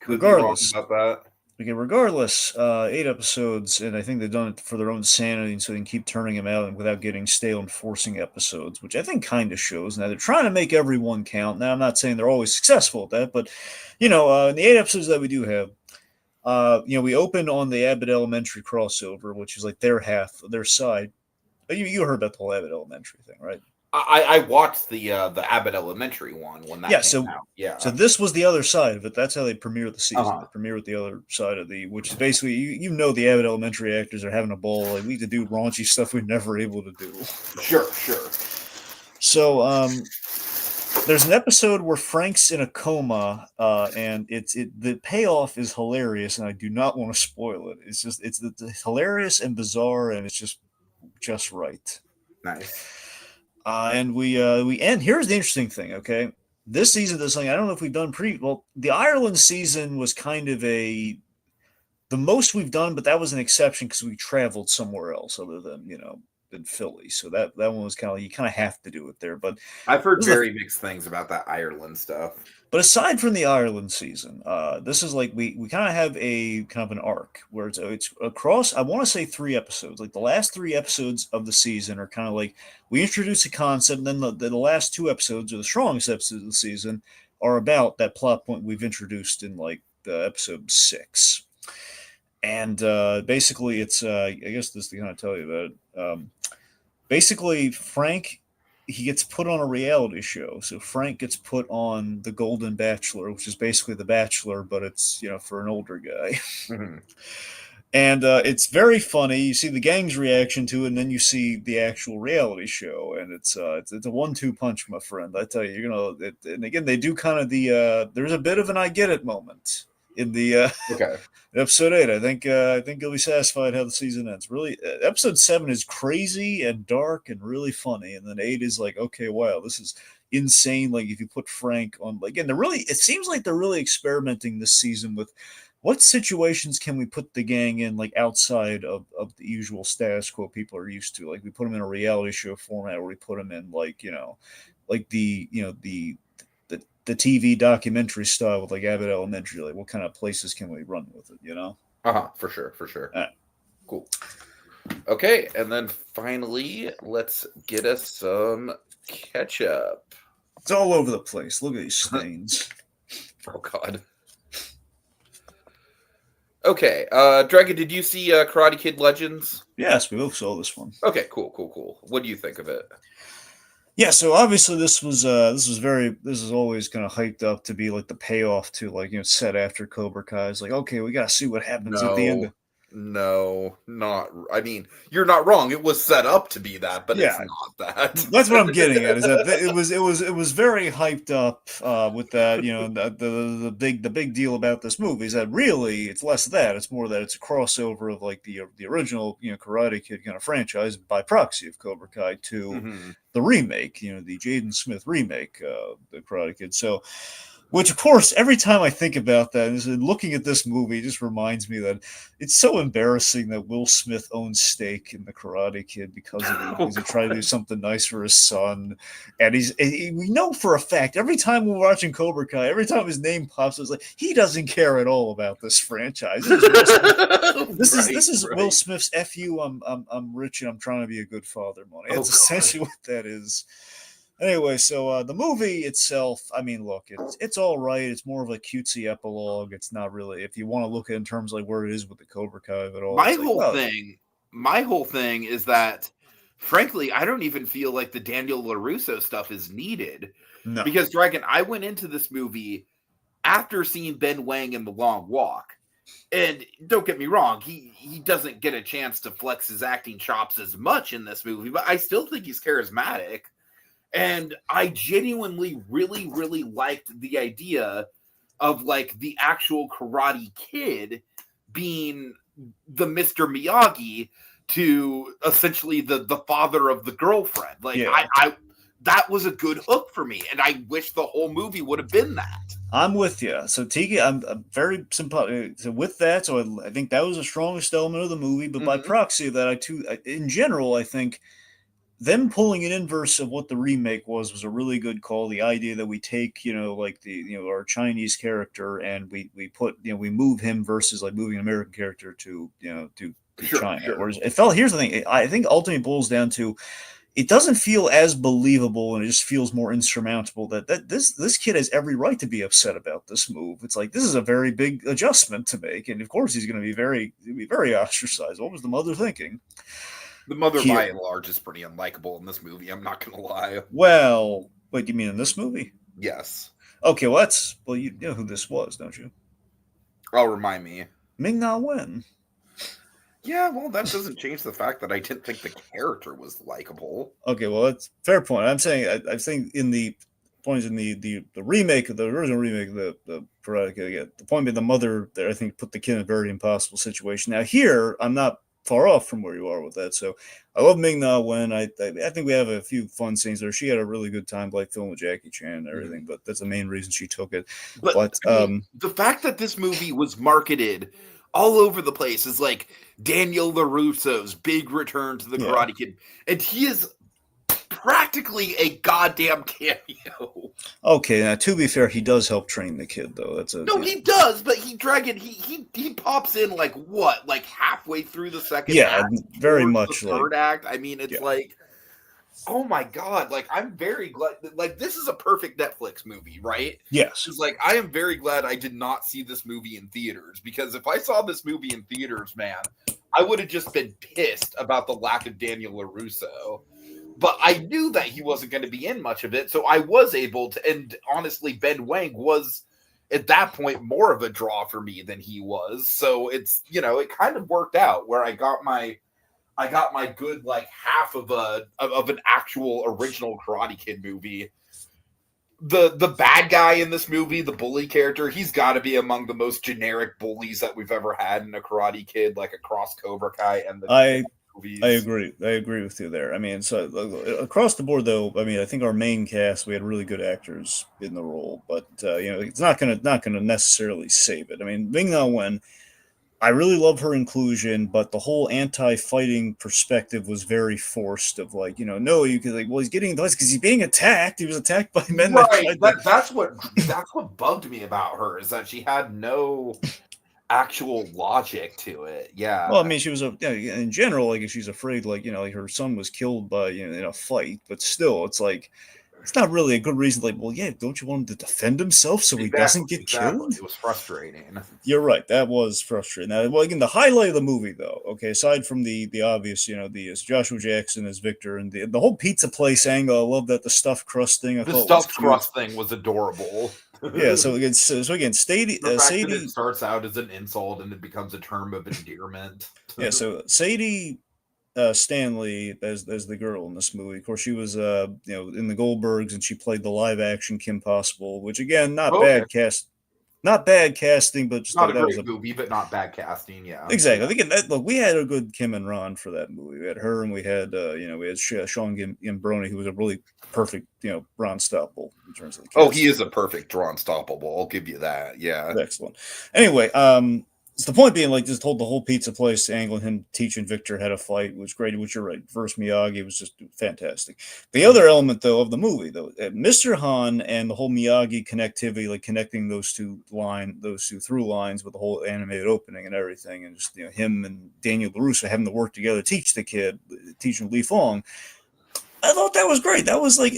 Speaker 2: Regardless
Speaker 1: about that.
Speaker 2: Okay, regardless, 8 episodes, and I think they've done it for their own sanity, so they can keep turning them out without getting stale and forcing episodes, which I think kind of shows. Now, they're trying to make everyone count. Now, I'm not saying they're always successful at that, but, in the 8 episodes that we do have, we open on the Abbott Elementary crossover, which is like their side. You heard about the whole Abbott Elementary thing, right?
Speaker 1: I watched the Abbott Elementary one when that came out. Yeah.
Speaker 2: So this was the other side of it. That's how they premiere the season. They premiere with the other side of which is basically the Abbott Elementary actors are having a ball. Like we get to do raunchy stuff we're never able to do.
Speaker 1: Sure.
Speaker 2: So There's an episode where Frank's in a coma, and the payoff is hilarious, and I do not want to spoil it. It's hilarious and bizarre, and it's just right.
Speaker 1: Nice.
Speaker 2: And we end. Here's the interesting thing. Okay, this season does something I don't know if we've done well. The Ireland season was kind of the most we've done, but that was an exception because we traveled somewhere else other than than Philly. So that one was kind of you kind of have to do it there. But
Speaker 1: I've heard
Speaker 2: this is
Speaker 1: very mixed things about that Ireland stuff.
Speaker 2: But aside from the Ireland season, this is like we kind of have a kind of an arc where it's across. I want to say 3 episodes. Like the last 3 episodes of the season are kind of like we introduce a concept, and then the last 2 episodes, or the strongest episodes of the season, are about that plot point we've introduced in like the episode 6. And basically, it's I guess this to kind of tell you about it. Basically, Frank he gets put on a reality show. So Frank gets put on The Golden Bachelor, which is basically The Bachelor, but it's for an older guy.
Speaker 1: Mm-hmm.
Speaker 2: And it's very funny. You see the gang's reaction to it, and then you see the actual reality show, and it's a 1-2 punch, my friend. I tell you, and again, they do kind of there's a bit of an I get it moment in the
Speaker 1: Okay.
Speaker 2: episode 8. I think you'll be satisfied how the season ends. Really, episode 7 is crazy and dark and really funny, and then 8 is like, okay, wow, this is insane. Like if you put Frank on, like, and it seems like they're really experimenting this season with what situations can we put the gang in, like outside of the usual status quo people are used to. Like we put them in a reality show format, or we put them in like like the TV documentary style with like Abbott Elementary. Like what kind of places can we run with it?
Speaker 1: For sure.
Speaker 2: Right.
Speaker 1: Cool. Okay, and then finally, let's get us some ketchup.
Speaker 2: It's all over the place. Look at these stains.
Speaker 1: Oh God. Okay, Dragon, did you see Karate Kid Legends?
Speaker 2: Yes, we both saw this one.
Speaker 1: Okay, cool. What do you think of it?
Speaker 2: Yeah, so obviously this was always kind of hyped up to be like the payoff to like set after Cobra Kai. It's like, okay, we gotta see what happens at the end.
Speaker 1: No, not. I mean, you're not wrong. It was set up to be that, but it's not that.
Speaker 2: That's what I'm getting at. Is that it was very hyped up with that. The big deal about this movie is that really it's less that. It's more that it's a crossover of like the original Karate Kid kind of franchise by proxy of Cobra Kai to the remake. The Jaden Smith remake, the Karate Kid. So. Which, of course, every time I think about that, and looking at this movie, it just reminds me that it's so embarrassing that Will Smith owns stake in the Karate Kid because of it. Because he tried to do something nice for his son, and we know for a fact every time we're watching Cobra Kai, every time his name pops, it's like he doesn't care at all about this franchise. This is Will Smith's "F you, I'm rich and I'm trying to be a good father" money. That's essentially what that is. Anyway, so the movie itself, I mean, look, it's all right. It's more of a cutesy epilogue. It's not really, if you want to look at it in terms of like where it is with the Cobra Kai of it all.
Speaker 1: My whole thing is that, frankly, I don't even feel like the Daniel LaRusso stuff is needed.
Speaker 2: No.
Speaker 1: Because, Dragon, I went into this movie after seeing Ben Wang in The Long Walk. And don't get me wrong, he doesn't get a chance to flex his acting chops as much in this movie, but I still think he's charismatic. And I genuinely really, really liked the idea of like the actual Karate Kid being the Mr. Miyagi to essentially the father of the girlfriend. Like I that was a good hook for me, and I wish the whole movie would have been that.
Speaker 2: I'm with you. So Tiki, I'm very sympathetic. So with that, so I think that was the strongest element of the movie. But by proxy of that, in general, I think them pulling an inverse of what the remake was a really good call. The idea that we take, like our Chinese character and we put, we move him versus like moving an American character to China. Sure. Whereas here's the thing. I think ultimately boils down to, it doesn't feel as believable, and it just feels more insurmountable that this kid has every right to be upset about this move. It's like, this is a very big adjustment to make. And of course he's going to be very ostracized. What was the mother thinking?
Speaker 1: The mother, by and large, is pretty unlikable in this movie. I'm not going to lie.
Speaker 2: Well, wait, you mean in this movie?
Speaker 1: Yes.
Speaker 2: Okay, well, you know who this was, don't you?
Speaker 1: Oh, remind me.
Speaker 2: Ming-Na Wen.
Speaker 1: Yeah, well, that doesn't change the fact that I didn't think the character was likable.
Speaker 2: Okay, well, that's fair point. I'm saying in the point is in the remake of the original remake of the Karate Kid. Again, the point being the mother there, I think, put the kid in a very impossible situation. Now here, I'm not far off from where you are with that. So I love Ming Na Wen. I think we have a few fun scenes there. She had a really good time like filming with Jackie Chan and everything, but that's the main reason she took it.
Speaker 1: But
Speaker 2: But
Speaker 1: I mean, the fact that this movie was marketed all over the place is like Daniel LaRusso's big return to the
Speaker 2: yeah.
Speaker 1: Karate Kid, and he is practically a goddamn cameo.
Speaker 2: Okay, now to be fair, he does help train the kid though. That's a
Speaker 1: No, he does, but he pops in like what, like halfway through the second
Speaker 2: yeah,
Speaker 1: act,
Speaker 2: very
Speaker 1: towards
Speaker 2: much
Speaker 1: the
Speaker 2: like
Speaker 1: third act. I mean, it's
Speaker 2: yeah.
Speaker 1: like, oh my god, like I'm very glad. Like this is a perfect Netflix movie, right?
Speaker 2: Yes.
Speaker 1: It's like I am very glad I did not see this movie in theaters, because if I saw this movie in theaters, man, I would have just been pissed about the lack of Daniel LaRusso. But I knew that he wasn't going to be in much of it, so I was able to. And honestly, Ben Wang was at that point more of a draw for me than he was. So it's, it kind of worked out where I got my good like half of an actual original Karate Kid movie. The bad guy in this movie, the bully character, he's got to be among the most generic bullies that we've ever had in a Karate Kid, like across Cobra Kai and the movies.
Speaker 2: I agree. I agree with you there. I mean, so across the board, though, I mean, I think our main cast, we had really good actors in the role, but it's not gonna necessarily save it. I mean, Ming Na Wen, I really love her inclusion, but the whole anti-fighting perspective was very forced. Of like, no, you could like, well, he's getting those because he's being attacked. He was attacked by men that
Speaker 1: Right.
Speaker 2: tried to.
Speaker 1: That's what bugged me about her, is that she had no actual logic to it. Yeah.
Speaker 2: Well, I mean, she was in general, like if she's afraid, like like her son was killed by in a fight, but still, it's like it's not really a good reason. Like, well, yeah, don't you want him to defend himself so he doesn't get killed?
Speaker 1: It was frustrating.
Speaker 2: You're right. That was frustrating. Now, well, again, the highlight of the movie, though, okay, aside from the obvious, the Joshua Jackson as Victor and the whole pizza place angle, I love that the stuffed crust thing. I
Speaker 1: The
Speaker 2: thought was
Speaker 1: stuffed
Speaker 2: cute.
Speaker 1: crust thing was adorable.
Speaker 2: Yeah. So again, Sadie,
Speaker 1: The fact that
Speaker 2: Sadie.
Speaker 1: it starts out as an insult and it becomes a term of endearment.
Speaker 2: Yeah. So Sadie Stanley as the girl in this movie. Of course, she was in the Goldbergs, and she played the live action Kim Possible, which again, not bad casting, but just
Speaker 1: Not a
Speaker 2: that was
Speaker 1: great movie, but not bad casting. Yeah,
Speaker 2: exactly. I think look, we had a good Kim and Ron for that movie. We had her, and we had Sean Gimbroni, who was a really perfect Ron Stoppable in terms of the casting.
Speaker 1: Oh, he is a perfect Ron Stoppable. I'll give you that. Yeah,
Speaker 2: excellent. Anyway, so the point being, like, just the whole pizza place angle and him teaching Victor how to fight was great, which you're right. First Miyagi was just fantastic. The other element, though, of the movie, though, Mr. Han and the whole Miyagi connectivity, like connecting those two through lines with the whole animated opening and everything, and just, him and Daniel LaRusso having to work together, teach Li Fong. I thought that was great. That was like,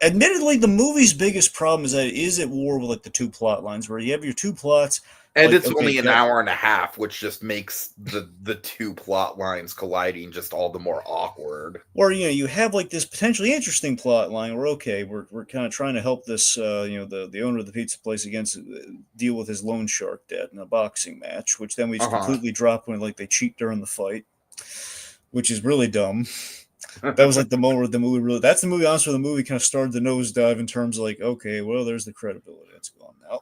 Speaker 2: admittedly, the movie's biggest problem is that it is at war with like the two plot lines, where you have your two plots.
Speaker 1: And like, it's only an hour and a half, which just makes the two plot lines colliding just all the more awkward.
Speaker 2: Or you have like this potentially interesting plot line where we're kind of trying to help this the owner of the pizza place deal with his loan shark debt in a boxing match, which then we just completely drop when like they cheat during the fight, which is really dumb. That was like the moment where the movie really. That's the movie, honestly, where the movie kind of started the nosedive in terms of like, okay, well, there's the credibility that's gone now,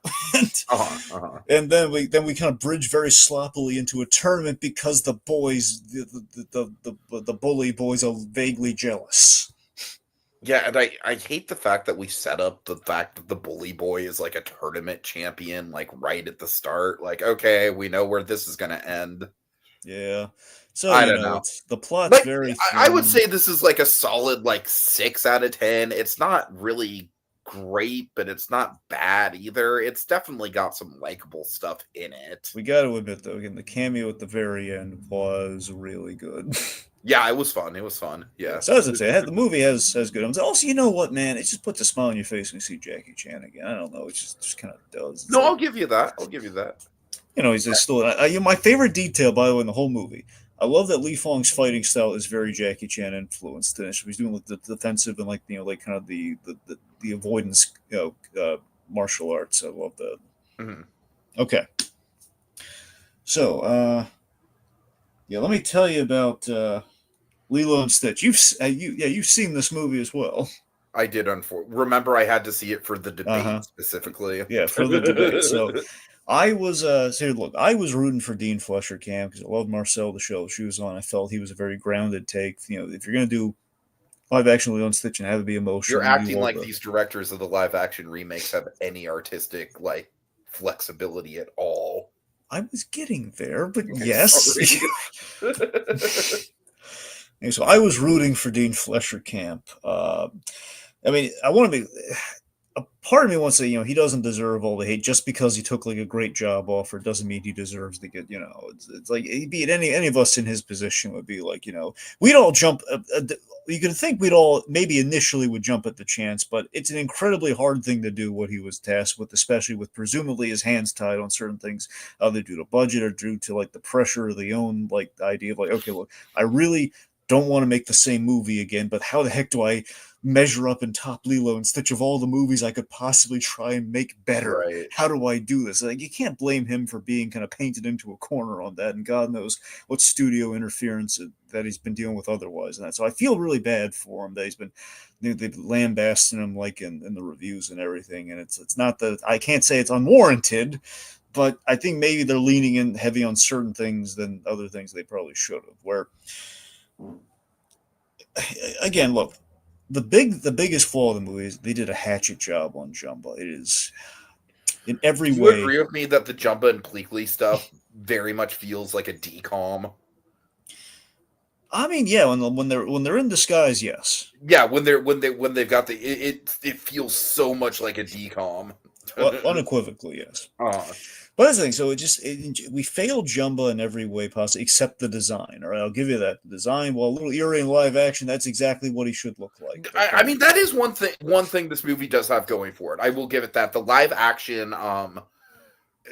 Speaker 2: and then we kind of bridge very sloppily into a tournament because the boys, the bully boys, are vaguely jealous.
Speaker 1: Yeah, and I hate the fact that we set up the fact that the bully boy is like a tournament champion, like right at the start. Like, okay, we know where this is going to end.
Speaker 2: Yeah. So
Speaker 1: I don't know.
Speaker 2: The plot's like, very.
Speaker 1: I would say this is like a solid 6 out of 10. It's not really great, but it's not bad either. It's definitely got some likable stuff in it.
Speaker 2: We got to admit, though, again, the cameo at the very end was really good.
Speaker 1: Yeah, it was fun. Yeah.
Speaker 2: So as I say, the movie has good. I'm also, you know what, man? It just puts a smile on your face when you see Jackie Chan again. I don't know. It just kind of does.
Speaker 1: No, I'll give you that.
Speaker 2: He's just still. My favorite detail, by the way, in the whole movie. I love that Li Fong's fighting style is very Jackie Chan influenced. He's doing like the defensive and like kind of the avoidance martial arts. I love that.
Speaker 1: Mm-hmm.
Speaker 2: Okay, so let me tell you about Lilo and Stitch. You've seen this movie as well.
Speaker 1: I did. Remember, I had to see it for the
Speaker 2: Uh
Speaker 1: debate
Speaker 2: huh.
Speaker 1: specifically.
Speaker 2: Yeah, for the debate. So so look, I was rooting for Dean Fletcher Camp because I loved Marcel, the show she was on. I felt he was a very grounded take. If you're gonna do live action Lilo and Stitch and have it be
Speaker 1: You're
Speaker 2: emotional, and do
Speaker 1: acting
Speaker 2: all
Speaker 1: like
Speaker 2: the.
Speaker 1: these directors of the live action remakes have any artistic like flexibility at all.
Speaker 2: I was getting there, but
Speaker 1: Okay,
Speaker 2: yes.
Speaker 1: sorry.
Speaker 2: And so I was rooting for Dean Fletcher Camp. I mean, I want to be. A part of me wants to say, he doesn't deserve all the hate just because he took like a great job offer. Doesn't mean he deserves to get. It's like be it any of us in his position would be like, we'd all jump. You could think we'd all maybe initially would jump at the chance, but it's an incredibly hard thing to do what he was tasked with, especially with presumably his hands tied on certain things, either due to budget or due to like the pressure of the own like the idea of like, okay, look, I really don't want to make the same movie again, but how the heck do I measure up and top Lilo and Stitch of all the movies I could possibly try and make better?
Speaker 1: Right.
Speaker 2: How do I do this? Like, you can't blame him for being kind of painted into a corner on that, and God knows what studio interference that he's been dealing with otherwise. And that, so I feel really bad for him that he's been they've lambasting him like in the reviews and everything. And it's not that I can't say it's unwarranted, but I think maybe they're leaning in heavy on certain things than other things they probably should have. Where again, look, the biggest flaw of the movie is they did a hatchet job on Jumba. It is in every
Speaker 1: Do you
Speaker 2: way.
Speaker 1: agree with me that the Jumba and Pleakley stuff very much feels like a decom?
Speaker 2: I mean, yeah, when they're in disguise, yes.
Speaker 1: Yeah, when they've got it feels so much like a decom.
Speaker 2: Unequivocally, yes.
Speaker 1: Uh,
Speaker 2: But that's the thing. So we failed Jumba in every way possible, except the design. All right, I'll give you that. The design, while a little eerie in live action, that's exactly what he should look like.
Speaker 1: I mean, that is one thing. One thing this movie does have going for it. I will give it that. The live action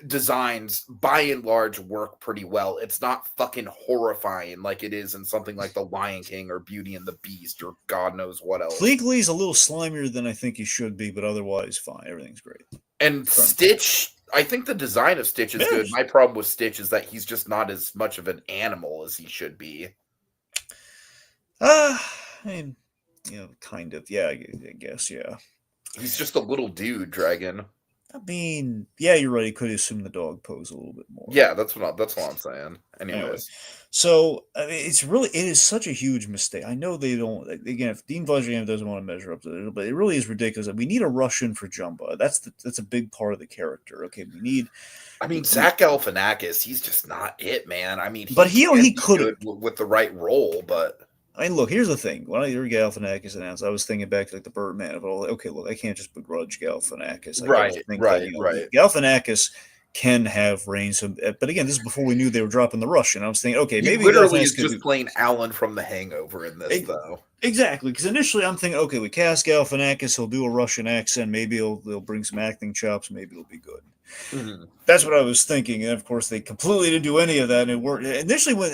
Speaker 1: designs, by and large, work pretty well. It's not fucking horrifying like it is in something like The Lion King or Beauty and the Beast or God knows what else.
Speaker 2: Pleakley's a little slimier than I think he should be, but otherwise fine. Everything's great.
Speaker 1: And Stitch, I think the design of Stitch is good. My problem with Stitch is that he's just not as much of an animal as he should be.
Speaker 2: I mean, kind of. Yeah, I guess. Yeah.
Speaker 1: He's just a little dude, Dragon.
Speaker 2: I mean, yeah, you're right. He could assume the dog pose a little bit more.
Speaker 1: Yeah, that's what I'm saying. Anyways.
Speaker 2: So I mean, it is such a huge mistake. I know they don't. Again, if Dean Fletcher doesn't want to measure up to it, but it really is ridiculous that we need a Russian for Jumba. That's a big part of the character. Okay, we need.
Speaker 1: I mean, Zach Galifianakis, he's just not it, man. I mean,
Speaker 2: he could
Speaker 1: with the right role, but.
Speaker 2: I mean, look, here's the thing. When I heard Galifianakis announced, I was thinking back to like the Birdman of all. Okay, look, I can't just begrudge Galifianakis.
Speaker 1: Right.
Speaker 2: Galifianakis can have range. But again, this is before we knew they were dropping the Russian. I was thinking, okay, maybe
Speaker 1: literally is just playing Alan from The Hangover in this, though.
Speaker 2: Exactly, because initially I'm thinking, okay, we cast Galifianakis, he'll do a Russian accent, maybe they'll bring some acting chops, maybe it'll be good.
Speaker 1: Mm-hmm.
Speaker 2: That's what I was thinking, and of course they completely didn't do any of that, and it worked. Initially, when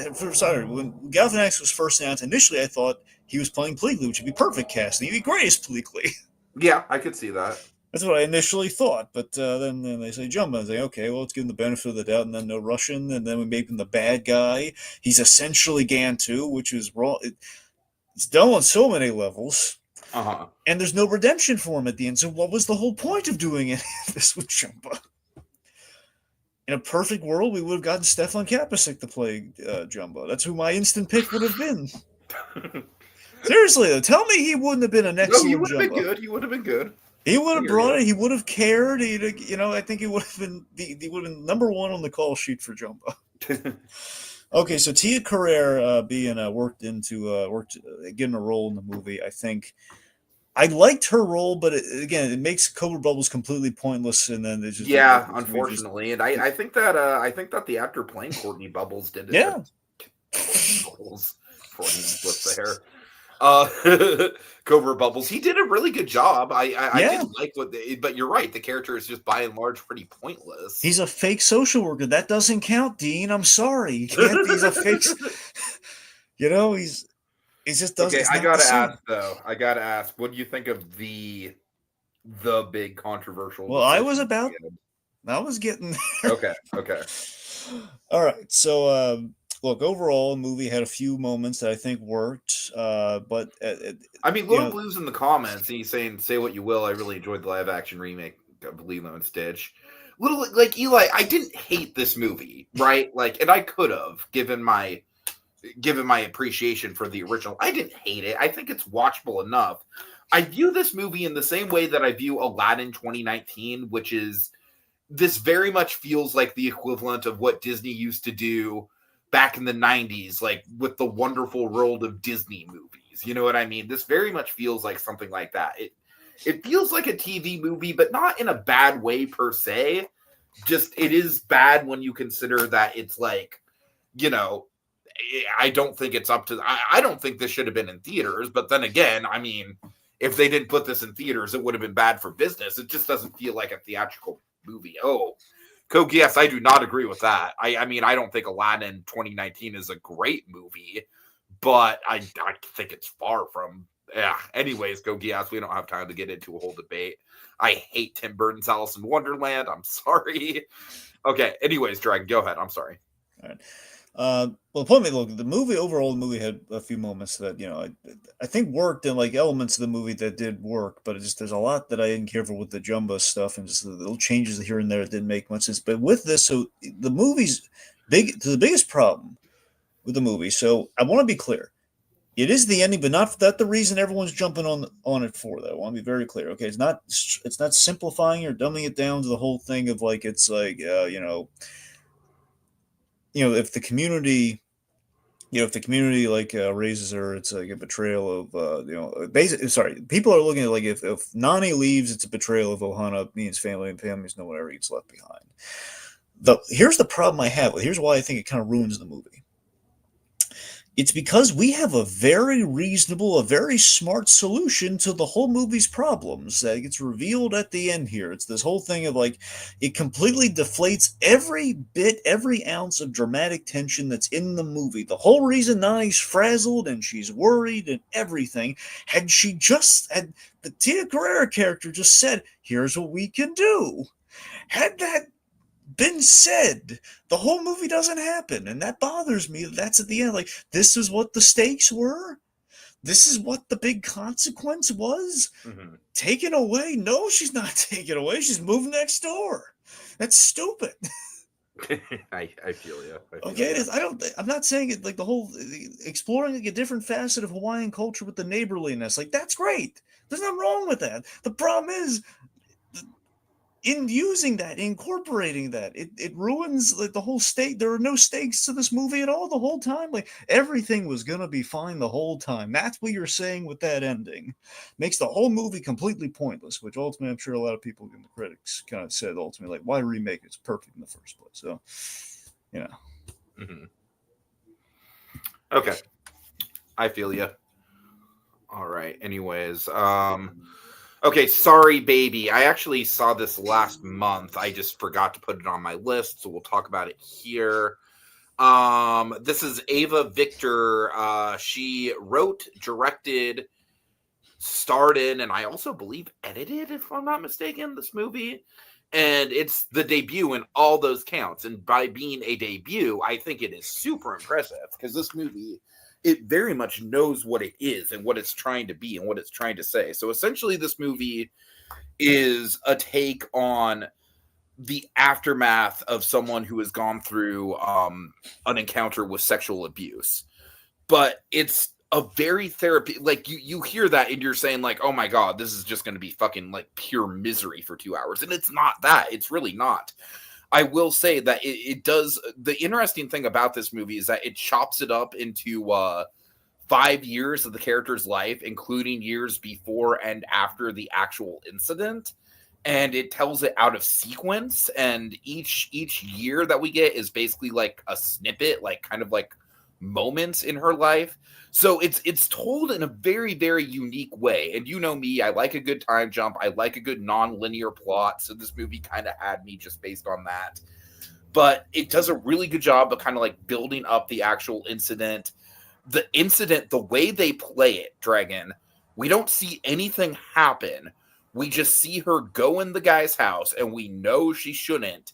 Speaker 2: Galifianakis was first announced, initially I thought he was playing Pleakley, which would be perfect casting. He'd be great as Pleakley.
Speaker 1: Yeah, I could see that.
Speaker 2: That's what I initially thought, but then they say Jumba, and say, okay, well, let's give him the benefit of the doubt, and then no Russian, and then we make him the bad guy. He's essentially Gantu, which is wrong. It's done on so many levels.
Speaker 1: Uh-huh.
Speaker 2: And there's no redemption for him at the end. So what was the whole point of doing this with Jumba? In a perfect world, we would have gotten Stefan Kapusek to play Jumbo. That's who my instant pick would have been. Seriously, though, tell me he wouldn't have been an excellent
Speaker 1: he would have
Speaker 2: Jumbo.
Speaker 1: been good. He would have been good.
Speaker 2: He would have brought it. He would have cared. I think he would have been. He would have been number one on the call sheet for Jumbo. Okay, so Tia Carrere being getting a role in the movie. I think I liked her role, but it makes Cobra Bubbles completely pointless, and then it's just
Speaker 1: unfortunately. And I think that the actor playing Courtney Bubbles did it.
Speaker 2: Yeah.
Speaker 1: Bubbles, flip there. Cobra Bubbles. He did a really good job. I did like but you're right. The character is just by and large pretty pointless.
Speaker 2: He's a fake social worker. That doesn't count, Dean. I'm sorry. He's a fake. He just doesn't.
Speaker 1: Okay, I gotta ask. What do you think of the big controversial?
Speaker 2: Well, I was getting.
Speaker 1: Okay.
Speaker 2: All right. So look, overall, the movie had a few moments that I think worked, but
Speaker 1: I mean,
Speaker 2: you
Speaker 1: Little
Speaker 2: know,
Speaker 1: Blue's in the comments, and he's saying, "Say what you will, I really enjoyed the live action remake of Lilo and Stitch." Little like Eli, I didn't hate this movie, right? Like, and I could have given my appreciation for the original. I didn't hate it. I think it's watchable enough. I view this movie in the same way that I view Aladdin 2019, which is this very much feels like the equivalent of what Disney used to do back in the 90s, like with the Wonderful World of Disney movies. You know what I mean? This very much feels like something like that. It feels like a TV movie, but not in a bad way per se. Just it is bad when you consider that it's like, you know, I don't think it's up to. I don't think this should have been in theaters. But then again, I mean, if they didn't put this in theaters, it would have been bad for business. It just doesn't feel like a theatrical movie. Oh, Coke, yes, I do not agree with that. I mean, I don't think Aladdin 2019 is a great movie, but I think it's far from. Yeah. Anyways, Coke, yes, we don't have time to get into a whole debate. I hate Tim Burton's Alice in Wonderland. I'm sorry. Okay. Anyways, Dragon, go ahead. I'm sorry.
Speaker 2: all right. Well, the point, look, the movie had a few moments that I think worked, and like elements of the movie that did work, but there's a lot that I didn't care for with the Jumbo stuff and just the little changes here and there that didn't make much sense. But with this, so the movie's the biggest problem with the movie. So I want to be clear. It is the ending, but not that the reason everyone's jumping on it for that. I want to be very clear. Okay, it's not simplifying or dumbing it down to the whole thing of like it's like if the community like raises her, it's like a betrayal of basically. Sorry, people are looking at like if Nani leaves, it's a betrayal of Ohana, me and his family, and families know whatever gets left behind. Here's the problem I have. Here's why I think it kind of ruins the movie. It's because we have a very reasonable, a very smart solution to the whole movie's problems that gets revealed at the end here. It's this whole thing of like, it completely deflates every ounce of dramatic tension that's in the movie. The whole reason Nani's frazzled and she's worried and everything, had the Tia Carrera character just said, here's what we can do. Had that been said, the whole movie doesn't happen, and that bothers me. That's at the end. Like, this is what the stakes were. This is what the big consequence was. Mm-hmm. Taken away? No, she's not taken away. She's moved next door. That's stupid.
Speaker 1: I feel you.
Speaker 2: I'm not saying it like the whole exploring like a different facet of Hawaiian culture with the neighborliness. Like, that's great. There's nothing wrong with that. The problem is, in using that, incorporating that, it ruins like the whole state. There are no stakes to this movie at all the whole time. Like, everything was gonna be fine the whole time. That's what you're saying with that ending. Makes the whole movie completely pointless, which ultimately I'm sure a lot of people in the critics kind of said ultimately, like, why remake it? It's perfect in the first place. So,
Speaker 1: Mm-hmm. Okay. I feel you. All right. Anyways, okay, sorry, baby. I actually saw this last month. I just forgot to put it on my list, so we'll talk about it here. This is Ava Victor. She wrote, directed, starred in, and I also believe edited, if I'm not mistaken, this movie. And it's the debut in all those counts. And by being a debut, I think it is super impressive because this movie, it very much knows what it is and what it's trying to be and what it's trying to say. So essentially, this movie is a take on the aftermath of someone who has gone through an encounter with sexual abuse. But it's a very therapy. Like, you hear that and you're saying like, oh my God, this is just going to be fucking like pure misery for 2 hours. And it's not that. It's really not. I will say that it does. The interesting thing about this movie is that it chops it up into 5 years of the character's life, including years before and after the actual incident. And it tells it out of sequence. And each year that we get is basically like a snippet, like kind of like moments in her life. So it's told in a very, very unique way. And you know me, I like a good time jump. I like a good non-linear plot. So this movie kind of had me just based on that. But it does a really good job of kind of like building up the actual incident. The incident, the way they play it, Dragon, we don't see anything happen. We just see her go in the guy's house and we know she shouldn't.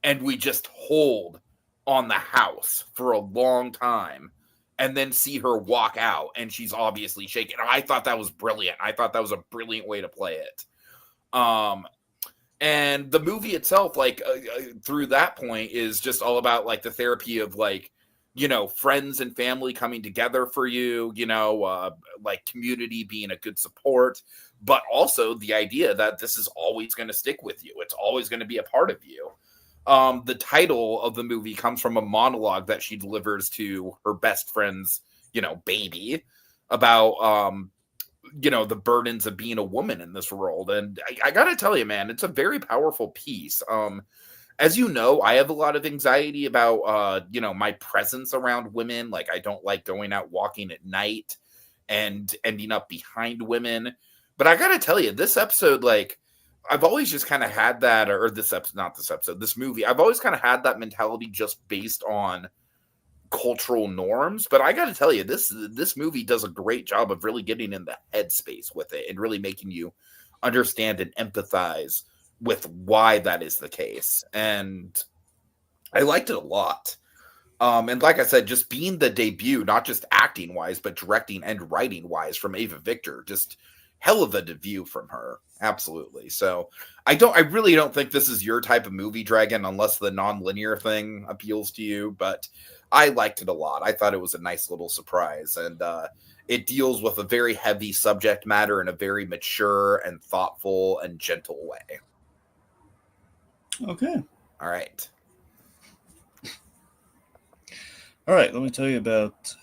Speaker 1: And we just hold on the house for a long time and then see her walk out and she's obviously shaking. I thought that was brilliant. I thought that was a brilliant way to play it. And the movie itself, like through that point, is just all about like the therapy of like, friends and family coming together for you, like community being a good support, but also the idea that this is always going to stick with you. It's always going to be a part of you. The title of the movie comes from a monologue that she delivers to her best friend's, baby about, the burdens of being a woman in this world. And I gotta tell you, man, it's a very powerful piece. As you know, I have a lot of anxiety about, my presence around women. Like, I don't like going out walking at night and ending up behind women. But I gotta tell you, this episode, like, I've always just kind of had that, or this movie, I've always kind of had that mentality just based on cultural norms. But I got to tell you, this movie does a great job of really getting in the headspace with it and really making you understand and empathize with why that is the case. And I liked it a lot. And like I said, just being the debut, not just acting wise, but directing and writing wise from Ava Victor, just hell of a debut from her. Absolutely. So I really don't think this is your type of movie, Dragon, unless the non-linear thing appeals to you, but I liked it a lot. I thought it was a nice little surprise, and it deals with a very heavy subject matter in a very mature and thoughtful and gentle way.
Speaker 2: Okay.
Speaker 1: All right.
Speaker 2: All right, let me tell you about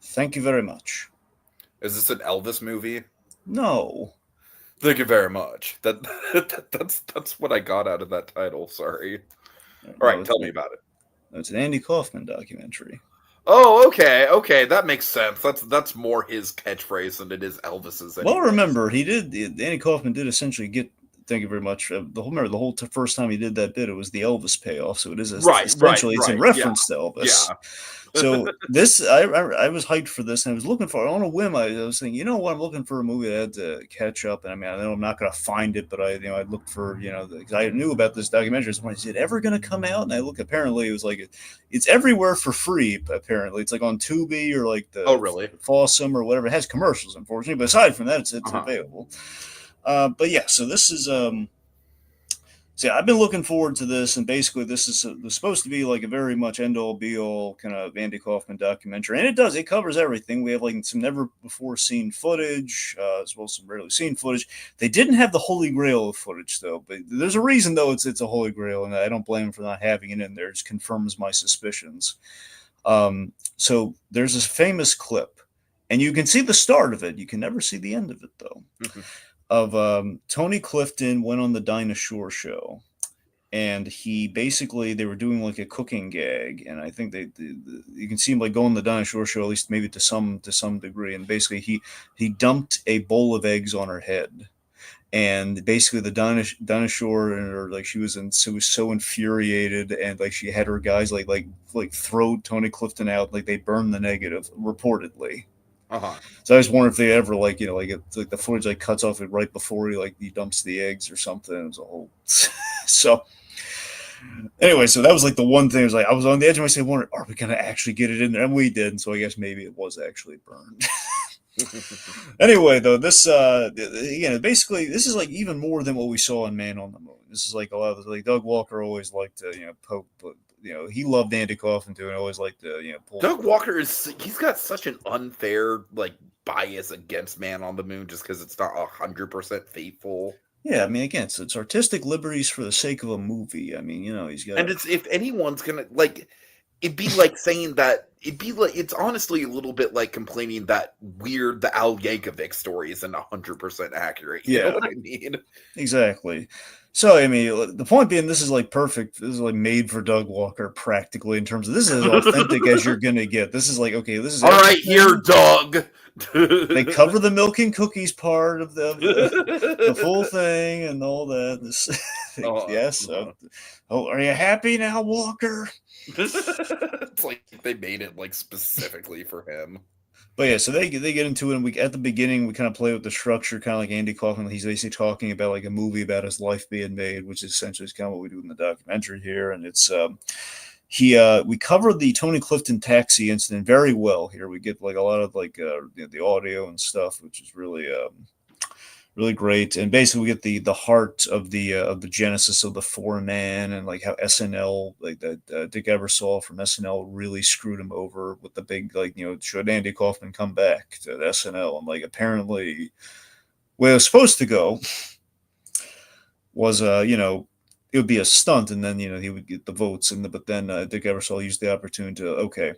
Speaker 2: Thank You Very Much.
Speaker 1: Is this an Elvis movie?
Speaker 2: No.
Speaker 1: Thank you very much. That's what I got out of that title. Sorry. All right, tell me about it.
Speaker 2: It's an Andy Kaufman documentary.
Speaker 1: Oh, okay. That makes sense. That's more his catchphrase than it is Elvis's.
Speaker 2: Well, remember, Andy Kaufman did essentially get Thank You Very Much. The whole first time he did that bit, it was the Elvis payoff. So it is essentially it's in reference to Elvis. Yeah. So this, I was hyped for this, and I was looking for, on a whim, I was thinking, you know what, I'm looking for a movie that had to catch up, and I mean, I know I'm not going to find it, but I looked for, because I knew about this documentary. So is it ever going to come out? And I look, apparently it was like, it's everywhere for free, apparently. It's like on Tubi or like the Fawsome or whatever. It has commercials, unfortunately, but aside from that, it's available. But yeah, so this is, so yeah, I've been looking forward to this, and basically this is supposed to be like a very much end-all, be-all kind of Andy Kaufman documentary, and it covers everything. We have like some never-before-seen footage, as well as some rarely seen footage. They didn't have the Holy Grail of footage, though, but there's a reason, though, it's a Holy Grail, and I don't blame them for not having it in there. It just confirms my suspicions. So there's this famous clip, and you can see the start of it. You can never see the end of it, though. Of Tony Clifton went on the Dinah Shore show, and they were doing like a cooking gag, and I think you can see him like go on the Dinah Shore show, at least maybe to some degree, and basically he dumped a bowl of eggs on her head, and basically the Dinah Shore, or like she was so infuriated, and like she had her guys like throw Tony Clifton out, like they burned the negative reportedly. So I just wonder if they ever it's like the footage like cuts off it right before he dumps the eggs or something. It was a whole so anyway, so that was like the one thing. I was on the edge of my seat wondering, are we gonna actually get it in there? And we did, so I guess maybe it was actually burned. Anyway, though, this again, basically this is like even more than what we saw in Man on the Moon. This is like a lot of like Doug Walker always liked to poke, but he loved Andy Kaufman too, and always liked to pull.
Speaker 1: Doug Walker he's got such an unfair like bias against Man on the Moon just because it's not 100% faithful.
Speaker 2: Yeah, I mean, again, it's artistic liberties for the sake of a movie. I mean, he's got.
Speaker 1: And it's if anyone's gonna like, it'd be like saying that it's honestly a little bit like complaining that the Al Yankovic story isn't 100% accurate. You know what I mean?
Speaker 2: Exactly. So, I mean, the point being, this is like perfect. This is like made for Doug Walker practically in terms of this is as authentic as you're going to get. This is like, okay, this is
Speaker 1: all right here, Doug.
Speaker 2: They cover the milk and cookies part of the full thing and all that. Yes. Are you happy now, Walker?
Speaker 1: It's like they made it like specifically for him.
Speaker 2: But yeah, so they get into it, and at the beginning we kind of play with the structure, kind of like Andy Kaufman. He's basically talking about like a movie about his life being made, which is essentially kind of what we do in the documentary here. And it's we covered the Tony Clifton taxi incident very well here. We get like a lot of like the audio and stuff, which is really great. And basically we get the heart of the genesis of the Four Man, and like how SNL, like that Dick Ebersol from SNL really screwed him over with the big, like, should Andy Kaufman come back to SNL? And like apparently where it was supposed to go was it would be a stunt, and then he would get the votes, but then Dick Ebersol used the opportunity to, okay,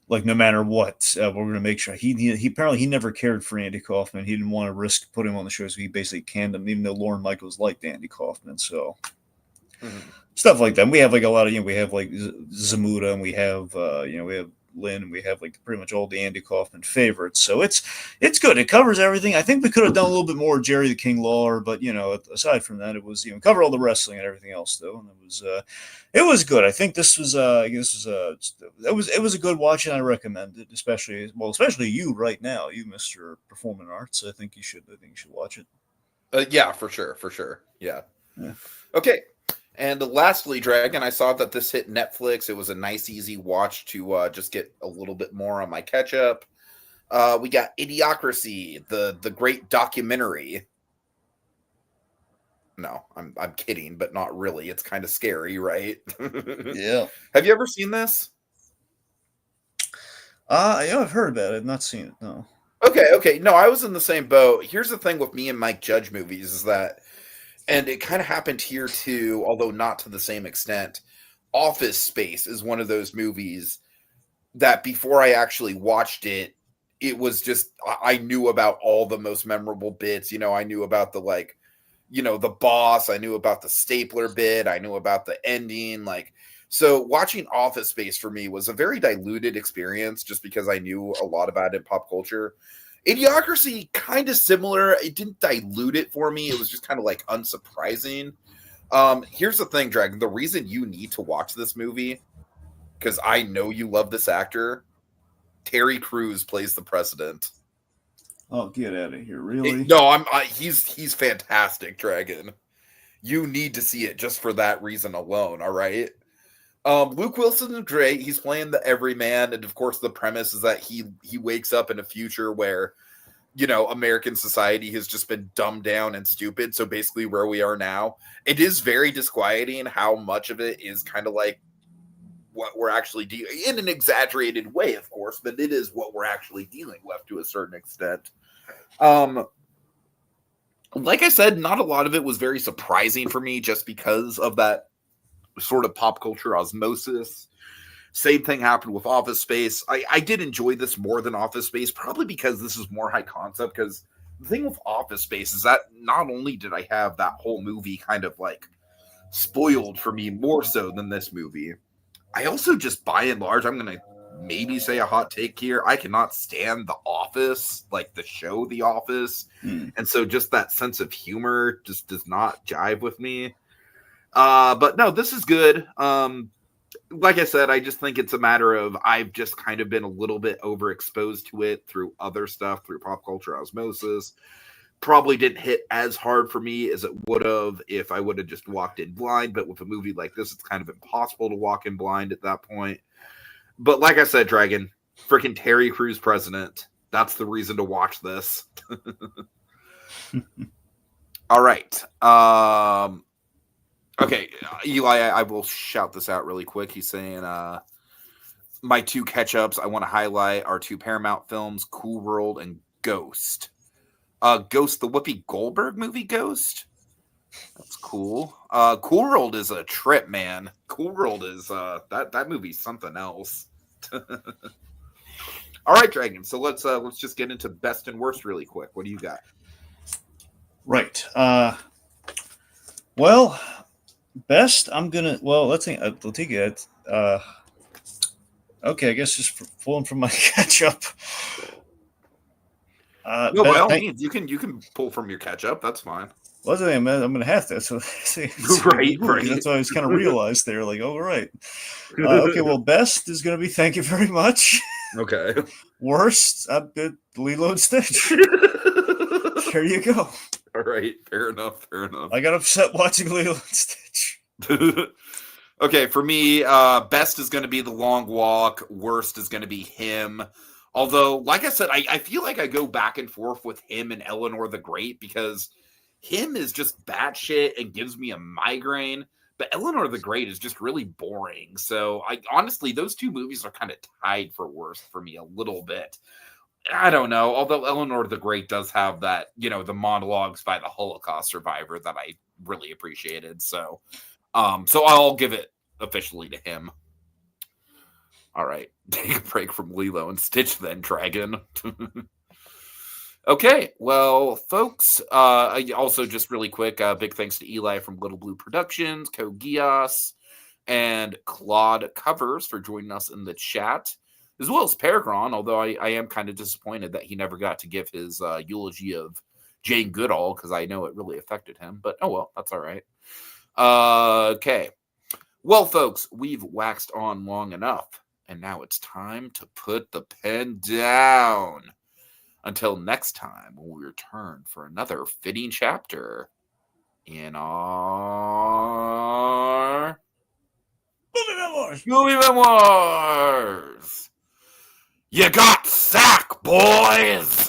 Speaker 2: like no matter what, we're going to make sure he apparently he never cared for Andy Kaufman. He didn't want to risk putting him on the show, so he basically canned him, even though Lorne Michaels liked Andy Kaufman. So stuff like that. And we have like a lot of we have like Zamuda, and we have we have Lynn, and we have like pretty much all the Andy Kaufman favorites. So it's good. It covers everything. I think we could have done a little bit more Jerry the King Lawler, but aside from that, it was cover all the wrestling and everything else though, and it was good. I think this was it was a good watch, and I recommend it, especially you right now, you Mr. Performing Arts. I think you should watch it.
Speaker 1: Yeah, for sure. Yeah. Okay. And lastly, Dragon, I saw that this hit Netflix. It was a nice, easy watch to just get a little bit more on my catch up. We got Idiocracy, the great documentary. No, I'm kidding, but not really. It's kind of scary, right?
Speaker 2: Yeah.
Speaker 1: Have you ever seen this?
Speaker 2: I've heard about it. I've not seen it. No.
Speaker 1: Okay. No, I was in the same boat. Here's the thing with me and Mike Judge movies is that, and it kind of happened here too, although not to the same extent. Office Space is one of those movies that before I actually watched it, it was just, I knew about all the most memorable bits. I knew about the boss. I knew about the stapler bit. I knew about the ending. So watching Office Space for me was a very diluted experience just because I knew a lot about it in pop culture. Idiocracy, kind of similar. It didn't dilute it for me. It was just kind of like unsurprising. Here's the thing, Dragon. The reason you need to watch this movie, because I know you love this actor, Terry Crews plays the president.
Speaker 2: Oh, get out of here! Really?
Speaker 1: He's fantastic, Dragon. You need to see it just for that reason alone. All right. Luke Wilson is great. He's playing the everyman, and of course, the premise is that he wakes up in a future where, American society has just been dumbed down and stupid. So basically, where we are now, it is very disquieting how much of it is kind of like what we're actually dealing in an exaggerated way, of course, but it is what we're actually dealing with to a certain extent. Like I said, not a lot of it was very surprising for me just because of that sort of pop culture osmosis. Same thing happened with Office Space. I did enjoy this more than Office Space, probably because this is more high concept. Because the thing with Office Space is that not only did I have that whole movie kind of like spoiled for me more so than this movie, I also just, by and large, I'm going to maybe say a hot take here, I cannot stand The Office, like the show The Office. And so just that sense of humor just does not jive with me. But no, this is good. Like I said, I just think it's a matter of I've just kind of been a little bit overexposed to it through other stuff, through pop culture osmosis. Probably didn't hit as hard for me as it would have if I would have just walked in blind. But with a movie like this, it's kind of impossible to walk in blind at that point. But like I said, Dragon, freaking Terry Crews president. That's the reason to watch this. All right. Okay, Eli, I will shout this out really quick. He's saying, my two catch-ups I want to highlight are two Paramount films, Cool World and Ghost. Ghost, the Whoopi Goldberg movie Ghost? That's cool. Cool World is a trip, man. Cool World is, that movie's something else. All right, Dragon, so let's just get into best and worst really quick. What do you got?
Speaker 2: Right. Well... Best, let's see. I'll take it. Okay, I guess just pulling from my catch up.
Speaker 1: No, by all means, you can pull from your catch up. That's fine.
Speaker 2: Well, I'm going to have to. So,
Speaker 1: right.
Speaker 2: That's what I was kind of realized there. Like, all right. Okay, well, best is going to be thank you very much.
Speaker 1: Okay.
Speaker 2: Worst, Lilo and Stitch. There you go.
Speaker 1: All right, fair enough.
Speaker 2: I got upset watching Lilo and Stitch.
Speaker 1: Okay, for me, best is going to be The Long Walk. Worst is going to be him. Although, like I said, I feel like I go back and forth with him and Eleanor the Great because him is just batshit and gives me a migraine. But Eleanor the Great is just really boring. So, honestly, those two movies are kind of tied for worst for me a little bit. I don't know. Although Eleanor the Great does have that, the monologues by the Holocaust survivor that I really appreciated. So I'll give it officially to him. All right. Take a break from Lilo and Stitch then, Dragon. Okay. Well, folks, also just really quick, big thanks to Eli from Little Blue Productions, Kogias, and Claude Covers for joining us in the chat, as well as Peregrine, although I am kind of disappointed that he never got to give his eulogy of Jane Goodall, because I know it really affected him. But, oh well, that's all right. Okay. Well, folks, we've waxed on long enough, and now it's time to put the pen down. Until next time, when we return for another fitting chapter in our Movie Memoirs. You got sack, boys!